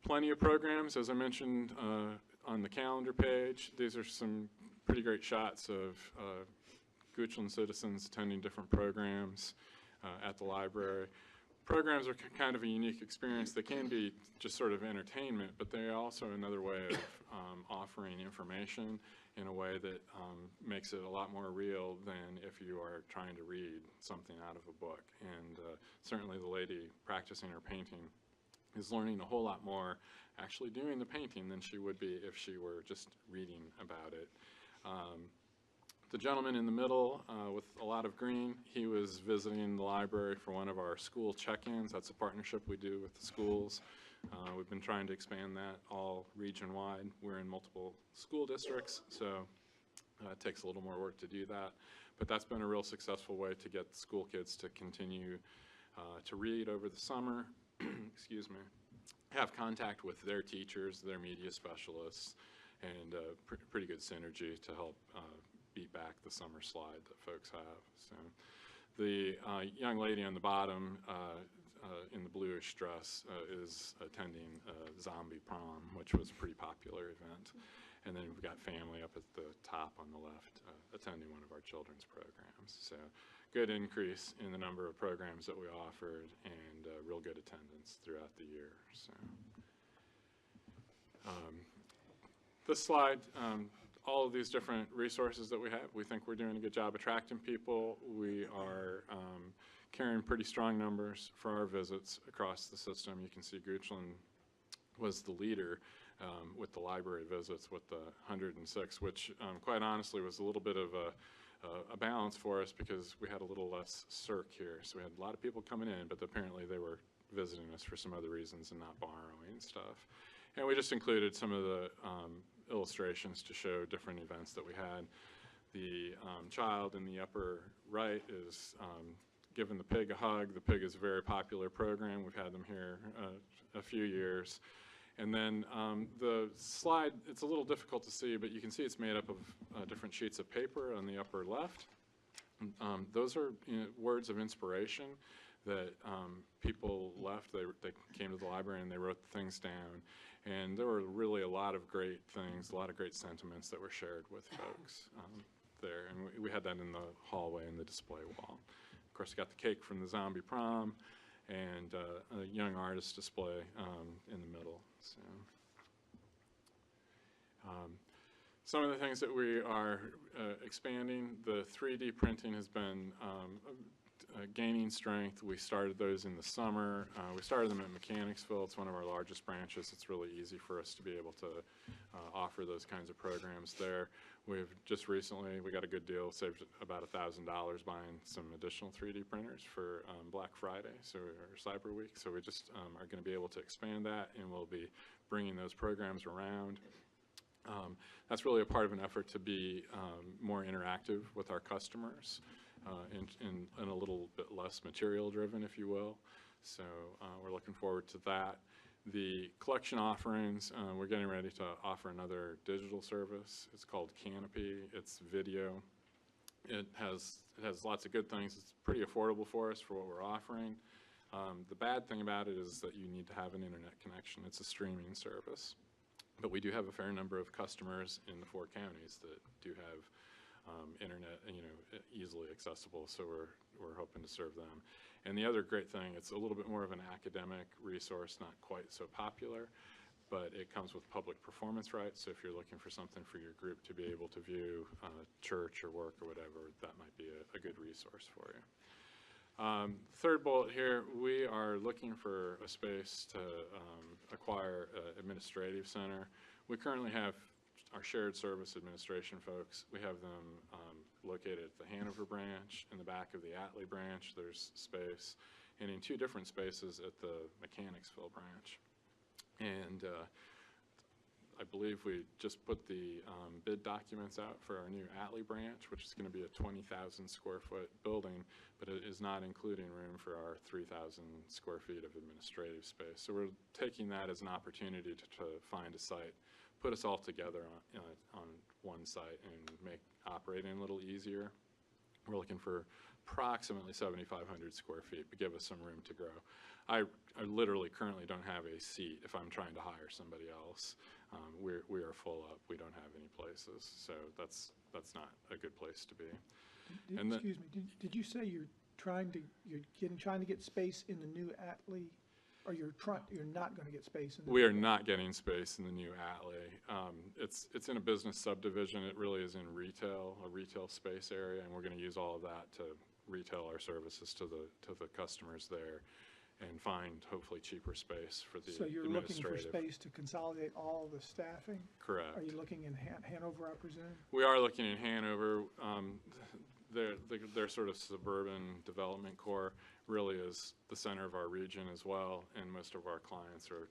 plenty of programs, as I mentioned on the calendar page. These are some pretty great shots of Goochland citizens attending different programs at the library. Programs are kind of a unique experience. They can be just sort of entertainment, but they're also another way of offering information in a way that makes it a lot more real than if you are trying to read something out of a book. And certainly the lady practicing her painting is learning a whole lot more actually doing the painting than she would be if she were just reading about it. The gentleman in the middle with a lot of green, he was visiting the library for one of our school check-ins. That's a partnership we do with the schools. We've been trying to expand that all region-wide. We're in multiple school districts, so it takes a little more work to do that. But that's been a real successful way to get the school kids to continue to read over the summer, excuse me, have contact with their teachers, their media specialists, and pretty good synergy to help beat back the summer slide that folks have. So the young lady on the bottom in the bluish dress is attending Zombie Prom, which was a pretty popular event. And then we've got family up at the top on the left attending one of our children's programs. So good increase in the number of programs that we offered and real good attendance throughout the year. So this slide, all of these different resources that we have, we think we're doing a good job attracting people. We are carrying pretty strong numbers for our visits across the system. You can see Goochland was the leader with the library visits with the 106, which quite honestly was a little bit of a balance for us because we had a little less circ here. So we had a lot of people coming in, but apparently they were visiting us for some other reasons and not borrowing stuff. And we just included some of the illustrations to show different events that we had. The child in the upper right is giving the pig a hug. The pig is a very popular program. We've had them here a few years. And then the slide, it's a little difficult to see, but you can see it's made up of different sheets of paper on the upper left. Those are words of inspiration that people left. They came to the library and they wrote things down. And there were really a lot of great things, a lot of great sentiments that were shared with folks there. And we had that in the hallway and the display wall. Of course, we got the cake from the Zombie Prom and a young artist display in the middle. So, some of the things that we are expanding, the 3D printing has been gaining strength. We started those in the summer. We started them at Mechanicsville. It's one of our largest branches. It's really easy for us to be able to offer those kinds of programs there. We've just recently, we got a good deal, saved about $1,000 buying some additional 3D printers for Black Friday, so or Cyber Week. So we just are going to be able to expand that, and we'll be bringing those programs around. That's really a part of an effort to be more interactive with our customers. And a little bit less material driven, if you will. So we're looking forward to that. The collection offerings, we're getting ready to offer another digital service. It's called Canopy. It's video. It has lots of good things. It's pretty affordable for us for what we're offering. The bad thing about it is that you need to have an internet connection. It's a streaming service. But we do have a fair number of customers in the 4 counties that do have internet, easily accessible, so we're hoping to serve them. And the other great thing, it's a little bit more of an academic resource, not quite so popular, but it comes with public performance rights, so if you're looking for something for your group to be able to view church or work or whatever, that might be a good resource for you. Third bullet here, we are looking for a space to acquire an administrative center. We currently have our shared service administration folks. We have them located at the Hanover branch. In the back of the Atlee branch, there's space, and in 2 different spaces at the Mechanicsville branch. And I believe we just put the bid documents out for our new Atlee branch, which is going to be a 20,000 square foot building, but it is not including room for our 3,000 square feet of administrative space. So we're taking that as an opportunity to find a site, put us all together on one site and make operating a little easier. We're looking for approximately 7,500 square feet, but give us some room to grow. I literally currently don't have a seat if I'm trying to hire somebody else. We are full up. We don't have any places, so that's not a good place to be.
Excuse me, did you say you're trying to get space in the new Atlee, or you're not going to get space in the
We are not getting space in the new Atlee. It's in a business subdivision. It really is in a retail space area, and we're going to use all of that to retail our services to the customers there and find hopefully cheaper space for the
So you're looking for
administrative.
space to consolidate all the staffing?
Correct.
Are you looking in Hanover, I presume?
We are looking in Hanover. Their sort of suburban development core really is the center of our region as well, and most of our clients or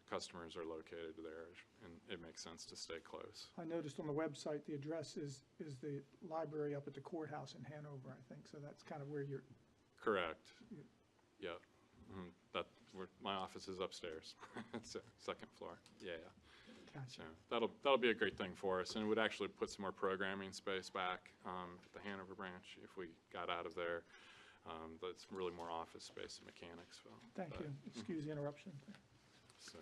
customers are located there, and it makes sense to stay close.
I noticed on the website, the address is the library up at the courthouse in Hanover, I think, so that's kind of where you're...
Correct. Yep. My office is upstairs. It's second floor. Yeah.
Gotcha.
So that'll be a great thing for us, and it would actually put some more programming space back at the Hanover branch if we got out of there. That's really more office space in Mechanicsville.
Thank you. Excuse the interruption.
So,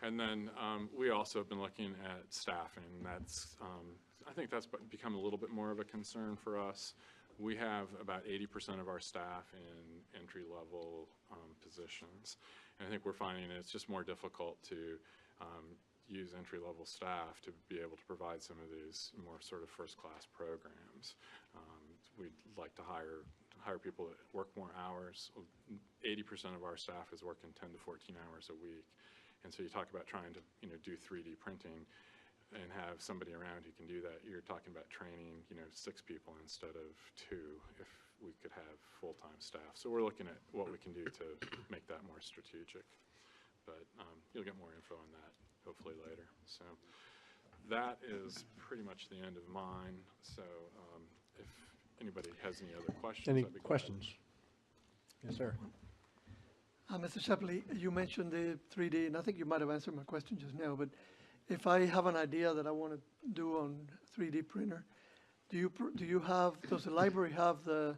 and then we also have been looking at staffing. I think that's become a little bit more of a concern for us. We have about 80% of our staff in entry-level positions, and I think we're finding it's just more difficult to use entry-level staff to be able to provide some of these more sort of first-class programs. We'd like to hire people that work more hours. 80% of our staff is working 10 to 14 hours a week, and so you talk about trying to do 3D printing and have somebody around who can do that. You're talking about training 6 people instead of 2 if we could have full-time staff. So we're looking at what we can do to make that more strategic, but you'll get more info on that hopefully later. So that is pretty much the end of mine. So if anybody has any other questions,
Any
I'd be glad.
questions? Yes, sir.
Mr. Shepley, you mentioned the 3D, and I think you might have answered my question just now, but if I have an idea that I want to do on 3D printer, does the library have the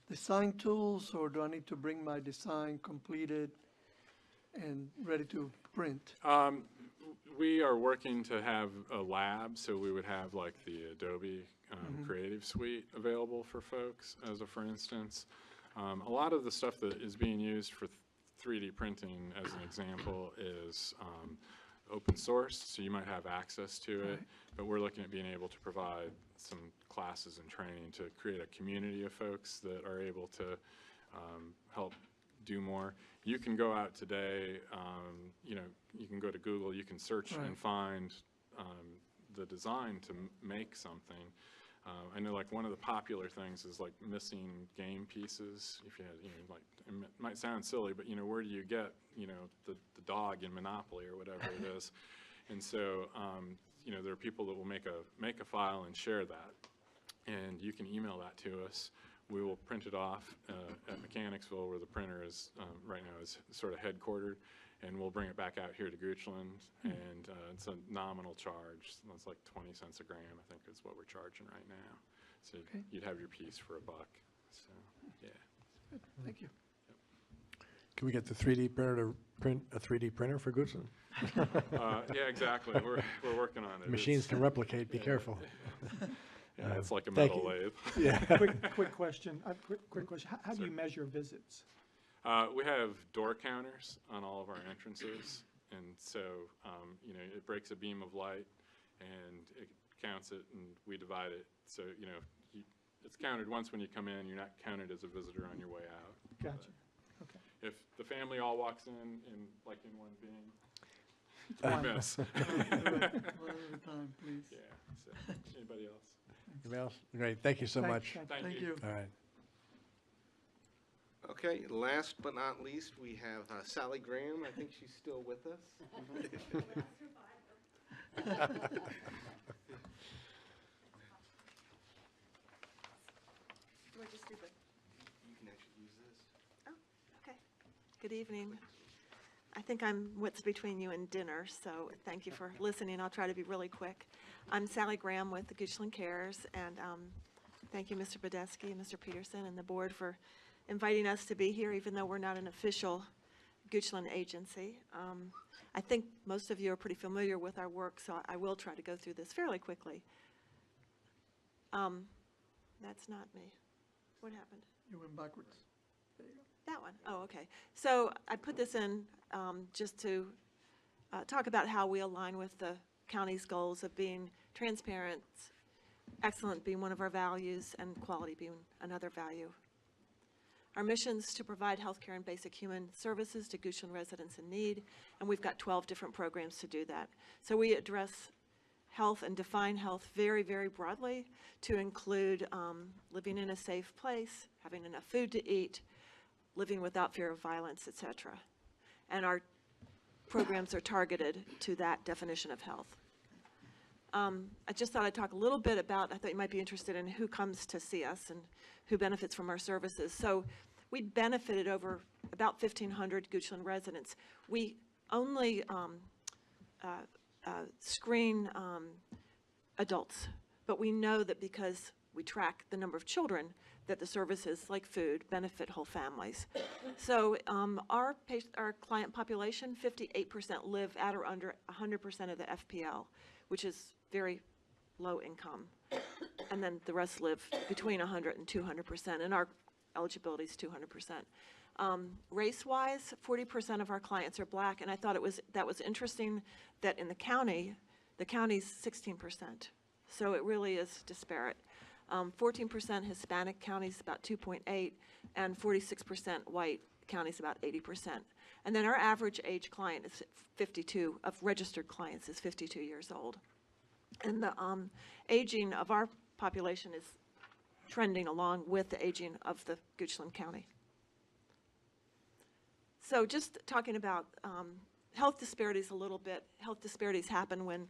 design tools, or do I need to bring my design completed and ready to print?
We are working to have a lab, so we would have like the Adobe Creative Suite available for folks, for instance. A lot of the stuff that is being used for 3D printing, as an example, is open source, so you might have access to it, but we're looking at being able to provide some classes and training to create a community of folks that are able to help do more. You can go out today, you can go to Google, you can search and find the design to make something. I know like one of the popular things is like missing game pieces. If you had, it might sound silly, but where do you get, the dog in Monopoly or whatever it is? And so, there are people that will make a file and share that, and you can email that to us. We will print it off at Mechanicsville, where the printer is right now is sort of headquartered, and we'll bring it back out here to Goochland, and it's a nominal charge. It's like 20 cents a gram, I think is what we're charging right now. So you'd have your piece for $1. So, yeah.
Thank you.
Can we get the 3D printer to print a 3D printer for Goochland?
Yeah, exactly. We're working on it.
Machines can replicate, be careful.
Yeah, it's like a metal lathe.
Yeah.
Quick question. Quick question. How do you measure visits?
We have door counters on all of our entrances, and so it breaks a beam of light, and it counts it, and we divide it. So it's counted once when you come in, you're not counted as a visitor on your way out.
Gotcha. Okay.
If the family all walks in like in one being,
One.
we miss.
One at a time, please.
Yeah, so, anybody else?
Anybody else? Great, thank you so much.
Thank you.
All right.
Okay, last but not least, we have Sally Graham. I think she's still with us.
Do I just do the,
You can actually use this.
oh, okay. Good evening. I think I'm what's between you and dinner, so thank you for listening. I'll try to be really quick. I'm Sally Graham with the Goochland Cares, and thank you, Mr. Badesky and Mr. Peterson and the board for inviting us to be here, even though we're not an official Goochland agency. I think most of you are pretty familiar with our work, so I will try to go through this fairly quickly. That's not me. What happened?
You went backwards. There you go.
That one. Oh, okay. So I put this in just to talk about how we align with the county's goals of being transparent, excellent being one of our values, and quality being another value. Our mission is to provide healthcare and basic human services to Goochland residents in need, and we've got 12 different programs to do that. So we address health and define health very, very broadly to include living in a safe place, having enough food to eat, living without fear of violence, et cetera. And our programs are targeted to that definition of health. I just thought I'd talk a little bit about, I thought you might be interested in who comes to see us and who benefits from our services. So we benefited over about 1,500 Goochland residents. We only screen adults, but we know that because we track the number of children, that the services like food benefit whole families. So our client population, 58% live at or under 100% of the FPL, which is very low income. And then the rest live between 100 and 200%, and our eligibility is 200%. Race-wise, 40% of our clients are Black, and I thought that was interesting that in the county's 16%. So it really is disparate. 14% Hispanic counties, about 2.8, and 46% white counties, about 80%. And then our average age client is 52, of registered clients is 52 years old. And the aging of our population is trending along with the aging of the Goochland County. So just talking about health disparities a little bit. Health disparities happen when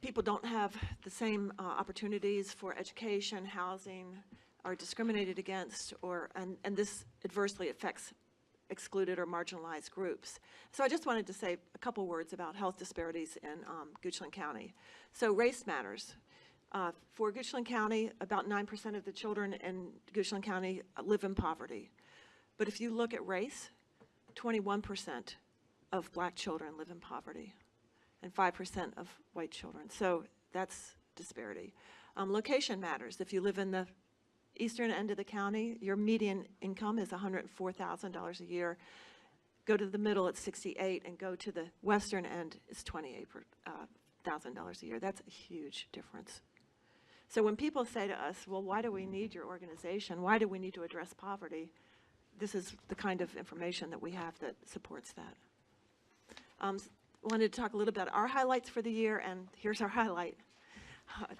people don't have the same opportunities for education, housing, are discriminated against, and this adversely affects excluded or marginalized groups. So I just wanted to say a couple words about health disparities in Goochland County. So race matters. For Goochland County, about 9% of the children in Goochland County live in poverty. But if you look at race, 21% of Black children live in poverty, and 5% of white children. So that's disparity. Location matters. If you live in the eastern end of the county, your median income is $104,000 a year. Go to the middle, it's $68,000, and go to the western end, it's $28,000 a year. That's a huge difference. So when people say to us, well, why do we need your organization? Why do we need to address poverty? This is the kind of information that we have that supports that. Wanted to talk a little about our highlights for the year, and here's our highlight.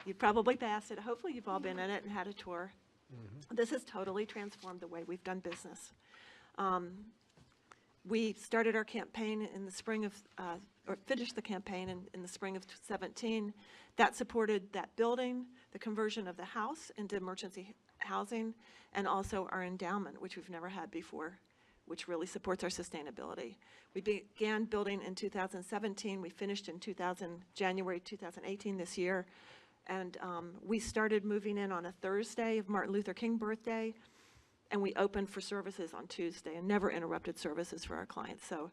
You probably passed it. Hopefully you've all been in it and had a tour. This has totally transformed the way we've done business. We started our campaign in the spring of, or finished the campaign in the spring of 17. That supported that building, the conversion of the house into emergency housing, and also our endowment, which we've never had before, which really supports our sustainability. We began building in 2017. We finished in January 2018 this year. And we started moving in on a Thursday of Martin Luther King birthday, and we opened for services on Tuesday and never interrupted services for our clients. So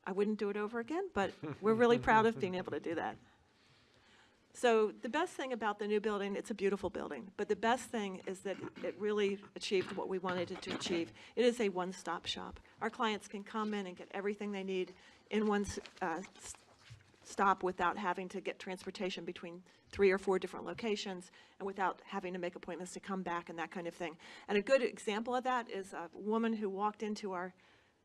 I wouldn't do it over again, but we're really proud of being able to do that. So the best thing about the new building, it's a beautiful building, but the best thing is that it really achieved what we wanted it to achieve. It is a one-stop shop. Our clients can come in and get everything they need in one stop without having to get transportation between 3 or 4 different locations and without having to make appointments to come back and that kind of thing. And a good example of that is a woman who walked into our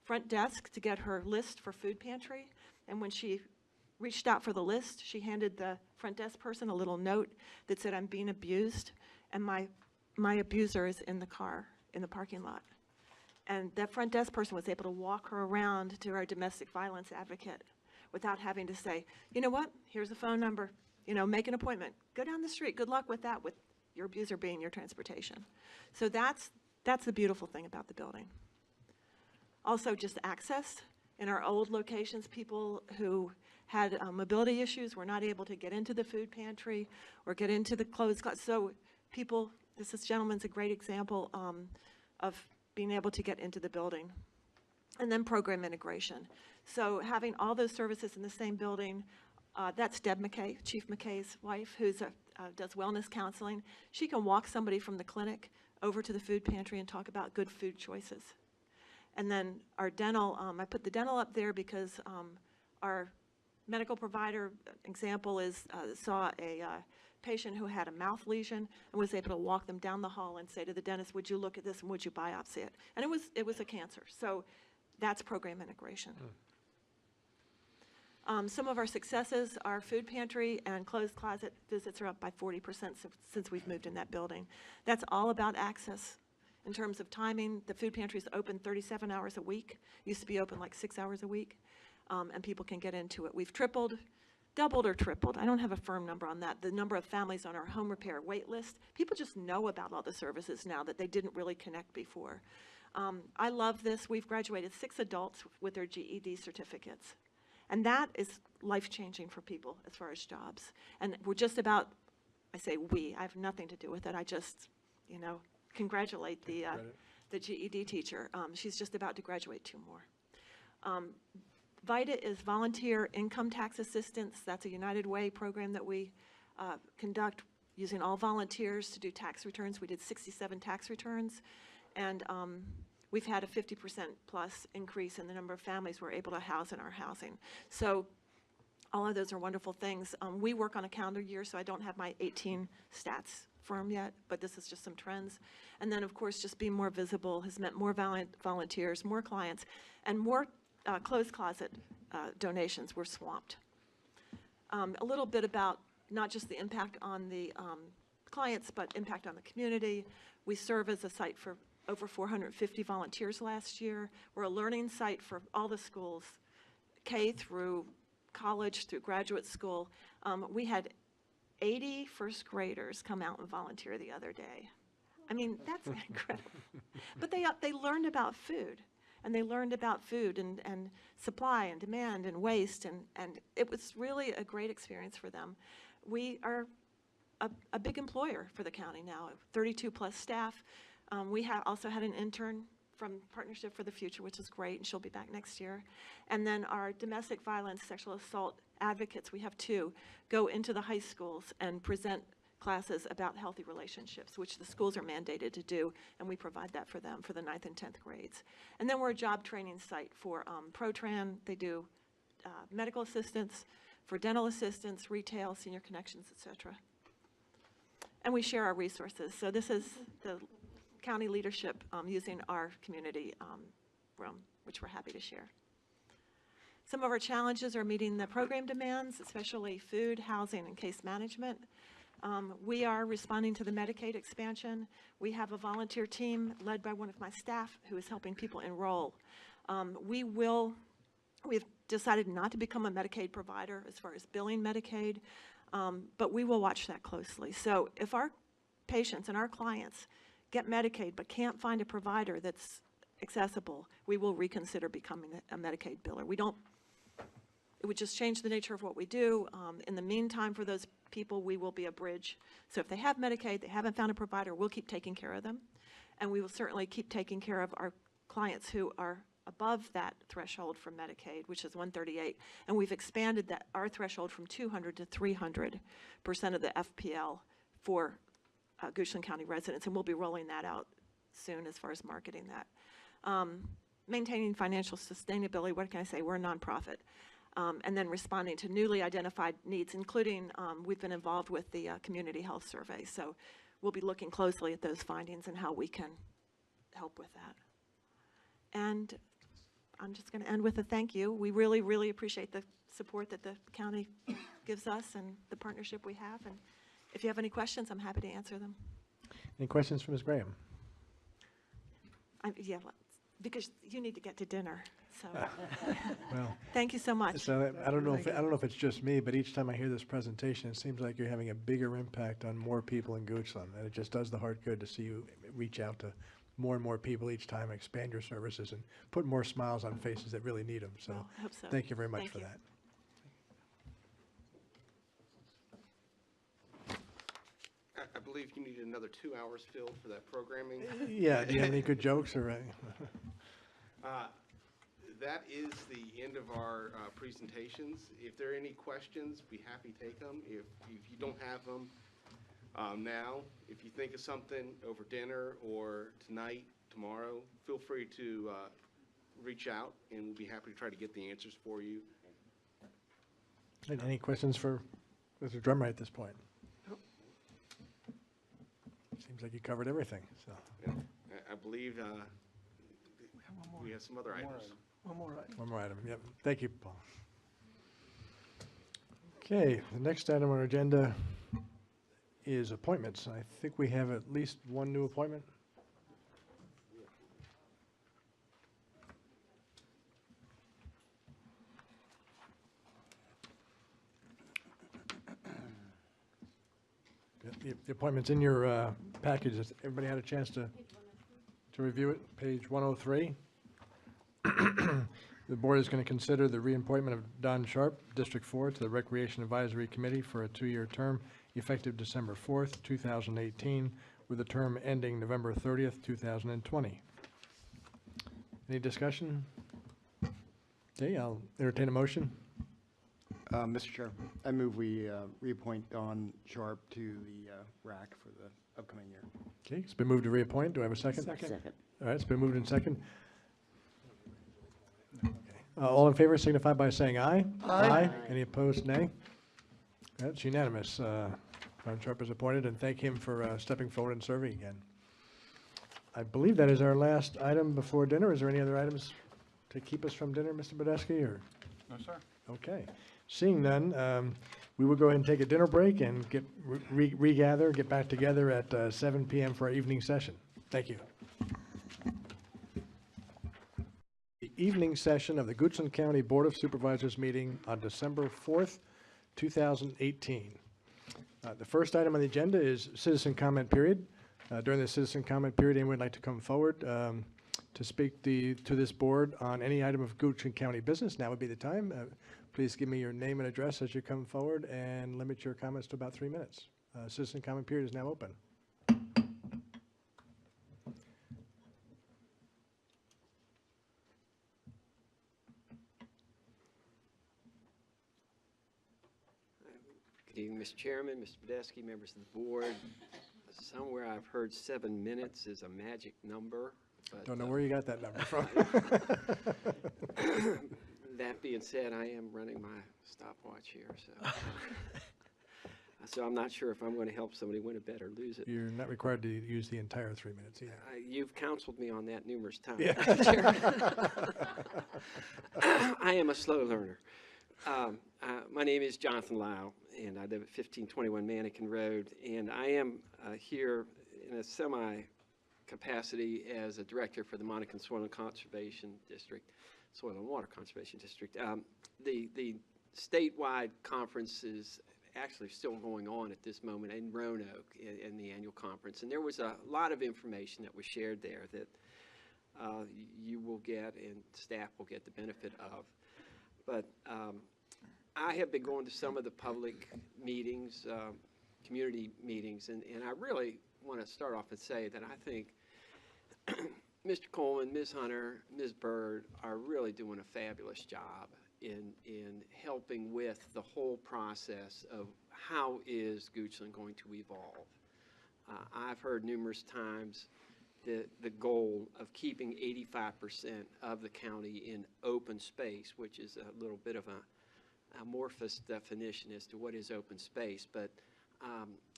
front desk to get her list for food pantry, and when she reached out for the list, she handed the front desk person a little note that said, "I'm being abused, and my abuser is in the car, in the parking lot." And that front desk person was able to walk her around to our domestic violence advocate without having to say, "You know what, here's a phone number, make an appointment, go down the street, good luck with that, with your abuser being your transportation." So that's the beautiful thing about the building. Also, just access. In our old locations, people who had mobility issues were not able to get into the food pantry or get into the clothes closet. So this gentleman's a great example of being able to get into the building. And then program integration. So having all those services in the same building, that's Deb McKay, Chief McKay's wife, who does wellness counseling. She can walk somebody from the clinic over to the food pantry and talk about good food choices. And then our dental, I put the dental up there because our medical provider example saw a patient who had a mouth lesion and was able to walk them down the hall and say to the dentist, "Would you look at this and would you biopsy it?" And it was a cancer. So that's program integration. Some of our successes, our food pantry and clothes closet visits are up by 40% since we've moved in that building. That's all about access. In terms of timing, the food pantry is open 37 hours a week. Used to be open like 6 hours a week, and people can get into it. We've doubled or tripled. I don't have a firm number on that. The number of families on our home repair wait list. People just know about all the services now that they didn't really connect before. I love this. We've graduated 6 adults with their GED certificates. And that is life-changing for people as far as jobs. And we're just about, I say we, I have nothing to do with it. I just, congratulate the GED teacher. She's just about to graduate 2 more. VITA is Volunteer Income Tax Assistance. That's a United Way program that we conduct using all volunteers to do tax returns. We did 67 tax returns, and we've had a 50% plus increase in the number of families we're able to house in our housing. So all of those are wonderful things. We work on a calendar year, so I don't have my 18 stats firm yet, but this is just some trends. And then, of course, just being more visible has meant more volunteers, more clients, and more clothes closet donations. We're swamped. A little bit about not just the impact on the clients, but impact on the community. We serve as a site for over 450 volunteers last year. We're a learning site for all the schools, K through college, through graduate school. We had 80 first graders come out and volunteer the other day. I mean, that's incredible. But they learned about food, and they learned about food and supply and demand and waste, and it was really a great experience for them. We are a big employer for the county now, 32 plus staff. We also had an intern from Partnership for the Future, which is great, and she'll be back next year. And then our domestic violence, sexual assault advocates, we have 2, go into the high schools and present classes about healthy relationships, which the schools are mandated to do, and we provide that for them for the 9th and 10th grades. And then we're a job training site for ProTran. They do medical assistance, for dental assistance, retail, senior connections, et cetera. And we share our resources. So this is the county leadership using our community room, which we're happy to share. Some of our challenges are meeting the program demands, especially food, housing, and case management. We are responding to the Medicaid expansion. We have a volunteer team led by one of my staff who is helping people enroll. We've decided not to become a Medicaid provider as far as billing Medicaid, but we will watch that closely. So if our patients and our clients get Medicaid but can't find a provider that's accessible, we will reconsider becoming a Medicaid biller. It would just change the nature of what we do. In the meantime, for those people, we will be a bridge. So if they have Medicaid, they haven't found a provider, we'll keep taking care of them. And we will certainly keep taking care of our clients who are above that threshold for Medicaid, which is 138. And we've expanded our threshold from 200 to 300% of the FPL for Goochland County residents, and we'll be rolling that out soon as far as marketing that. Maintaining financial sustainability, what can I say? We're a nonprofit. and then responding to newly identified needs, including we've been involved with the community health survey. So we'll be looking closely at those findings and how we can help with that. And I'm just going to end with a thank you. We really, really appreciate the support that the county gives us and the partnership we have. And if you have any questions, I'm happy to answer them.
Any questions for Ms. Graham?
Yeah, because you need to get to dinner. So
Well,
thank you so much.
so I don't know if it's just me, but each time I hear this presentation, it seems like you're having a bigger impact on more people in Goochland, and it just does the heart good to see you reach out to more and more people each time, expand your services, and put more smiles on faces that really need them. So,
Well, I hope so.
Thank you very much
Thank
for
you.
that.
I believe you need another 2 hours filled for that programming.
Yeah, do you have any good jokes or?
That is the end of our presentations. If there are any questions, be happy to take them. If you don't have them now, if you think of something over dinner or tonight, tomorrow, feel free to reach out, and we'll be happy to try to get the answers for you.
Any questions for Mr. Drumright at this point? Seems like you covered everything, so.
Yeah, I believe we have some other items.
One more item.
One more item, yep. Thank you, Paul. Okay, the next item on our agenda is appointments. I think we have at least one new appointment. The appointment's in your package. Has everybody had a chance to review it? Page 103. The board is going to consider the reappointment of Don Sharp, District 4, to the Recreation Advisory Committee for a 2-year term effective December 4th, 2018, with the term ending November 30th, 2020. Any discussion? Okay, I'll entertain a motion.
Mr. Chair, I move we reappoint Don Sharp to the RAC for the upcoming year.
Okay, it's been moved to reappoint. Do I have a second?
Second.
All right, it's been moved in second. All in favor signify by saying aye.
Aye.
Any opposed, nay? That's unanimous. Don Sharp is appointed, and thank him for stepping forward and serving again. I believe that is our last item before dinner. Is there any other items to keep us from dinner, Mr. Badesky, or?
No, sir.
Okay. Seeing none, we will go ahead and take a dinner break and get regather, get back together at 7 p.m. for our evening session. Thank you. The evening session of the Goochland County Board of Supervisors meeting on December 4th, 2018. The first item on the agenda is citizen comment period. During the citizen comment period, anyone would like to come forward to speak to this board on any item of Goochland County business? Now would be the time. Please give me your name and address as you come forward and limit your comments to about 3 minutes. Citizen comment period is now open.
Good evening, Mr. Chairman, Mr. Badesky, members of the board. Somewhere I've heard 7 minutes is a magic number. But,
Don't know where you got that number from.
That being said, I am running my stopwatch here, so so I'm not sure if I'm going to help somebody win a bet or lose it.
You're not required to use the entire 3 minutes either.
You've counseled me on that numerous times.
Yeah.
Mr. Chairman. I am a slow learner. My name is Jonathan Lau, and I live at 1521 Mannequin Road, and I am here in a semi-capacity as a director for the Monacan Soil and Conservation District, Soil and Water Conservation District. The statewide conference is actually still going on at this moment in Roanoke in the annual conference, and there was a lot of information that was shared there that you will get and staff will get the benefit of. But I have been going to some of the public meetings, community meetings, and I really want to start off and say that I think Mr. Coleman, Ms. Hunter, Ms. Bird are really doing a fabulous job in helping with the whole process of how is Goochland going to evolve. I've heard numerous times the goal of keeping 85% of the county in open space, which is a little bit of amorphous definition as to what is open space, but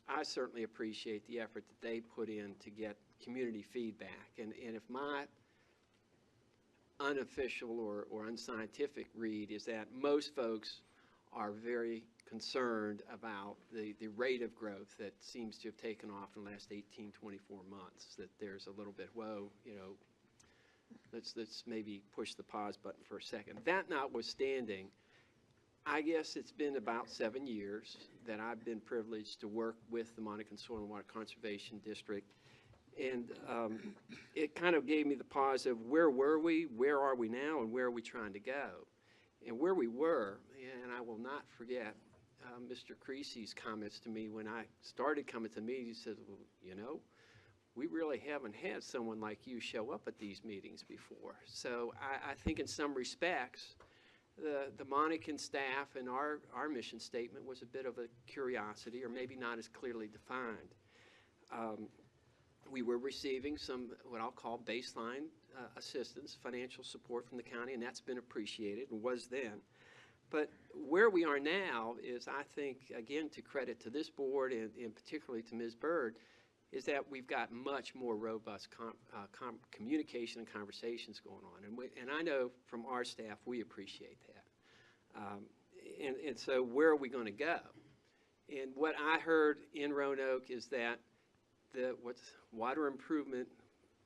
I certainly appreciate the effort that they put in to get community feedback. And if my unofficial or unscientific read is that most folks are very concerned about the rate of growth that seems to have taken off in the last 18, 24 months, that there's a little bit, whoa, you know, let's maybe push the pause button for a second. That notwithstanding, I guess it's been about 7 years that I've been privileged to work with the Monacan Soil and Water Conservation District. And it kind of gave me the pause of where were we, where are we now, and where are we trying to go? And where we were, and I will not forget Mr. Creasy's comments to me when I started coming to meetings. He said, well, you know, we really haven't had someone like you show up at these meetings before. So I think in some respects, the Monacan staff and our mission statement was a bit of a curiosity, or maybe not as clearly defined. We were receiving some, what I'll call baseline assistance, financial support from the county, and that's been appreciated and was then. But where we are now is, I think, again, to credit to this board and particularly to Ms. Byrd, is that we've got much more robust communication and conversations going on. And I know from our staff, we appreciate that. And so where are we going to go? And what I heard in Roanoke is that the water improvement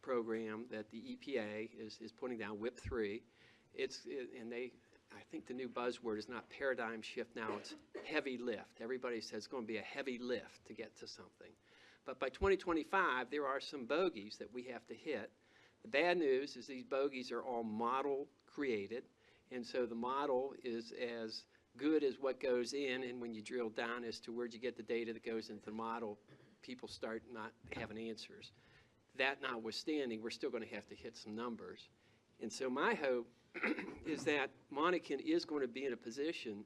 program that the EPA is putting down, WIP 3, I think the new buzzword is not paradigm shift now, it's heavy lift. Everybody says it's going to be a heavy lift to get to something. But by 2025, there are some bogeys that we have to hit. The bad news is these bogeys are all model created, and so the model is as good as what goes in, and when you drill down as to where'd you get the data that goes into the model, people start not having answers. That notwithstanding, we're still going to have to hit some numbers. And so my hope is that Monacan is going to be in a position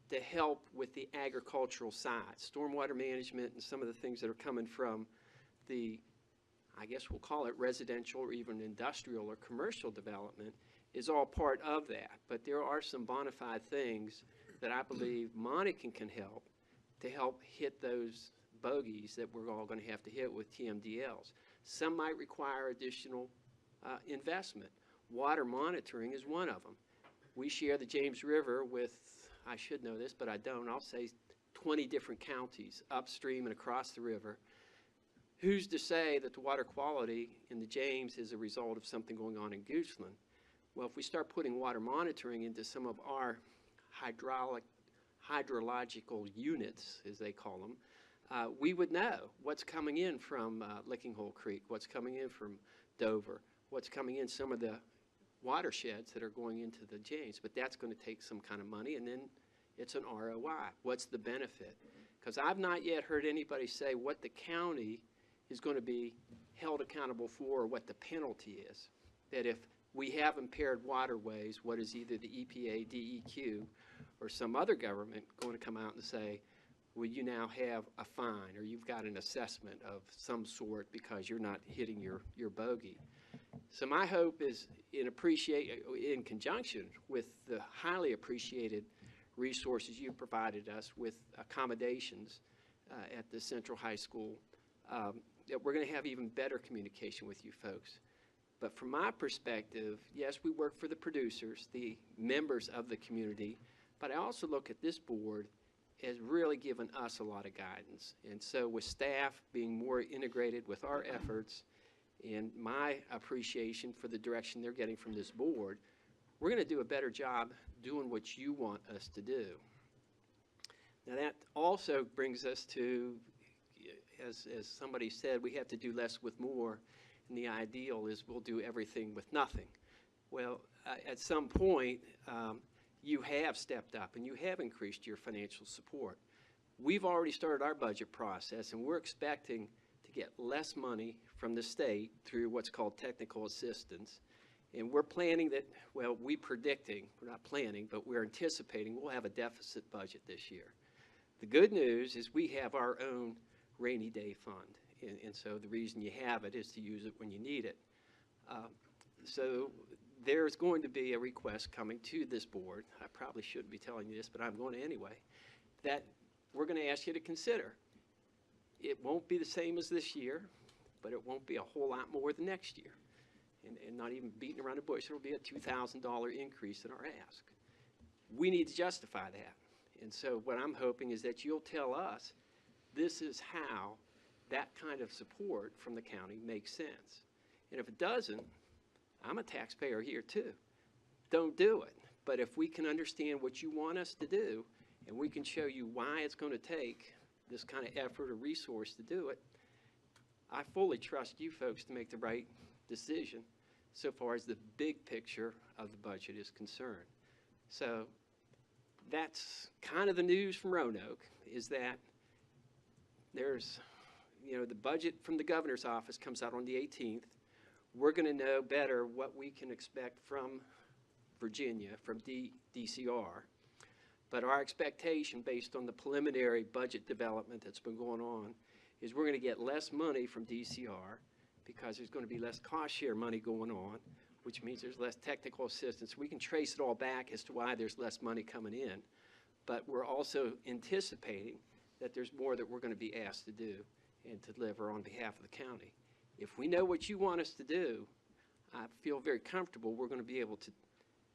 to help with the agricultural side, stormwater management and some of the things that are coming from the, I guess we'll call it residential or even industrial or commercial development, is all part of that. But there are some bona fide things that I believe Monacan can help to help hit those bogeys that we're all going to have to hit with TMDLs. Some might require additional investment. Water monitoring is one of them. We share the James River with, I should know this, but I don't, I'll say 20 different counties upstream and across the river. Who's to say that the water quality in the James is a result of something going on in Goochland? Well, if we start putting water monitoring into some of our hydrological units, as they call them, we would know what's coming in from Licking Hole Creek, what's coming in from Dover, what's coming in some of the watersheds that are going into the James. But that's going to take some kind of money, and then it's an ROI. What's the benefit? Because I've not yet heard anybody say what the county is going to be held accountable for or what the penalty is. That if we have impaired waterways, what is either the EPA, DEQ, or some other government going to come out and say, well, you now have a fine or you've got an assessment of some sort because you're not hitting your bogey. So my hope is in conjunction with the highly appreciated resources you provided us with accommodations at the Central High School, that we're going to have even better communication with you folks. But from my perspective, yes, we work for the producers, the members of the community, but I also look at this board as really given us a lot of guidance. And so with staff being more integrated with our efforts and my appreciation for the direction they're getting from this board, we're going to do a better job doing what you want us to do. Now that also brings us to, as somebody said, we have to do less with more, and the ideal is we'll do everything with nothing. Well, at some point, you have stepped up and you have increased your financial support. We've already started our budget process, and we're expecting to get less money from the state through what's called technical assistance. And we're planning that, well, we're not planning, but we're anticipating we'll have a deficit budget this year. The good news is we have our own rainy day fund. And so the reason you have it is to use it when you need it. So there's going to be a request coming to this board. I probably shouldn't be telling you this, but I'm going to anyway, that we're going to ask you to consider. It won't be the same as this year, but it won't be a whole lot more than next year. And not even beating around the bush, it'll be a $2,000 increase in our ask. We need to justify that. And so what I'm hoping is that you'll tell us this is how that kind of support from the county makes sense. And if it doesn't, I'm a taxpayer here too. Don't do it. But if we can understand what you want us to do, and we can show you why it's going to take this kind of effort or resource to do it, I fully trust you folks to make the right decision so far as the big picture of the budget is concerned. So that's kind of the news from Roanoke, is that there's, the budget from the governor's office comes out on the 18th. We're going to know better what we can expect from Virginia, from DCR. But our expectation, based on the preliminary budget development that's been going on, is we're going to get less money from DCR because there's going to be less cost share money going on, which means there's less technical assistance. We can trace it all back as to why there's less money coming in. But we're also anticipating that there's more that we're going to be asked to do and to deliver on behalf of the county. If we know what you want us to do, I feel very comfortable we're going to be able to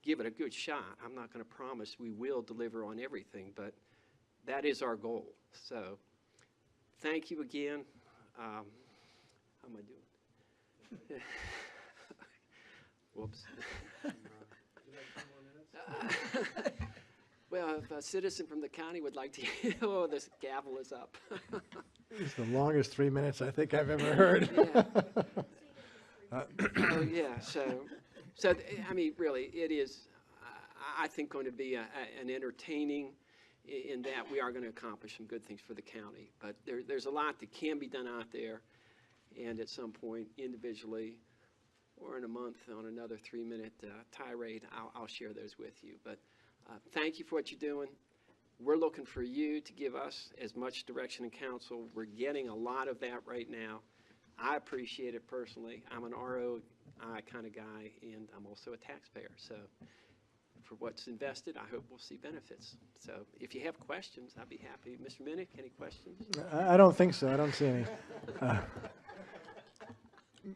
give it a good shot. I'm not going to promise we will deliver on everything, but that is our goal. So thank you again. How am I doing? Whoops. Well, if a citizen from the county would like to, oh, this gavel is up.
It's the longest 3 minutes I think I've ever heard.
Oh, yeah, so I mean, really, it is, I think, going to be an entertaining, in that we are going to accomplish some good things for the county. But there's a lot that can be done out there, and at some point, individually, or in a month on another 3-minute tirade, I'll share those with you. But thank you for what you're doing. We're looking for you to give us as much direction and counsel. We're getting a lot of that right now. I appreciate it personally. I'm an ROI kind of guy, and I'm also a taxpayer. So for what's invested, I hope we'll see benefits. So if you have questions, I'd be happy. Mr. Minnick, any questions?
I don't think so. I don't see any.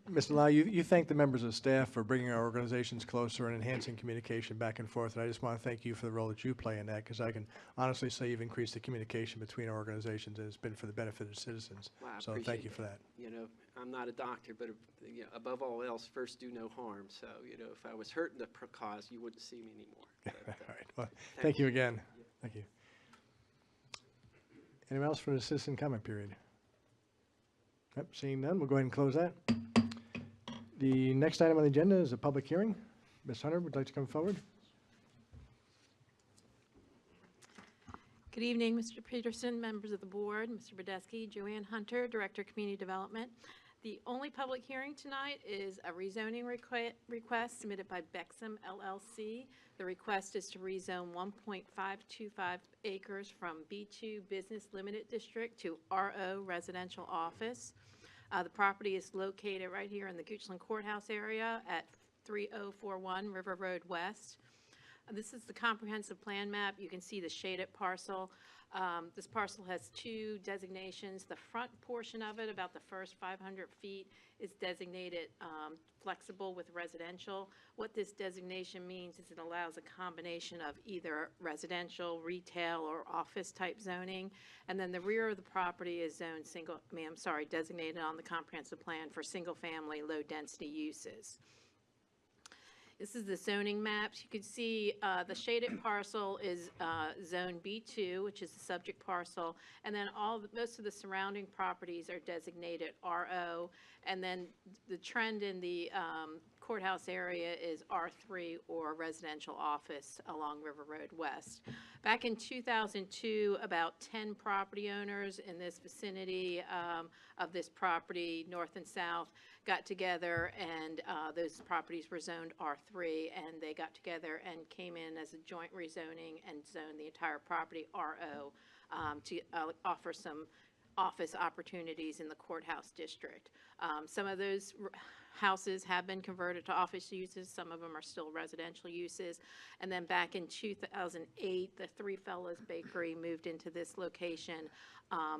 Mr. Lau, you thank the members of staff for bringing our organizations closer and enhancing communication back and forth. And I just want to thank you for the role that you play in that, because I can honestly say you've increased the communication between our organizations, and it's been for the benefit of citizens.
Well, I
So
appreciate
thank you for that.
I'm not a doctor, but above all else, first do no harm. So, if I was hurting the cause, you wouldn't see me anymore. But,
All right. Well, thank you again. Thank you. Anyone else for the citizen comment period? Yep, seeing none, we'll go ahead and close that. The next item on the agenda is a public hearing. Ms. Hunter, would you like to come forward?
Good evening, Mr. Peterson, members of the board, Mr. Badesky, Joanne Hunter, Director of Community Development. The only public hearing tonight is a rezoning request submitted by Bexham LLC. The request is to rezone 1.525 acres from B2 Business Limited District to RO Residential Office. The property is located right here in the Goochland Courthouse area at 3041 River Road West. This is the comprehensive plan map. You can see the shaded parcel. This parcel has two designations. The front portion of it, about the first 500 feet, is designated flexible with residential. What this designation means is it allows a combination of either residential, retail, or office type zoning. And then the rear of the property is zoned designated on the comprehensive plan for single family, low density uses. This is the zoning maps. You can see the shaded parcel is zone B2, which is the subject parcel, and then most of the surrounding properties are designated RO, and then the trend in the courthouse area is R3 or residential office along River Road West. Back in 2002, about 10 property owners in this vicinity of this property, north and south, got together, and those properties were zoned R3, and they got together and came in as a joint rezoning and zoned the entire property RO to offer some office opportunities in the courthouse district. Some of those houses have been converted to office uses. Some of them are still residential uses. And then back in 2008, the Three Fellows Bakery moved into this location.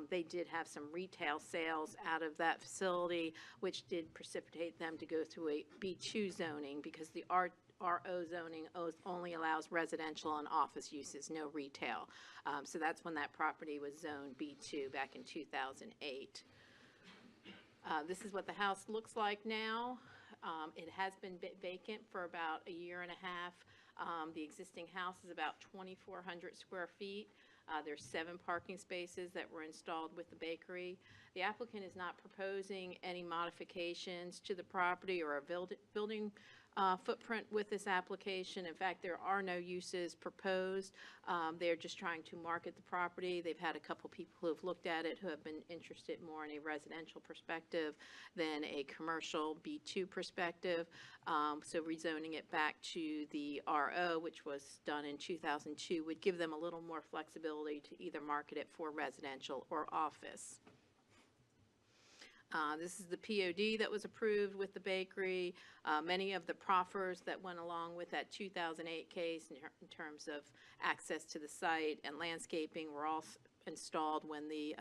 They did have some retail sales out of that facility, which did precipitate them to go through a B2 zoning, because the RO zoning only allows residential and office uses, no retail. So that's when that property was zoned B2 back in 2008. This is what the house looks like now. It has been vacant for about a year and a half. The existing house is about 2,400 square feet. There's 7 parking spaces that were installed with the bakery. The applicant is not proposing any modifications to the property or a building footprint with this application. In fact, there are no uses proposed. They're just trying to market the property. They've had a couple people who have looked at it who have been interested more in a residential perspective than a commercial B2 perspective. So rezoning it back to the RO, which was done in 2002, would give them a little more flexibility to either market it for residential or office. This is the POD that was approved with the bakery. Many of the proffers that went along with that 2008 case in terms of access to the site and landscaping were all installed when the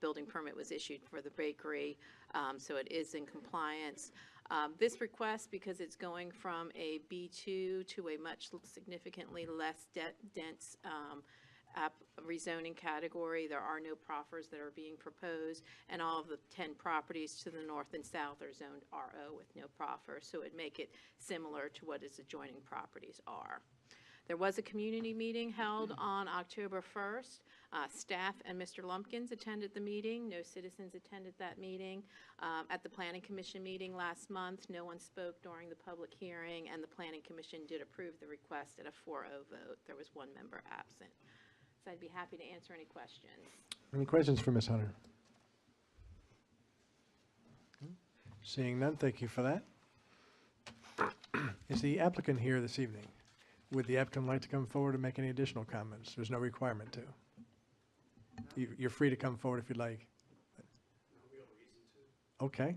building permit was issued for the bakery, so it is in compliance. This request, because it's going from a B2 to a much significantly less dense rezoning category. There are no proffers that are being proposed, and all of the 10 properties to the north and south are zoned RO with no proffer, so it would make it similar to what its adjoining properties are. There was a community meeting held on October 1st. Staff and Mr. Lumpkins attended the meeting. No citizens attended that meeting. At the Planning Commission meeting last month, no one spoke during the public hearing, and the Planning Commission did approve the request at a 4-0 vote. There was 1 member absent. So I'd be happy to answer any questions.
Any questions for Ms. Hunter? Seeing none, thank you for that. Is the applicant here this evening? Would the applicant like to come forward and make any additional comments? There's no requirement to. You're free to come forward if you'd like. Okay.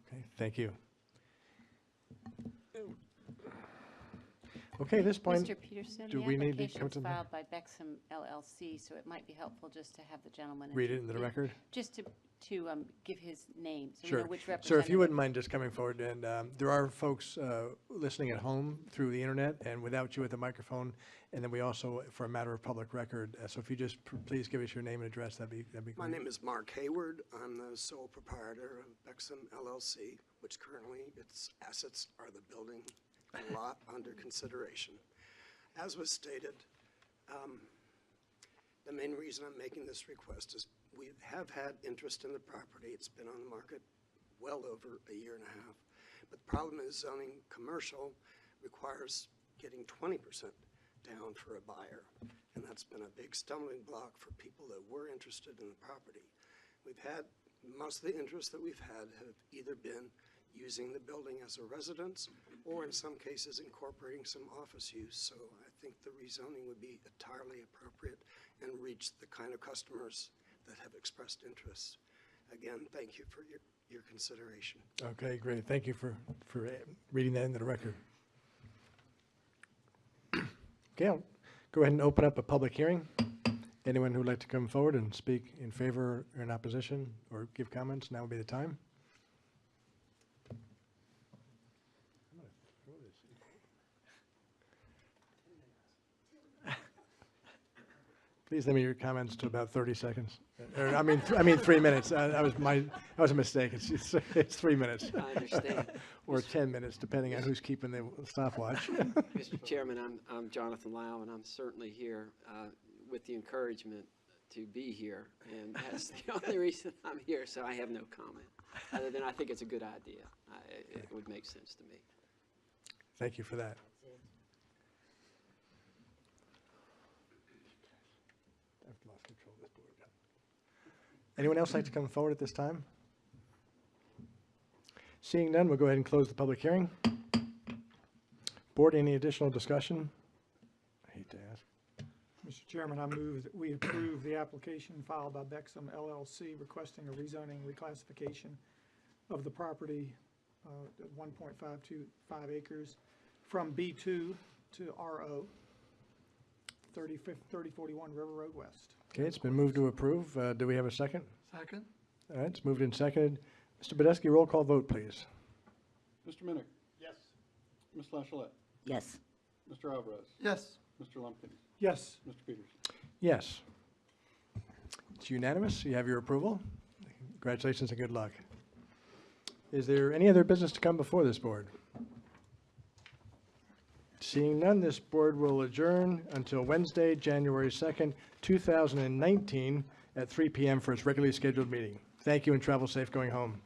Okay, thank you. Okay, at this point,
Mr. Peterson,
do
the
we need to
application
come
is
to the
filed by Bexham LLC, so it might be helpful just to have the gentleman.
read it into the record?
Just to give his name, so we
Sure.
know which
Sir,
representative.
if you wouldn't mind just coming forward, and there are folks listening at home through the internet and without you at the microphone, and then we also, for a matter of public record, so if you just please give us your name and address, that'd be great.
My name is Mark Hayward. I'm the sole proprietor of Bexham LLC, which currently its assets are the building and lot under consideration. As was stated, the main reason I'm making this request is we have had interest in the property. It's been on the market well over a year and a half. But the problem is zoning commercial requires getting 20% down for a buyer. And that's been a big stumbling block for people that were interested in the property. We've had, most of the interest that we've had have either been using the building as a residence or in some cases incorporating some office use. So I think the rezoning would be entirely appropriate and reach the kind of customers that have expressed interest. Again, thank you for your consideration.
Okay, great. Thank you for reading that into the record. Okay, I'll go ahead and open up a public hearing. Anyone who would like to come forward and speak in favor or in opposition or give comments, now would be the time. Please limit your comments to about 30 seconds. Or, I mean 3 minutes. That was a mistake. It's 3 minutes.
I understand.
Or 10 minutes, depending on who's keeping the stopwatch.
Mr. Chairman, I'm Jonathan Lau, and I'm certainly here with the encouragement to be here, and that's the only reason I'm here, so I have no comment, other than I think it's a good idea. It would make sense to me.
Thank you for that. I've lost control of this board. Anyone else like to come forward at this time? Seeing none, we'll go ahead and close the public hearing. Board, any additional discussion? I hate to ask.
Mr. Chairman, I move that we approve the application filed by Bexham LLC requesting a rezoning reclassification of the property, 1.525 acres, from B2 to RO, 3041 River Road West.
Okay, it's been moved to approve. Do we have a second?
Second?
All right, it's moved and seconded. Mr. Badesky, roll call vote, please.
Mr. Minnick?
Yes.
Ms. Lachelet?
Yes.
Mr. Alvarez?
Yes.
Mr. Lumpkin?
Yes.
Mr. Peterson?
Yes. It's unanimous. You have your approval. Congratulations and good luck. Is there any other business to come before this board? Seeing none, this board will adjourn until Wednesday, January 2nd, 2019, at 3 p.m. for its regularly scheduled meeting. Thank you and travel safe going home.